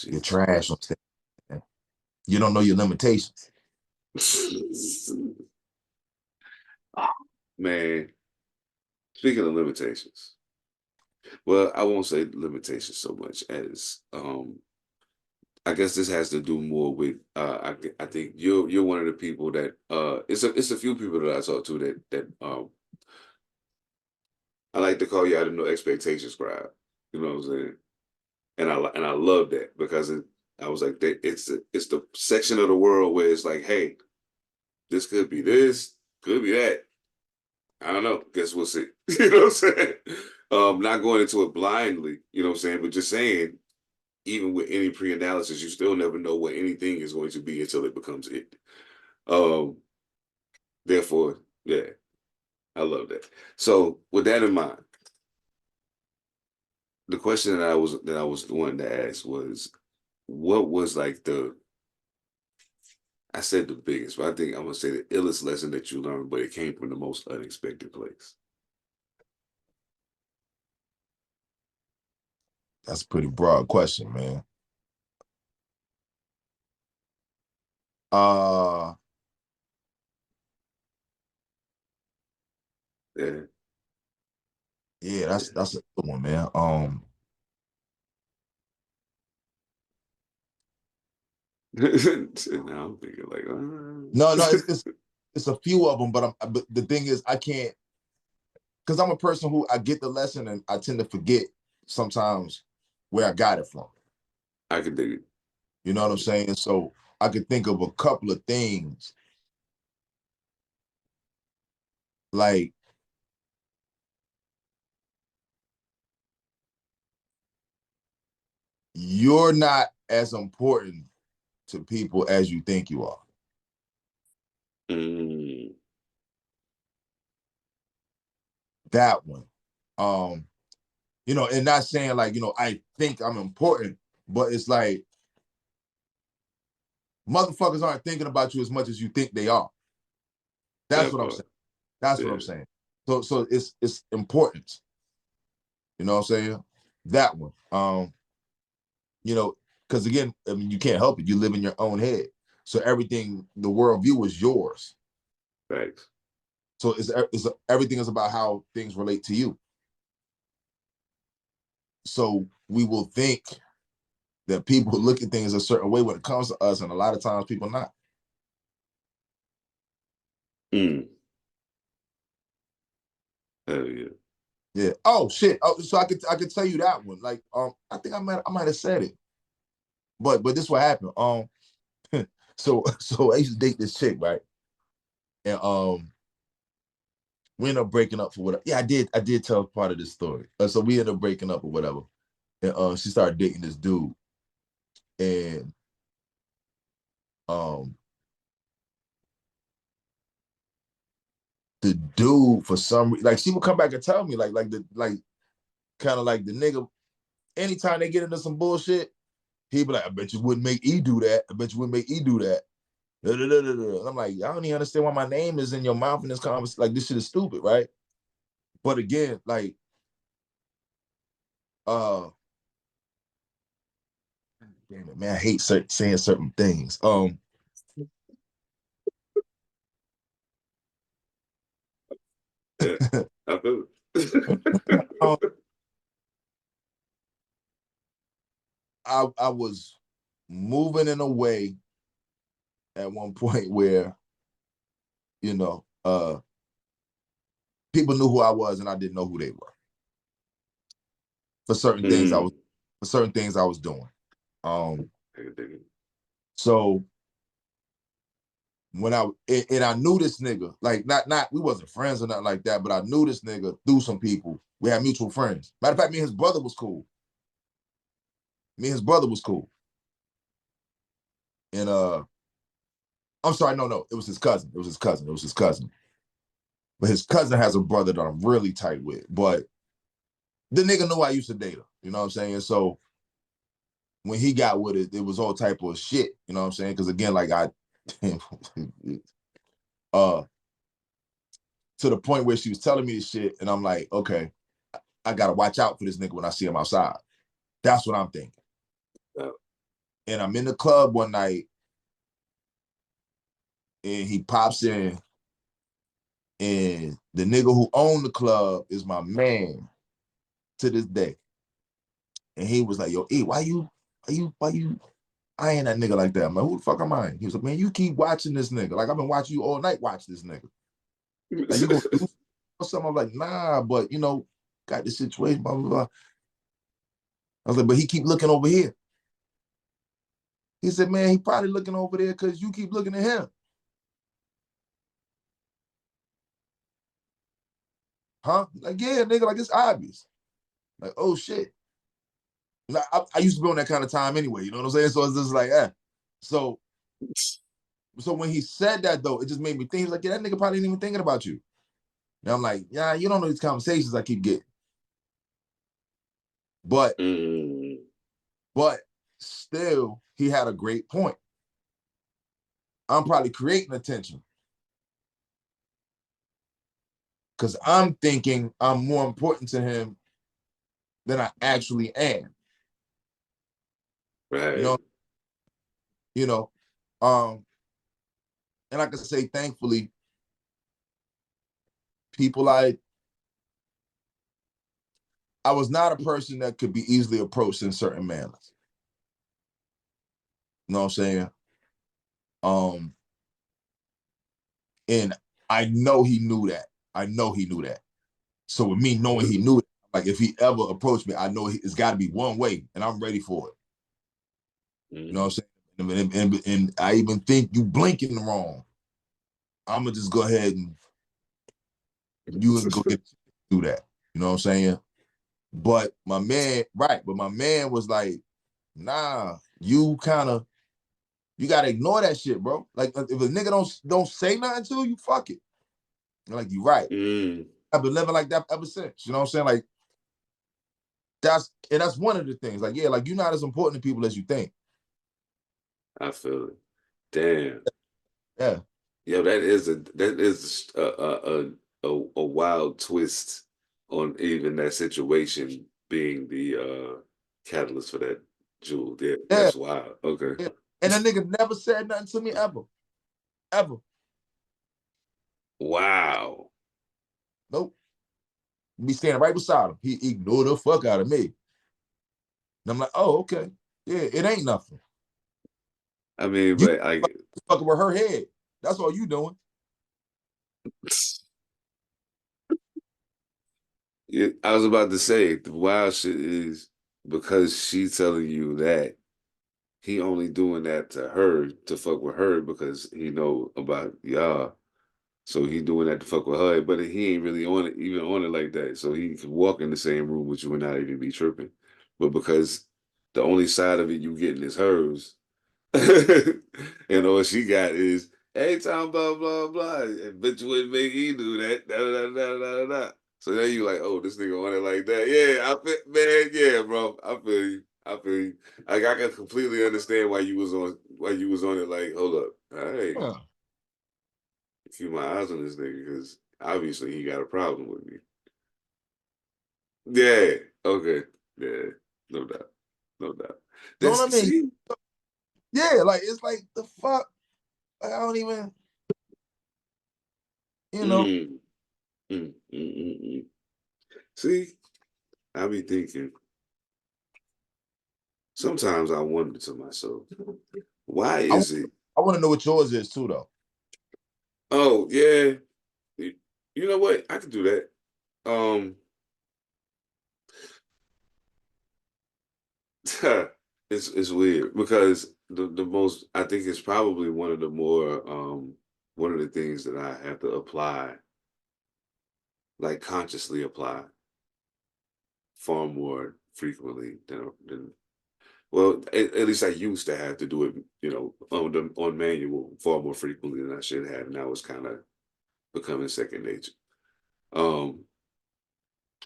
You're trash on stage. Man. You don't know your limitations. Man, speaking of limitations, well, I won't say limitations so much as I guess this has to do more with I think you're one of the people that it's a few people that I talk to that I like to call you out of no expectations crowd. You know what I'm saying? And I love that because I was like it's the section of the world where it's like, hey, this could be this, could be that. I don't know. Guess we'll see. You know what I'm saying? Not going into it blindly, you know what I'm saying, but just saying, even with any pre-analysis, you still never know what anything is going to be until it becomes it. Um, Therefore, yeah, I love that. So with that in mind, the question that I was wanting to ask was, what was like I said the biggest, but I think I'm gonna say the illest lesson that you learned, but it came from the most unexpected place. That's a pretty broad question, man. Uh Yeah. yeah, that's a good one, man. Now I'm thinking like, No, it's a few of them, but the thing is, I can't, because I'm a person who I get the lesson and I tend to forget sometimes where I got it from. I can dig it. You know what I'm saying? So I could think of a couple of things like you're not as important to people as you think you are. Mm. That one. And not saying like, I think I'm important, but it's like motherfuckers aren't thinking about you as much as you think they are. That's That what I'm part. saying. That's what Yeah. I'm saying. So it's important. You know what I'm saying? That one. Because again, I mean, you can't help it. You live in your own head. So everything, the worldview is yours. Thanks. So everything is about how things relate to you. So we will think that people look at things a certain way when it comes to us, and a lot of times people not. Mm. Hell yeah. Yeah. Oh shit. Oh, so I could tell you that one. Like, I think I might have said it, but this what happened. So I used to date this chick, right? And we ended up breaking up for whatever. Yeah, I did tell part of this story. So we ended up breaking up or whatever, and she started dating this dude, and um the dude for some reason, like she would come back and tell me like the like kind of like the nigga. Anytime they get into some bullshit, he'd be like, "I bet you wouldn't make E do that. I bet you wouldn't make E do that." Da, da, da, da, da. And I'm like, I don't even understand why my name is in your mouth in this conversation. Like, this shit is stupid, right? But again, like, damn it, man, I hate saying certain things. Yeah. I feel it. um, I was moving in a way at one point where, you know, people knew who I was and I didn't know who they were for certain things Mm. I was doing. I can dig it. So when I knew this nigga, like not we wasn't friends or nothing like that, but I knew this nigga through some people. We had mutual friends. Matter of fact, me and his brother was cool. And I'm sorry, no, it was his cousin. But his cousin has a brother that I'm really tight with. But the nigga knew I used to date her. You know what I'm saying? So when he got with it, it was all type of shit. You know what I'm saying? Because again, like uh to the point where she was telling me this shit, and I'm like, okay, I gotta watch out for this nigga when I see him outside. That's what I'm thinking. Yeah. And I'm in the club one night, and he pops in, and the nigga who owned the club is my man to this day. And he was like, "Yo, E, why you I ain't that nigga like that. I'm like, who the fuck am I? He was like, man, you keep watching this nigga. Like, I've been watching you all night watch this nigga. Like, you gonna do something? I'm like, nah, but, you know, got this situation, blah, blah, blah. I was like, but he keep looking over here. He said, man, he probably looking over there because you keep looking at him. Huh? Like, yeah, nigga, like, it's obvious. Like, oh, shit. Like, I used to be on that kind of time anyway, you know what I'm saying? So it's just like, So when he said that, though, it just made me think, like, yeah, that nigga probably ain't even thinking about you. And I'm like, yeah, you don't know these conversations I keep getting. But still, he had a great point. I'm probably creating attention. Because I'm thinking I'm more important to him than I actually am. Right. You know, and I can say, thankfully, people I was not a person that could be easily approached in certain manners. You know what I'm saying? And I know he knew that. So with me knowing he knew it, like if he ever approached me, I know it's got to be one way, and I'm ready for it. You know what I'm saying? And I even think you blinking wrong. I'm gonna just go ahead and you go get do that. You know what I'm saying? But my man was like, nah, you gotta ignore that shit, bro. Like if a nigga don't say nothing to you, fuck it. I'm like, you right. I've been living like that ever since. You know what I'm saying? Like that's one of the things. Like, yeah, like you're not as important to people as you think. I feel it. Damn. Yeah. Yo, that is a wild twist on even that situation being the catalyst for that jewel. Yeah, that's wild. Okay. Yeah. And that nigga never said nothing to me ever. Ever. Wow. Nope. Me standing right beside him. He ignored the fuck out of me. And I'm like, oh, okay. Yeah, it ain't nothing. I mean, You but I fucking with her head. That's all you doing. I was about to say the wild shit is because she's telling you that he only doing that to her to fuck with her because he know about y'all. So he doing that to fuck with her, but he ain't really on it, even on it like that. So he can walk in the same room with you and not even be tripping. But because the only side of it you getting is hers, and all she got is, hey, Tom, blah, blah, blah. I bet you wouldn't make he do that. Da, da, da, da, da, da. So then you like, oh, this nigga on it like that. Yeah, man, yeah, bro. I feel you. Like I can completely understand why you was on it like, hold up. All right. Yeah. Keep my eyes on this nigga because obviously he got a problem with me. Yeah. Okay. Yeah. No doubt. No doubt. You know what I mean? See? Yeah, like it's like the fuck. Like I don't even, you know. See, I be thinking. Sometimes I wonder to myself, why is it? I want to know what yours is too, though. Oh yeah, you know what? I could do that. It's weird because the most I think it's probably one of the more one of the things that I have to apply, like consciously apply far more frequently than well, at least I used to have to do it, on manual far more frequently than I should have. Now it's kind of becoming second nature. Um,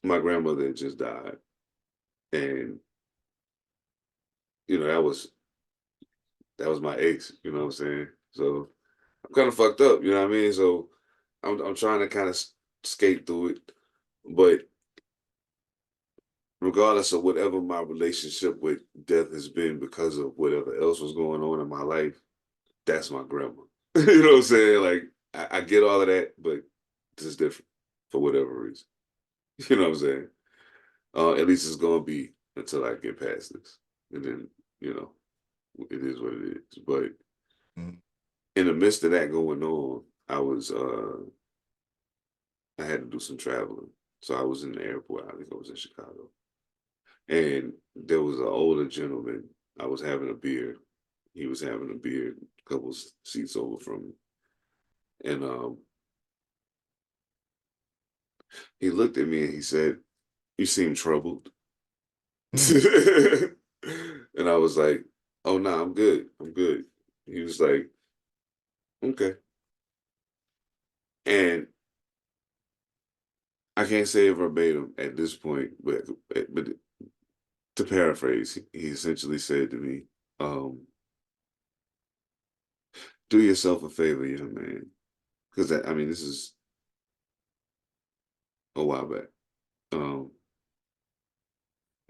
my grandmother had just died, and that was my ex. You know what I'm saying? So I'm kind of fucked up. You know what I mean? So I'm trying to kind of skate through it, but regardless of whatever my relationship with death has been because of whatever else was going on in my life, that's my grandma. You know what I'm saying? Like I get all of that, but this is different for whatever reason. You know what I'm saying? At least it's gonna be until I get past this, and then you know It is what it is. But Mhm. in the midst of that going on, I had to do some traveling. So I was in the airport. I think I was in Chicago. And there was an older gentleman. I was having a beer. He was having a beer a couple seats over from me. And he looked at me and he said, "You seem troubled." Mm. And I was like, "Oh no, I'm good. I'm good." He was like, "Okay." And I can't say it verbatim at this point, but to paraphrase, he essentially said to me, "Do yourself a favor, young man," because I mean, this is a while back. Um,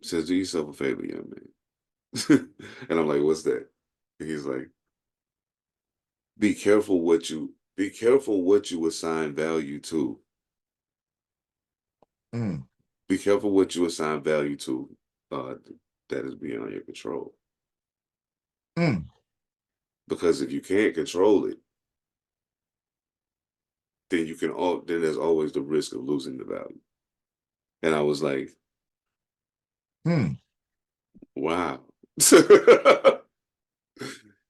says, "Do yourself a favor, young man." And I'm like, "What's that?" And he's like, be careful what you assign value to. Mm. Be careful what you assign value to uh, that is beyond your control. Mm. Because if you can't control it, then there's always the risk of losing the value. And I was like, Mm. wow.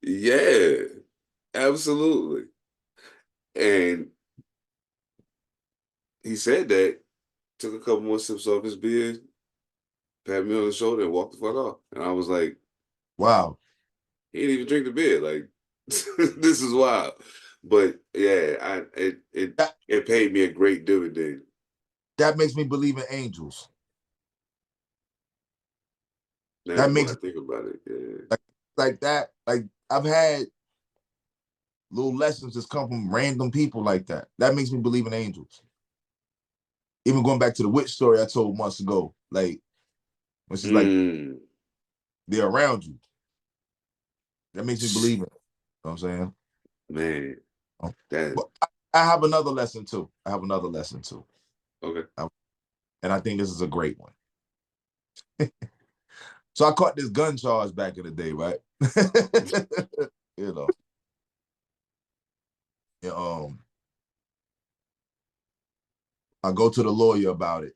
Yeah, absolutely. And he said that, took a couple more sips off his beer, pat me on the shoulder, and walked the fuck off. And I was like, Wow. he didn't even drink the beer. Like, this is wild. But yeah, That it paid me a great dividend. that makes me believe in angels. Now That when I makes think about it, yeah. like that. Like I've had little lessons just come from random people like that. That makes me believe in angels. Even going back to the witch story I told months ago, like when she's like Mm, they're around you. That makes me believe it. You know what I'm saying? man, that But I have another lesson too. I have another lesson too. okay. And I think this is a great one. So I caught this gun charge back in the day, right? you know. And, I go to the lawyer about it.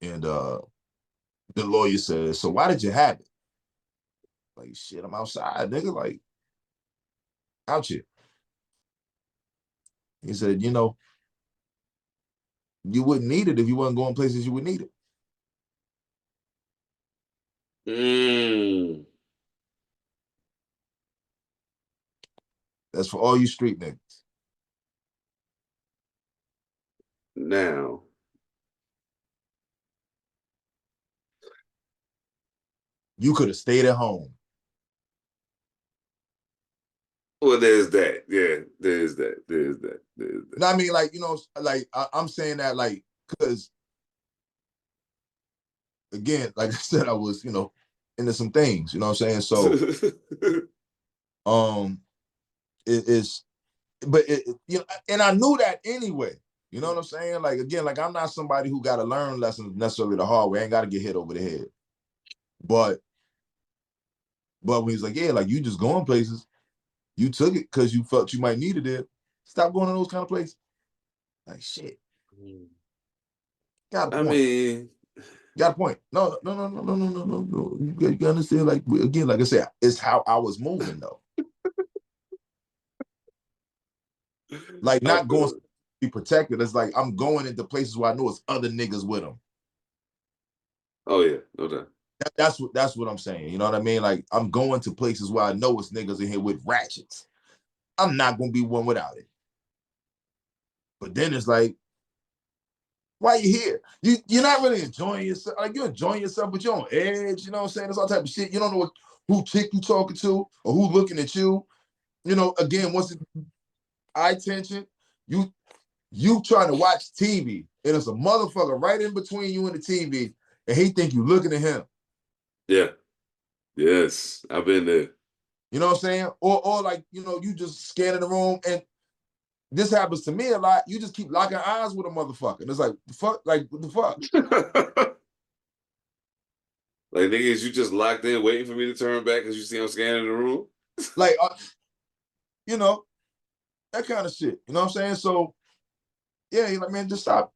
And the lawyer says, "So why did you have it?" Like, shit, I'm outside, nigga. Like, out here. He said, you wouldn't need it if you wasn't going places you would need it. Mm, That's for all you street niggas. now, You could have stayed at home. well, there's that. Yeah, there's that. There's that. There's No, that. I mean, like, like I'm saying that, like, because again, like I said, I was, into some things, you know what I'm saying? So, um, it is, but and I knew that anyway. You know what I'm saying? Like again, like I'm not somebody who got to learn lessons necessarily the hard way. I ain't got to get hit over the head. But when he's like, yeah, like you just going places, you took it because you felt you might need it there. Stop going to those kind of places. Like shit. Got a I point. mean, Got a point. No, no, no, no, no, no, no, no, no. You gotta understand, like again, like I said, it's how I was moving though. Like I not going feel to be protected. It's like I'm going into places where I know it's other niggas with them. oh yeah, no doubt. That's what I'm saying. You know what I mean? Like I'm going to places where I know it's niggas in here with ratchets. I'm not gonna be one without it. But then it's like, why you here? You're not really enjoying yourself. Like you're enjoying yourself, but you're on edge. You know what I'm saying? There's all type of shit. You don't know who chick you talking to or who looking at you. Again, once it's eye tension, you trying to watch TV, and it's a motherfucker right in between you and the TV, and he think you looking at him. Yeah. Yes, I've been there. You know what I'm saying? Or like, you just scanning the room, and this happens to me a lot. You just keep locking eyes with a motherfucker. And it's like, the fuck? Like, what the fuck? Like, niggas, you just locked in waiting for me to turn back because you see I'm scanning the room? Like, you know, that kind of shit. You know what I'm saying? So, yeah, he's like, man, just stop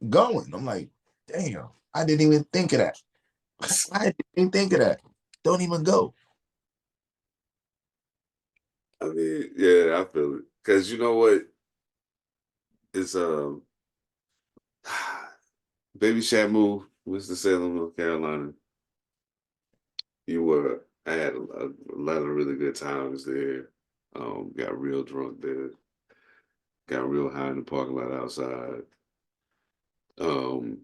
going. I'm like, damn, I didn't even think of that. I didn't even think of that. Don't even go. I mean, yeah, I feel it. Because you know what? It's Baby Shamu, Winston-Salem, North Carolina. I had a lot of really good times there. Got real drunk there. Got real high in the parking lot outside. Um,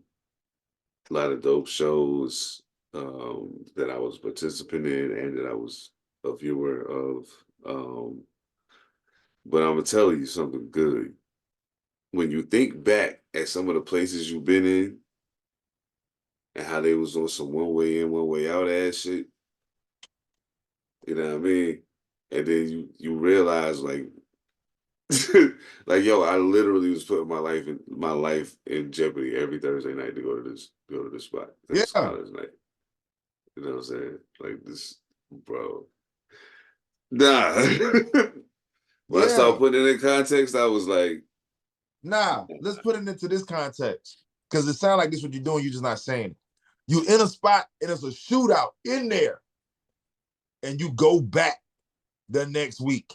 a lot of dope shows that I was participating in and that I was a viewer of. But I'm gonna tell you something good. When you think back at some of the places you've been in and how they was on some one way in, one way out ass shit, you know what I mean? And then you realize like like yo, I literally was putting my life in jeopardy every Thursday night to go to this spot. Because it's Yeah, college night. You know what I'm saying? Like this, bro. Nah. When I yeah. started putting it in context, I was like, Nah, let's put it into this context. Because it sounds like this what you're doing, you're just not saying it. You in a spot and it's a shootout in there, and you go back the next week.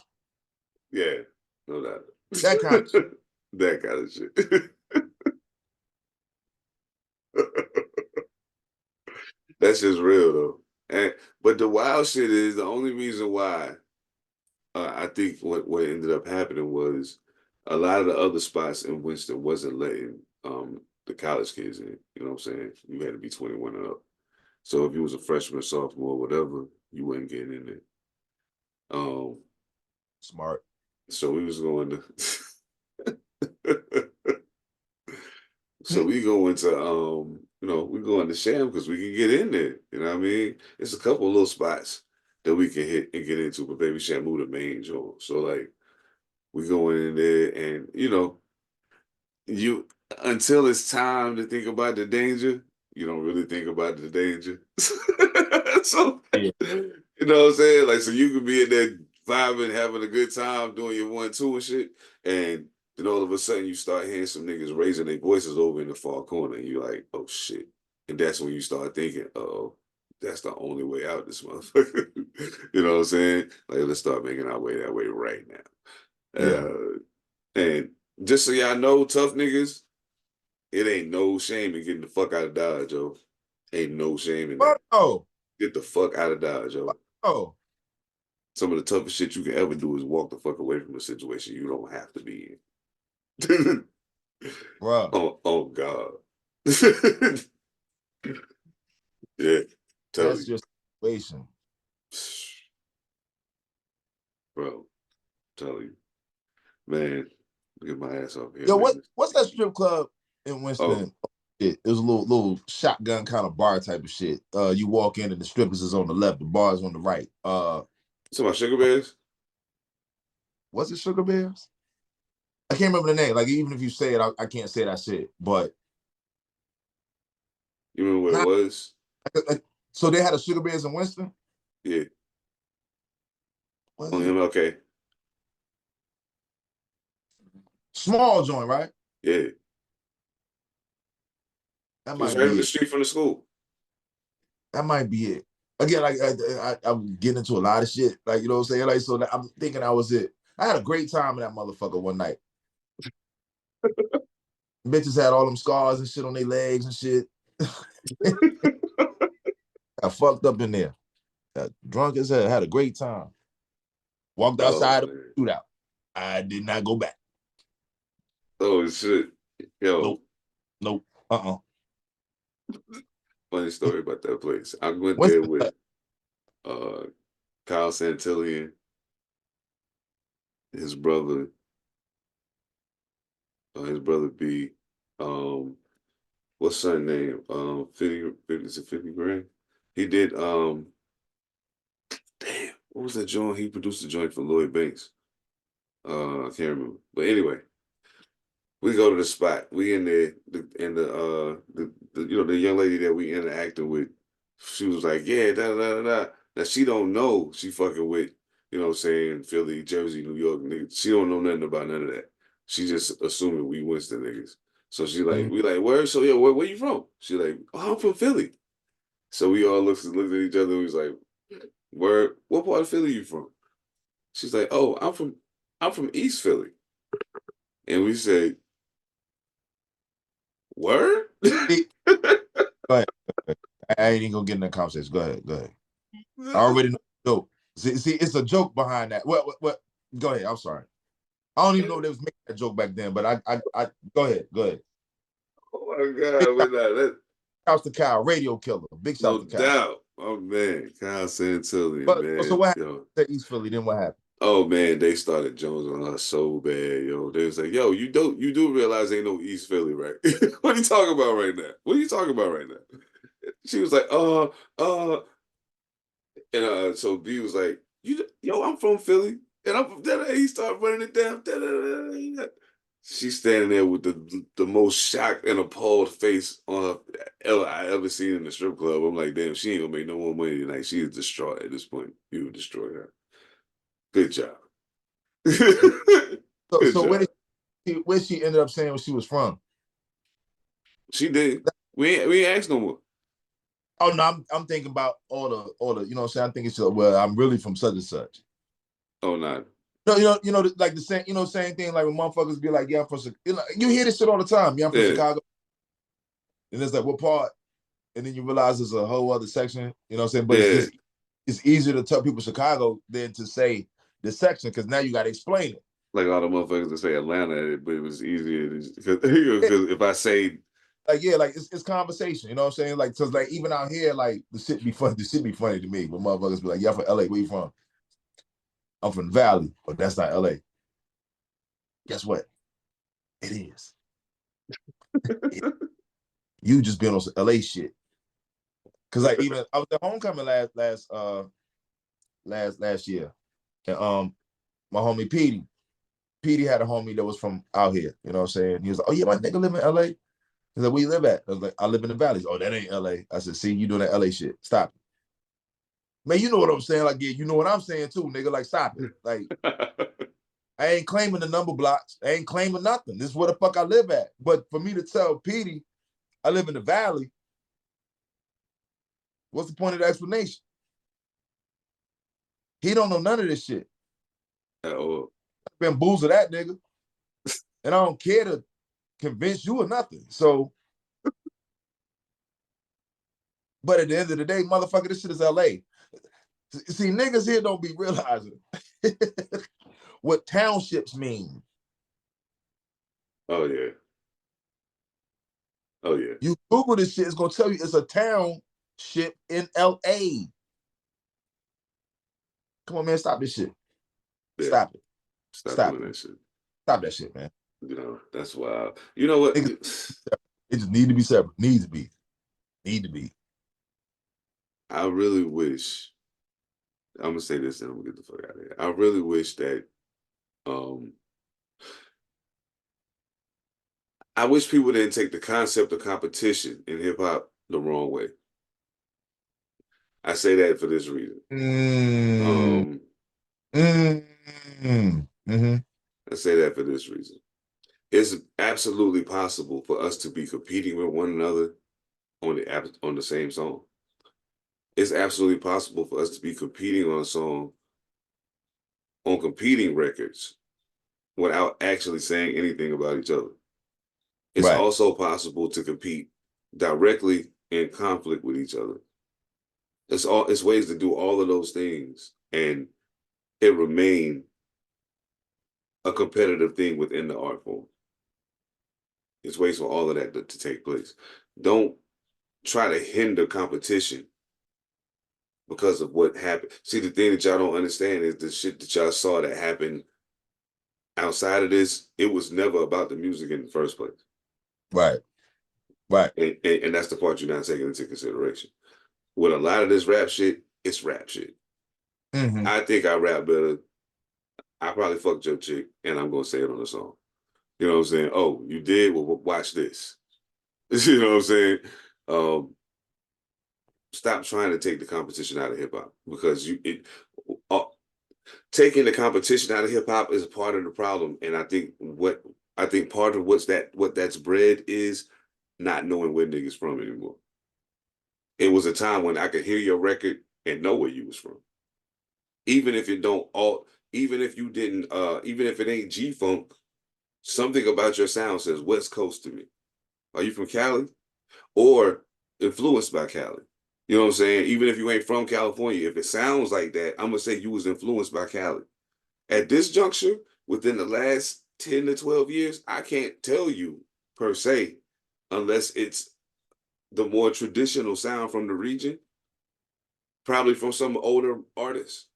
yeah, no doubt. That kind of shit. That kind of shit. That's just real though. But the wild shit is the only reason why I think what ended up happening was a lot of the other spots in Winston wasn't letting the college kids in. You know what I'm saying? You had to be 21 and up. So if you was a freshman, sophomore, whatever, you wasn't getting in there. Um, Smart. so we was going to so we go into we go into Sham because we can get in there. You know what I mean? It's a couple of little spots that we can hit and get into, but Baby Shamu the main joint. So like we go in there and you until it's time to think about the danger, you don't really think about the danger. So Yeah. you know what I'm saying? Like so you could be in there vibing, having a good time, doing your 1-2 and shit, and then all of a sudden you start hearing some niggas raising their voices over in the far corner, and you're like, oh shit. And that's when you start thinking, oh, that's the only way out this motherfucker. You know what I'm saying? Like let's start making our way that way right now. Yeah. And just so y'all know, tough niggas, it ain't no shame in getting the fuck out of Dodge, yo. Ain't no shame in that. Oh, Get the fuck out of Dodge, yo. oh, Some of the toughest shit you can ever do is walk the fuck away from a situation you don't have to be in. bro. Oh God. Yeah, tell That's you. your situation. Bro, tell you. Man, get my ass off here Yo, making this. what's that strip club in Oh, Winston? It was a little shotgun kind of bar type of shit. You walk in and the strippers is on the left, the bar is on the right. it's about Sugar Bears? Was it Sugar Bears? I can't remember the name. Like even if you say it, I can't say that shit. But You remember what not, it was? so they had a Sugar Bears in Winston. Yeah, Was on it MLK. small joint? Right. Yeah. That It was might right up be the it. street from the school. That might be it. Again, like I'm getting into a lot of shit. Like you know what I'm saying. Like so, I'm thinking I was it. I had a great time in that motherfucker one night. Bitches had all them scars and shit on their legs and shit. I fucked up in there. Got drunk as hell. Had a great time. Walked Oh outside of man. the shootout. I did not go back. Oh shit. Yo, Nope. Nope. Uh-uh. funny story about that place. I went What's there the with uh Kyle Santillian, his brother B. Um, what's her name? 50 is it 50 grand? He did damn, what was that joint? He produced the joint for Lloyd Banks. I can't remember. But anyway, we go to the spot. We in there, and the young lady that we interacting with she was like, yeah, da da da da. Now she don't know she fucking with, you know what I'm saying, Philly, Jersey, New York niggas. She don't know nothing about none of that. She just assuming we Winston niggas. So she like, we like, where? So yeah, where you from? She like, oh, I'm from Philly. So we all looked at each other. We was like, where? What part of Philly you from? She's like, oh, I'm from East Philly. And we said, word? Go ahead. I ain't even gonna get in that conversation. Go ahead. I already know the joke. See, it's a joke behind that. What? Go ahead. I'm sorry. I don't even know they was making that joke back then, but I go ahead. Oh my God, we're not. Shouts to Kyle, radio killer. Big shout No to Kyle. doubt. Oh man, Kyle Santilli, But man. so what happened Yo. to East Philly? Then what happened? Oh man, they started Jones on her so bad, yo. They was like, yo, you do realize ain't no East Philly, right? What are you talking about right now? What are you talking about right now? She was like, and so B was like, yo, I'm from Philly. And I'm from da-da. He started running it down. Da-da-da-da. She's standing there with the most shocked and appalled face on her I ever seen in the strip club. I'm like, damn, she ain't gonna make no more money tonight. She is distraught at this point. You would destroy her. Good job. Good So job. where she ended up saying where she was from? She did. We ain't asked no more. Oh no, I'm thinking about all the you know what I'm saying. I'm thinking well, I'm really from such and such. Oh no. No, like the same, same thing. Like when motherfuckers be like, "Yeah, I'm from," you hear this shit all the time. Yeah, I'm from Chicago, and it's like, what part? And then you realize there's a whole other section. You know what I'm saying? But it's easier to tell people Chicago than to say the section because now you got to explain it. Like all the motherfuckers that say Atlanta, but it was easier because if I say like it's conversation. You know what I'm saying? Like because like even out here, like the shit be funny. The shit be funny to me when motherfuckers be like, "Yeah, I'm from LA. Where you from?" I'm from the Valley, but that's not LA. Guess what? It is. You just been on some LA shit. Cause like even I was at homecoming last year, and my homie Petey had a homie that was from out here. You know what I'm saying? He was like, "Oh yeah, my nigga live in LA." He's like, "Where you live at?" I was like, "I live in the valleys." "Oh, that ain't LA." I said, "See, you doing that LA shit. Stop it." Man, you know what I'm saying? Like, yeah, you know what I'm saying too, nigga. Like, stop it. Like, I ain't claiming the number blocks. I ain't claiming nothing. This is where the fuck I live at. But for me to tell Petey I live in the valley, what's the point of the explanation? He don't know none of this shit. Oh. Bamboozle that nigga. And I don't care to convince you or nothing. So, but at the end of the day, motherfucker, this shit is LA. See, niggas here don't be realizing what townships mean. Oh yeah. Oh yeah. You Google this shit, it's gonna tell you it's a township in LA. Come on, man, stop this shit. Yeah. Stop it. Stop doing that shit. Stop that shit, man. You know, that's wild. You know what? It just need to be separate. Need to be. I really wish, I'm gonna say this and I'm gonna get the fuck out of here. I really wish that I wish people didn't take the concept of competition in hip hop the wrong way. I say that for this reason. I say that for this reason. It's absolutely possible for us to be competing with one another on the same song. It's absolutely possible for us to be competing on a song on competing records without actually saying anything about each other. It's also possible to compete directly in conflict with each other. It's ways to do all of those things and it remain a competitive thing within the art form. It's ways for all of that to take place. Don't try to hinder competition because of what happened. See, the thing that y'all don't understand is the shit that y'all saw that happened outside of this, it was never about the music in the first place. Right. And that's the part you're not taking into consideration. With a lot of this rap shit, it's rap shit. I think I rap better. I probably fucked your chick, and I'm gonna say it on the song. You know what I'm saying? Oh, you did? Well, watch this. You know what I'm saying? stop trying to take the competition out of hip hop, because taking the competition out of hip hop is a part of the problem. And I think part of what that's bred is not knowing where niggas from anymore. It was a time when I could hear your record and know where you was from, even if even if you didn't, even if it ain't G Funk. Something about your sound says West Coast to me. Are you from Cali or influenced by Cali? You know what I'm saying? Even if you ain't from California, if it sounds like that, I'm gonna say you was influenced by Cali. At this juncture, within the last 10 to 12 years, I can't tell you per se, unless it's the more traditional sound from the region, probably from some older artists.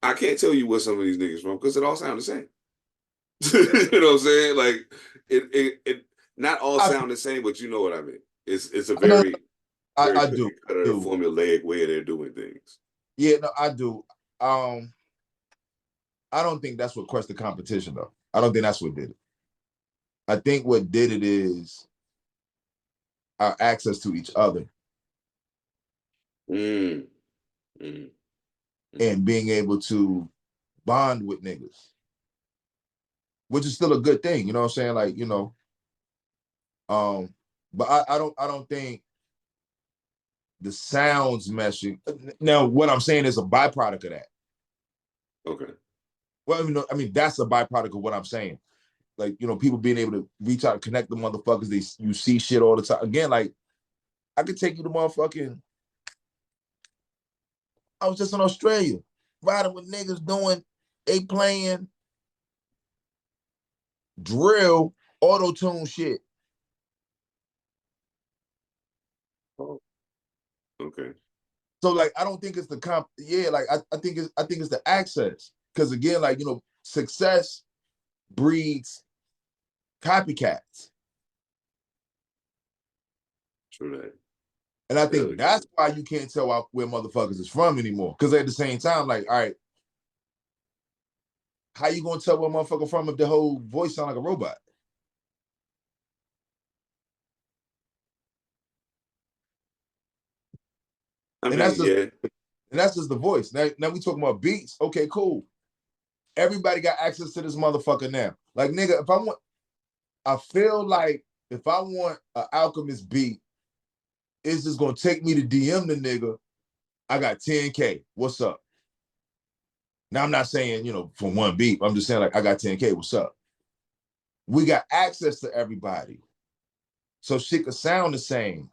I can't tell you where some of these niggas from because it all sound the same. You know what I'm saying? Like it not all sound the same, but you know what I mean. It's a very I cookie do. cutter formulaic way they're doing things. Yeah, no, I do. I don't think that's what crushed the competition though. I don't think that's what did it. I think what did it is our access to each other Mm. and being able to bond with niggas, which is still a good thing. You know what I'm saying? Like, you know, but I don't think the sounds meshing. Now, what I'm saying is a byproduct of that. Okay. Well, you know, I mean, that's a byproduct of what I'm saying. Like, you know, people being able to reach out and connect the motherfuckers. You see shit all the time. Again, like, I could take you to motherfucking. I was just in Australia, riding with niggas they playing drill, auto-tune shit. Oh. Okay. So like, I don't think it's the comp. Yeah, like I think it's the access. Because again, like, you know, success breeds copycats. True that. And I think that's why you can't tell where motherfuckers is from anymore. Because at the same time, like, all right, how you gonna tell where motherfucker from if the whole voice sound like a robot? I mean, yeah. And that's just the voice. Now we talking about beats. Okay, cool. Everybody got access to this motherfucker now. Like, nigga, I feel like if I want an Alchemist beat, it's just gonna take me to DM the nigga. I got 10K. What's up? Now I'm not saying, you know, for one beat. I'm just saying, like, I got 10K. What's up? We got access to everybody, so shit could sound the same.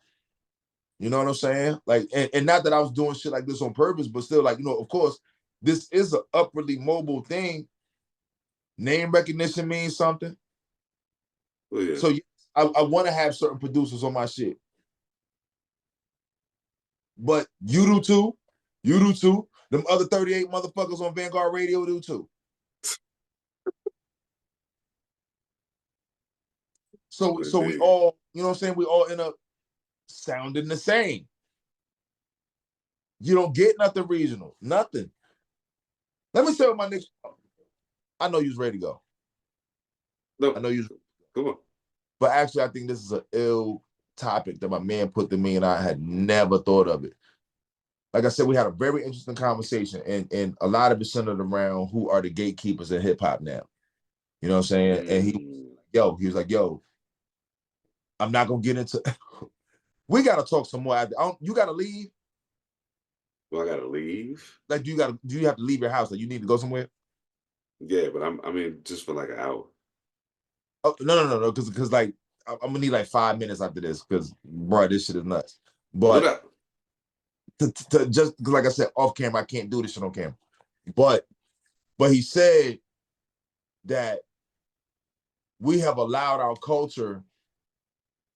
You know what I'm saying? Like, and not that I was doing shit like this on purpose, but still, like, you know, of course, this is an upwardly mobile thing. Name recognition means something. Oh, yeah. So I want to have certain producers on my shit. But you do too. You do too. Them other 38 motherfuckers on Vanguard Radio do too. So we all, you know what I'm saying? We all end up sounding the same. You don't get nothing regional. Nothing. Let me tell my next. I know you's ready to go. No, I know you. Come on. But actually, I think this is an ill topic that my man put to me, and I had never thought of it. Like I said, we had a very interesting conversation, and a lot of it centered around who are the gatekeepers in hip hop now. You know what I'm saying? And he was like, yo, I'm not gonna get into. We gotta talk some more. You gotta leave. Well, I gotta leave. Like, do you have to leave your house? Like, you need to go somewhere? Yeah, but I mean, just for like an hour. Oh, no, because like I'm gonna need like 5 minutes after this, because bro, this shit is nuts. But to just like I said, off camera, I can't do this shit on camera. But he said that we have allowed our culture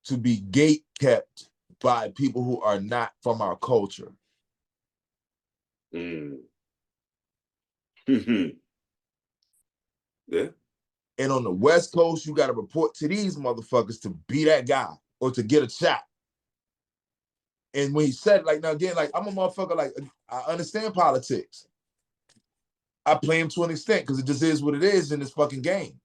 to be gate kept by people who are not from our culture. Yeah. And on the West Coast, you got to report to these motherfuckers to be that guy or to get a shot. And when he said, like, now again, like, I'm a motherfucker, like, I understand politics. I play him to an extent because it just is what it is in this fucking game.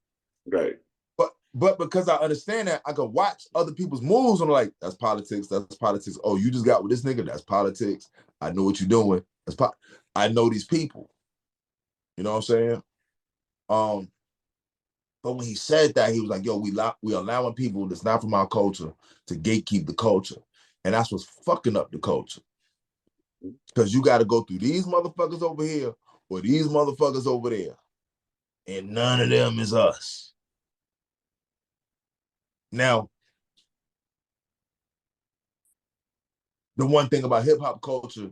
Right. But But because I understand that, I can watch other people's moves and I'm like, that's politics. That's politics. Oh, you just got with this nigga. That's politics. I know what you're doing. I know these people. You know what I'm saying? But when he said that, he was like, yo, we allowing people that's not from our culture to gatekeep the culture. And that's what's fucking up the culture. Because you got to go through these motherfuckers over here or these motherfuckers over there. And none of them is us. Now, the one thing about hip hop culture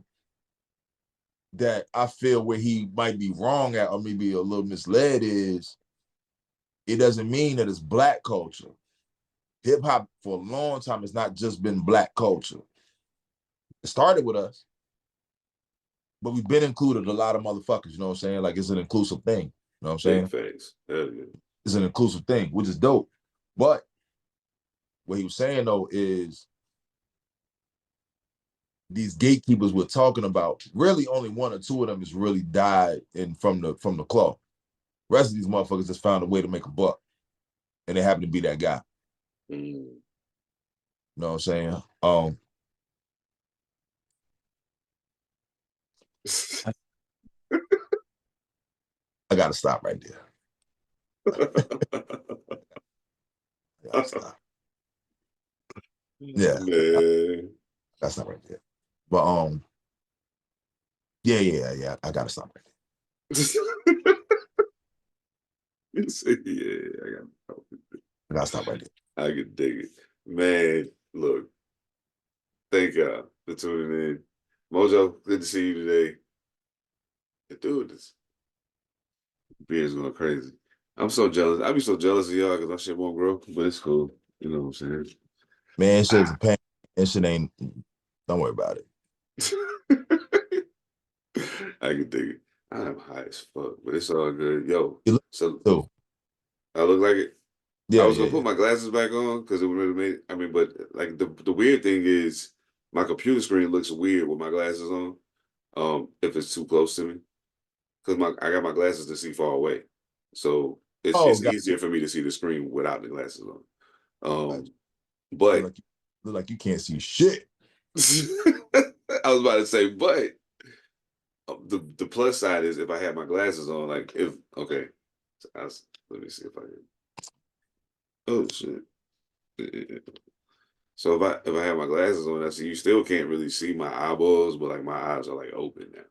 that I feel where he might be wrong at or maybe a little misled is it doesn't mean that it's black culture. Hip hop for a long time has not just been black culture. It started with us, but we've been included a lot of motherfuckers, you know what I'm saying? Like it's an inclusive thing, you know what I'm saying? Big face. Hell yeah. It's an inclusive thing, which is dope. But what he was saying though is these gatekeepers we're talking about, really only one or two of them has really died from the claw. The rest of these motherfuckers just found a way to make a buck. And they happen to be that guy. You know what I'm saying? I gotta stop right there. I gotta stop. Yeah. Man. That's not right there. But yeah. I gotta stop right there. I gotta stop right there. I can dig it. Man, look. Thank God for tuning in. Mojo, good to see you today. Dude, this beard's going crazy. I'm so jealous. I be so jealous of y'all because my shit won't grow, but it's cool. You know what I'm saying? Man, shit's a pain. That shit ain't, don't worry about it. I can dig it. I am high as fuck, but it's all good. Yo, You look so I look like it. Yeah, I was gonna put my glasses back on because it would really made. I mean, but like the weird thing is my computer screen looks weird with my glasses on. If it's too close to me, because I got my glasses to see far away, so it's easier for me to see the screen without the glasses on. But look like you can't see shit. I was about to say, but the plus side is if I have my glasses on, like if okay, let me see if I can. Oh shit. So if I have my glasses on, I see you still can't really see my eyeballs, but like my eyes are like open now.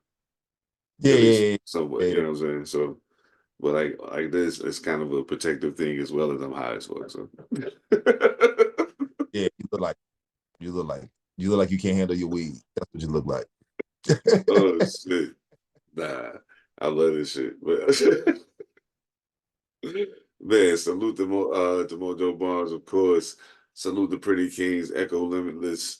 Yeah. Somewhat, you know what I'm saying? So, but like this, it's kind of a protective thing as well as I'm high as fuck. So, yeah, you look like you can't handle your weed. That's what you look like. Oh shit, nah, I love this shit, but man, salute to Mojo Barnes, of course. Salute the Pretty Kings, Echo Limitless,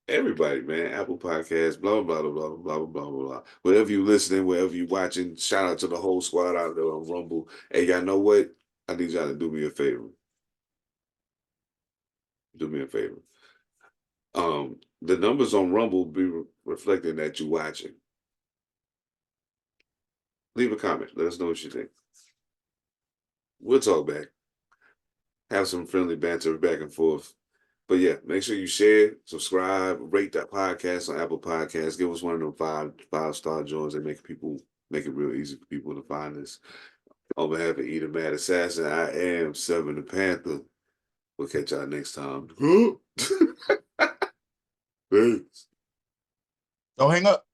everybody, man. Apple Podcast, blah blah blah blah blah blah blah blah. Wherever you listening, wherever you watching, shout out to the whole squad out there on Rumble. Hey, y'all know what? I need y'all to do me a favor. Do me a favor. The numbers on Rumble be reflecting that you watching. Leave a comment. Let us know what you think. We'll talk back. Have some friendly banter back and forth. But yeah, make sure you share, subscribe, rate that podcast on Apple Podcasts. Give us one of them five-star joints that make it real easy for people to find us. On behalf of ethemadassassin, I am Seven Da Pantha. We'll catch y'all next time. Peace. Don't hang up.